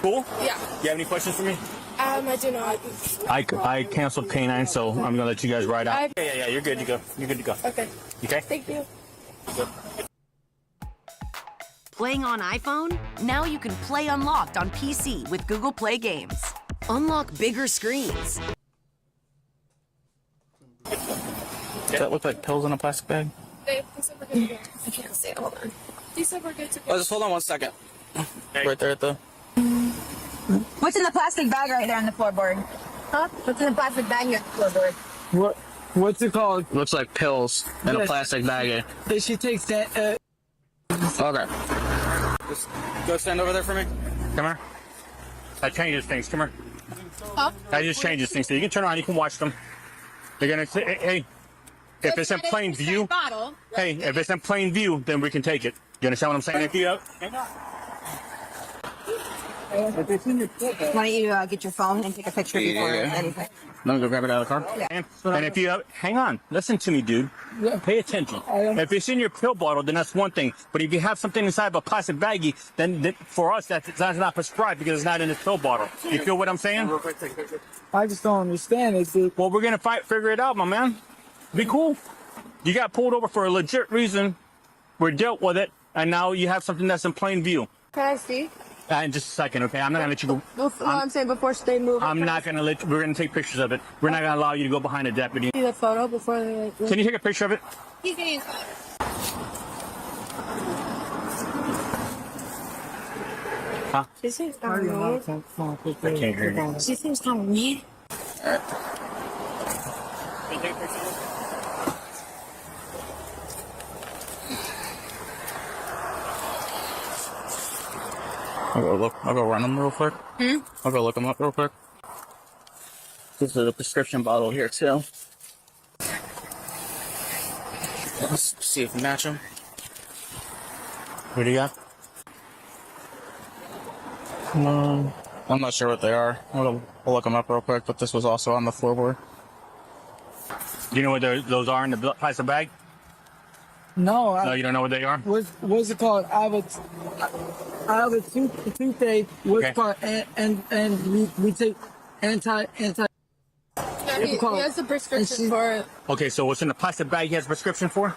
Cool? Yeah. You have any questions for me? I do not. I canceled K9, so I'm gonna let you guys ride out. Yeah, you're good to go. You're good to go. Okay. Okay? Thank you. Playing on iPhone? Now you can play Unlocked on PC with Google Play Games. Unlock bigger screens. Does that look like pills in a plastic bag? Dave, these are good to go. I can't see it. Hold on. These are good to go. Oh, just hold on 1 second. Right there at the... What's in the plastic bag right there on the floorboard? Huh? What's in the plastic bag here? What's it called? Looks like pills in a plastic bag. She takes that. Okay. Just go stand over there for me. Come here. That changes things. Come here. Huh? That just changes things. So you can turn around. You can watch them. They're gonna say, hey, if it's in plain view, bottle. hey, if it's in plain view, then we can take it. You understand what I'm saying? If you Why don't you get your phone and take a picture before anything? Let me go grab it out of the car. Yeah. And if you hang on, listen to me, dude. Pay attention. If it's in your pill bottle, then that's one thing. But if you have something inside of a plastic baggie, then for us, that's not prescribed because it's not in this pill bottle. You feel what I'm saying? I just don't understand it. Well, we're gonna figure it out, my man. Be cool. You got pulled over for a legit reason. We dealt with it, and now you have something that's in plain view. Can I see? In just a second, okay? I'm not gonna let you go. No, I'm saying before they move. I'm not gonna let. We're gonna take pictures of it. We're not gonna allow you to go behind a deputy. See the photo before they. Can you take a picture of it? He's getting. Huh? She seems kind of weird. I can't hear you. She seems kind of weird. I'll go run them real quick. I'll go look them up real quick. This is a prescription bottle here too. Let's see if we match them. What do you got? I'm not sure what they are. We'll look them up real quick, but this was also on the floorboard. Do you know what those are in the plastic bag? No. No, you don't know what they are? What's it called? I have a toothache. What's it called? And we take anti. Yeah, he has a prescription for it. Okay, so what's in the plastic bag he has a prescription for?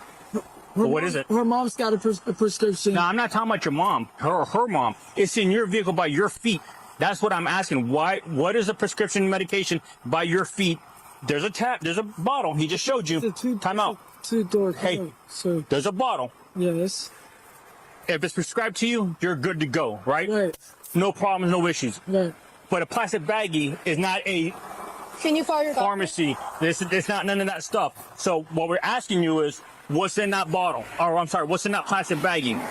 What is it? Her mom's got a prescription. No, I'm not talking about your mom. Her mom. It's in your vehicle by your feet. That's what I'm asking. Why? What is a prescription medication by your feet? There's a tap. There's a bottle. He just showed you. Time out. Two-door. Hey, there's a bottle. Yes. If it's prescribed to you, you're good to go, right? Right. No problems, no issues. Right. But a plastic baggie is not a Can you call your pharmacy. It's not none of that stuff. So what we're asking you is, what's in that bottle? Or I'm sorry, what's in that plastic baggie?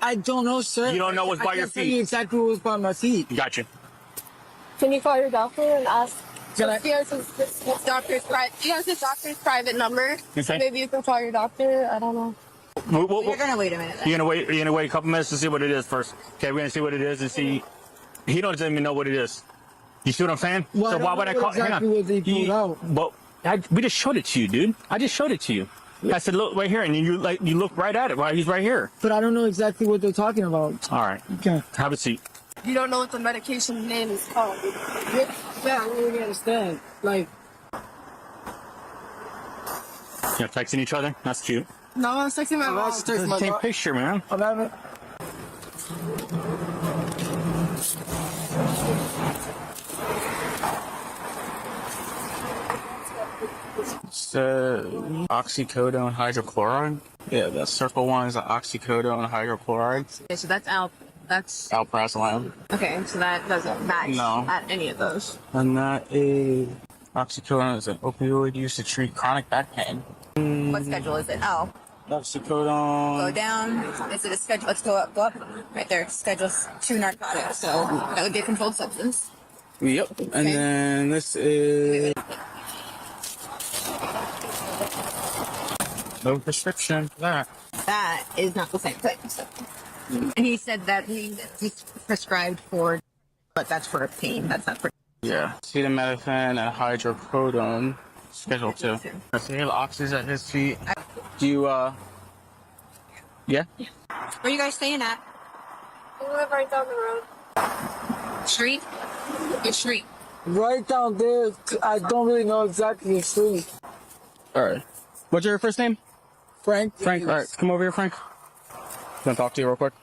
I don't know, sir. You don't know what's by your I can't tell you feet? exactly what was by my feet. Gotcha. Can you call your doctor and ask? Can I? He has his doctor's private number. Okay. Maybe you can call your doctor. I don't know. You're gonna wait a minute. You're gonna wait a couple minutes to see what it is first. Okay, we're gonna see what it is and see. He doesn't even know what it is. You see what I'm saying? Well, so why would I call? exactly hang on. what they pulled out. But we just showed it to you, dude. I just showed it to you. I said, look right here, and you look right at it. Right, he's right here. But I don't know exactly what they're talking about. All right. Okay. Have a seat. You don't know what the medication name is called. Yeah, I don't really understand. Like, You're texting each other? That's cute. No, I was texting my mom. Same picture, man. I'm having. It's oxycodone hydrochloride. Yeah, that circle one is oxycodone hydrochloride. Okay, so that's that's alprazolam. okay. So that doesn't match No. at any of those. And that is oxycodone is an opioid used to treat chronic back pain. What schedule is it? Oh, Oxycodone. go down. Is it a schedule? Let's go up. Go up. Right there. Schedule 2 narcotics. So that would be a controlled substance. Yep. And then this is no prescription for that. That is not the same thing. So. And he said that he's prescribed for, but that's for pain. That's not for. Yeah. Acetaminophen and hydrocodone. Schedule 2. So he has oxys at his feet. Do you, yeah? Where are you guys staying at? We live right down the road. Street? Which street? Right down there. I don't really know exactly the street. All right. What's your first name? Frank. Frank. All right. Come over here, Frank. I'm gonna talk to you real quick.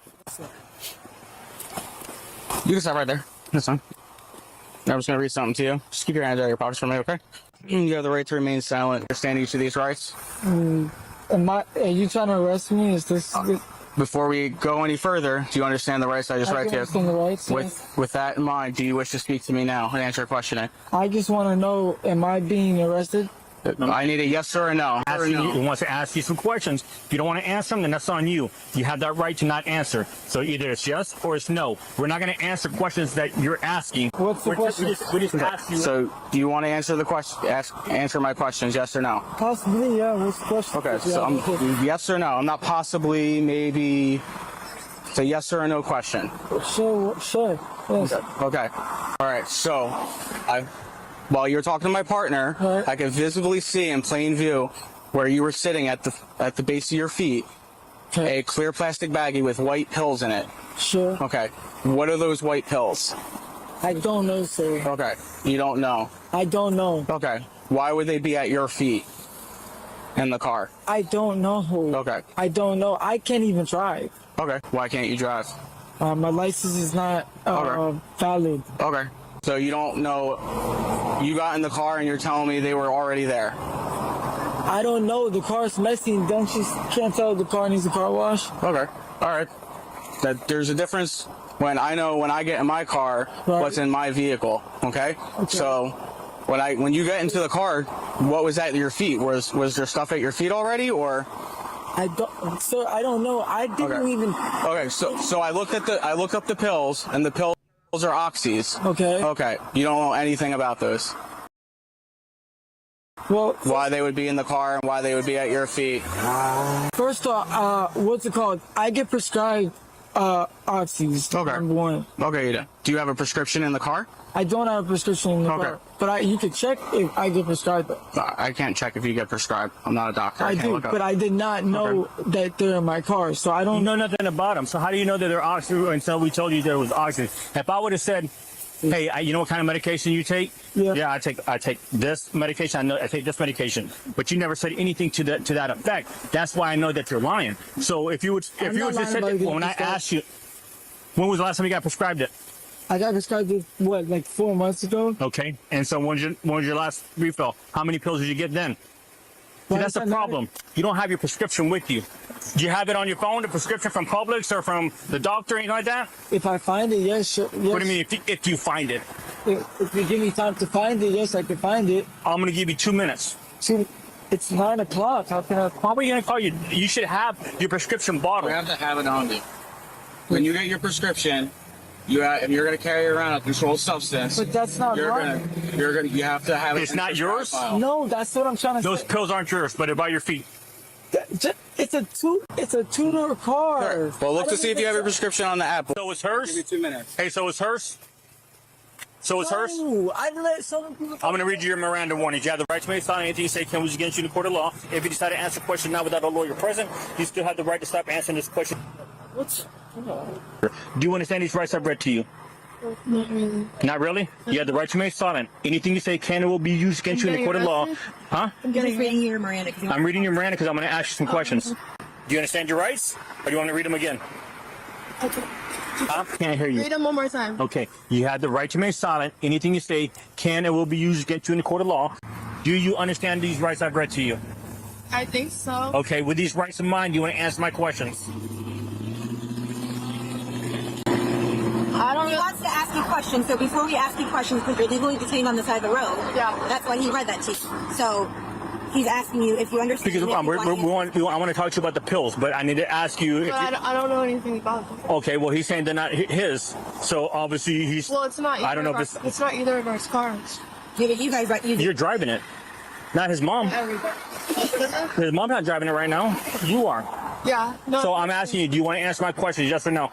You can stop right there. That's fine. I'm just gonna read something to you. Just keep your hands out of your pockets for me, okay? You have the right to remain silent. Understand each of these rights. Are you trying to arrest me? Is this? before we go any further, do you understand the rights I just read to you? understand the rights, yes. With that in mind, do you wish to speak to me now and answer a question? I just want to know, am I being arrested? I need a yes or a no. He wants to ask you some questions. If you don't want to answer them, then that's on you. You have that right to not answer. So either it's yes or it's no. We're not going to answer questions that you're asking. What's the question? We just ask you. So, do you want to answer the question? Answer my questions, yes or no? Possibly, yeah. What's the question? Okay, so yes or no. I'm not possibly, maybe. It's a yes or a no question. Sure. Yes. Okay. All right. So, while you were talking to my partner, I could visibly see in plain view where you were sitting at the base of your feet, a clear plastic baggie with white pills in it. Sure. Okay. What are those white pills? I don't know, sir. Okay. You don't know. I don't know. Okay. Why would they be at your feet in the car? I don't know. Okay. I don't know. I can't even drive. Okay. Why can't you drive? My license is not valid. Okay. So you don't know, you got in the car and you're telling me they were already there? I don't know. The car's messy. Don't you can't tell the car needs a car wash? Okay. All right. There's a difference when I get in my car, what's in my vehicle. Okay? So when you get into the car, what was at your feet? Was there stuff at your feet already, or? I don't know. I didn't even. Okay. So I looked up the pills, and the pills are oxys. Okay. Okay. You don't know anything about those. Well, why they would be in the car and why they would be at your feet. First off, what's it called? I get prescribed oxys. Okay. Number one. Okay, you do. Do you have a prescription in the car? I don't have a prescription in the car. But you could check if I get prescribed. I can't check if you get prescribed. I'm not a doctor. I do, but I did not know that they're in my car, so I don't know nothing about them. So how do you know that they're oxy until we told you there was oxy? If I would have said, hey, you know what kind of medication you take? Yeah, I take this medication. I know I take this medication, but you never said anything to that effect. That's why I know that you're lying. So if you would just said that, when I asked you, when was the last time you got prescribed it? I got prescribed it, like 4 months ago? Okay. And so when was your last refill? How many pills did you get then? See, that's the problem. You don't have your prescription with you. Do you have it on your phone, the prescription from Publix or from the doctor, anything like that? If I find it, yes. Sure, yes. What do you mean, if you find it? If you give me time to find it, yes, I can find it. I'm going to give you 2 minutes. It's 9 o'clock. How can I? How are you going to call you? You should have your prescription bottle. You have to have it on you. When you get your prescription, if you're going to carry around a controlled substance, but that's not mine. You have to have it. It's not yours? No, that's what I'm trying to say. Those pills aren't yours, but they're by your feet. It's a two-door car. Well, look to see if you have your prescription on the app. So it's hers? Give me 2 minutes. Hey, so it's hers? So it's hers? I let some people. I'm going to read you your Miranda warnings. You have the right to make sign anything you say can was against you in the court of law. If you decide to answer a question now without a lawyer present, you still have the right to stop answering this question. Do you understand these rights I've read to you? Not really. Not really? You have the right to remain silent. Anything you say can and will be used against you in the court of law. Huh? I'm just reading your Miranda. I'm reading your Miranda because I'm going to ask you some questions. Do you understand your rights? Or do you want me to read them again? Okay. Huh? Can't hear you. Read them one more time. Okay. You have the right to remain silent. Anything you say can and will be used against you in the court of law. Do you understand these rights I've read to you? I think so. Okay. With these rights in mind, do you want to answer my questions? He wants to ask you questions, so before we ask you questions, because you're legally detained on the side of the road, that's why he read that to you. So he's asking you if you understand. Because I want to talk to you about the pills, but I need to ask you. But I don't know anything about them. Okay, well, he's saying they're not his, so obviously he's. Well, it's not. I don't know if it's not either of our cars. Yeah, but you guys, you're driving it, not his mom. His mom's not driving it right now. You are. Yeah. No. So I'm asking you, do you want to answer my questions, yes or no?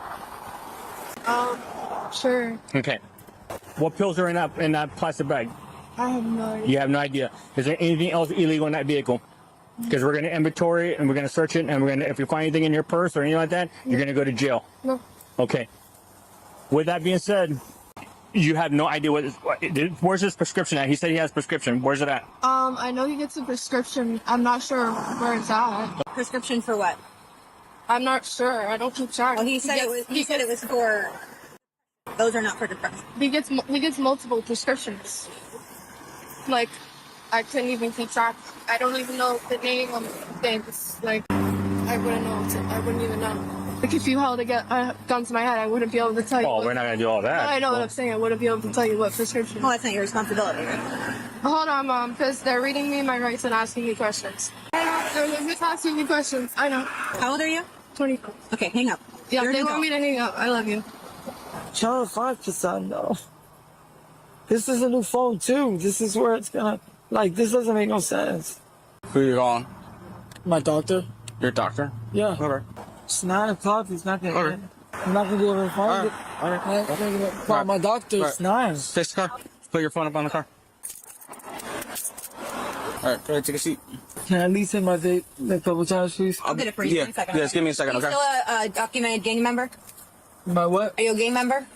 Sure. Okay. What pills are in that plastic bag? I have no idea. You have no idea. Is there anything else illegal in that vehicle? Because we're going to inventory it and we're going to search it, and we're going to, if you find anything in your purse or anything like that, you're going to go to jail. No. Okay. With that being said, you have no idea where's his prescription at? He said he has prescription. Where's it at? I know he gets a prescription. I'm not sure where it's at. Prescription for what? I'm not sure. I don't keep track. Well, he said it was for. Those are not for depression. He gets multiple prescriptions. Like, I couldn't even keep track. I don't even know the name of things. Like, I wouldn't know. I wouldn't even know. Like if you held a gun to my head, I wouldn't be able to tell you. Oh, we're not gonna do all that. I know what I'm saying. I wouldn't be able to tell you what prescription. Well, that's not your responsibility. Hold on, Mom, because they're reading me my rights and asking me questions. I know. They're just asking me questions. I know. How old are you? 24. Okay, hang up. Yeah, You're they an want me to hang up. I love you. Channel 5%, though. This is a new phone, too. This is where it's gonna... Like, this doesn't make no sense. Who you calling? My doctor. Your doctor? Yeah. Okay. It's 9 o'clock. He's not gonna... Okay. I'm not gonna be able to find it. Well, my doctor, it's 9. Fix the car. Put your phone up on the car. All right, go ahead, take a seat. Can I at least hit my vape a couple times, please? I'll get it for you. Yeah, Give me a second. yeah, just give me a second, Are you okay? still a documented gang member? My what? Are you a gang member?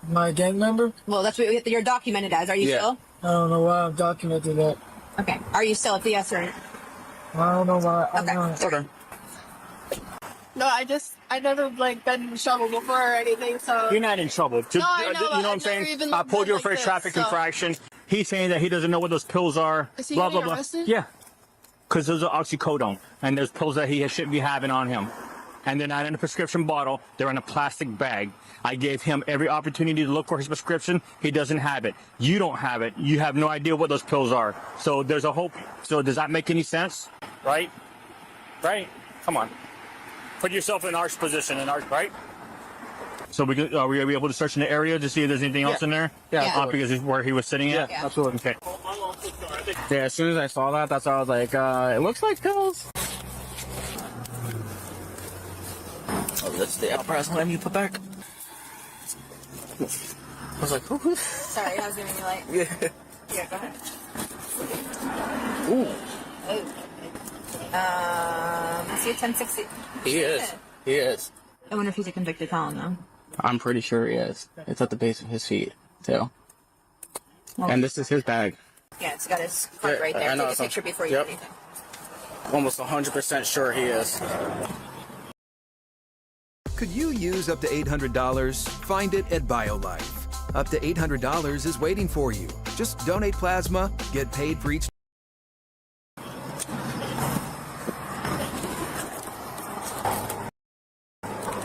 My gang member? Well, that's what you're documented as. Are you still? I don't know why I'm documented that. Okay. Are you still? It's a yes or no? I don't know why. Okay. No, I never like been in trouble before or anything, so. You're not in trouble. No, I know, you know what I'm saying? I pulled you for a traffic infraction. He's saying that he doesn't know what those pills are. Is he blah, getting blah, blah. arrested? Yeah. Because those are oxycodone. And there's pills that he shouldn't be having on him. And they're not in a prescription bottle. They're in a plastic bag. I gave him every opportunity to look for his prescription. He doesn't have it. You don't have it. You have no idea what those pills are. So there's a hope. So does that make any sense? Right? Right? Come on. Put yourself in our position, right? So are we able to search in the area to see if there's anything else in there? Yeah. Because it's where he was sitting at? Yeah, absolutely. Okay. Yeah, as soon as I saw that, that's why I was like, it looks like pills. Oh, that's the apparatus let me put back. I was like, who? Sorry, I was giving you light. Yeah. Yeah, go ahead. Ooh. I see a 1060. He is. He is. I wonder if he's a convicted felon, though. I'm pretty sure he is. It's at the base of his feet, too. Well, And this is his bag. Yeah, it's got his card right there. I know, Take a so- picture before you yep. do anything. Almost 100% sure he is. Could you use up to $800? Find it at BioLife. Up to $800 is waiting for you. Just donate plasma, get paid for each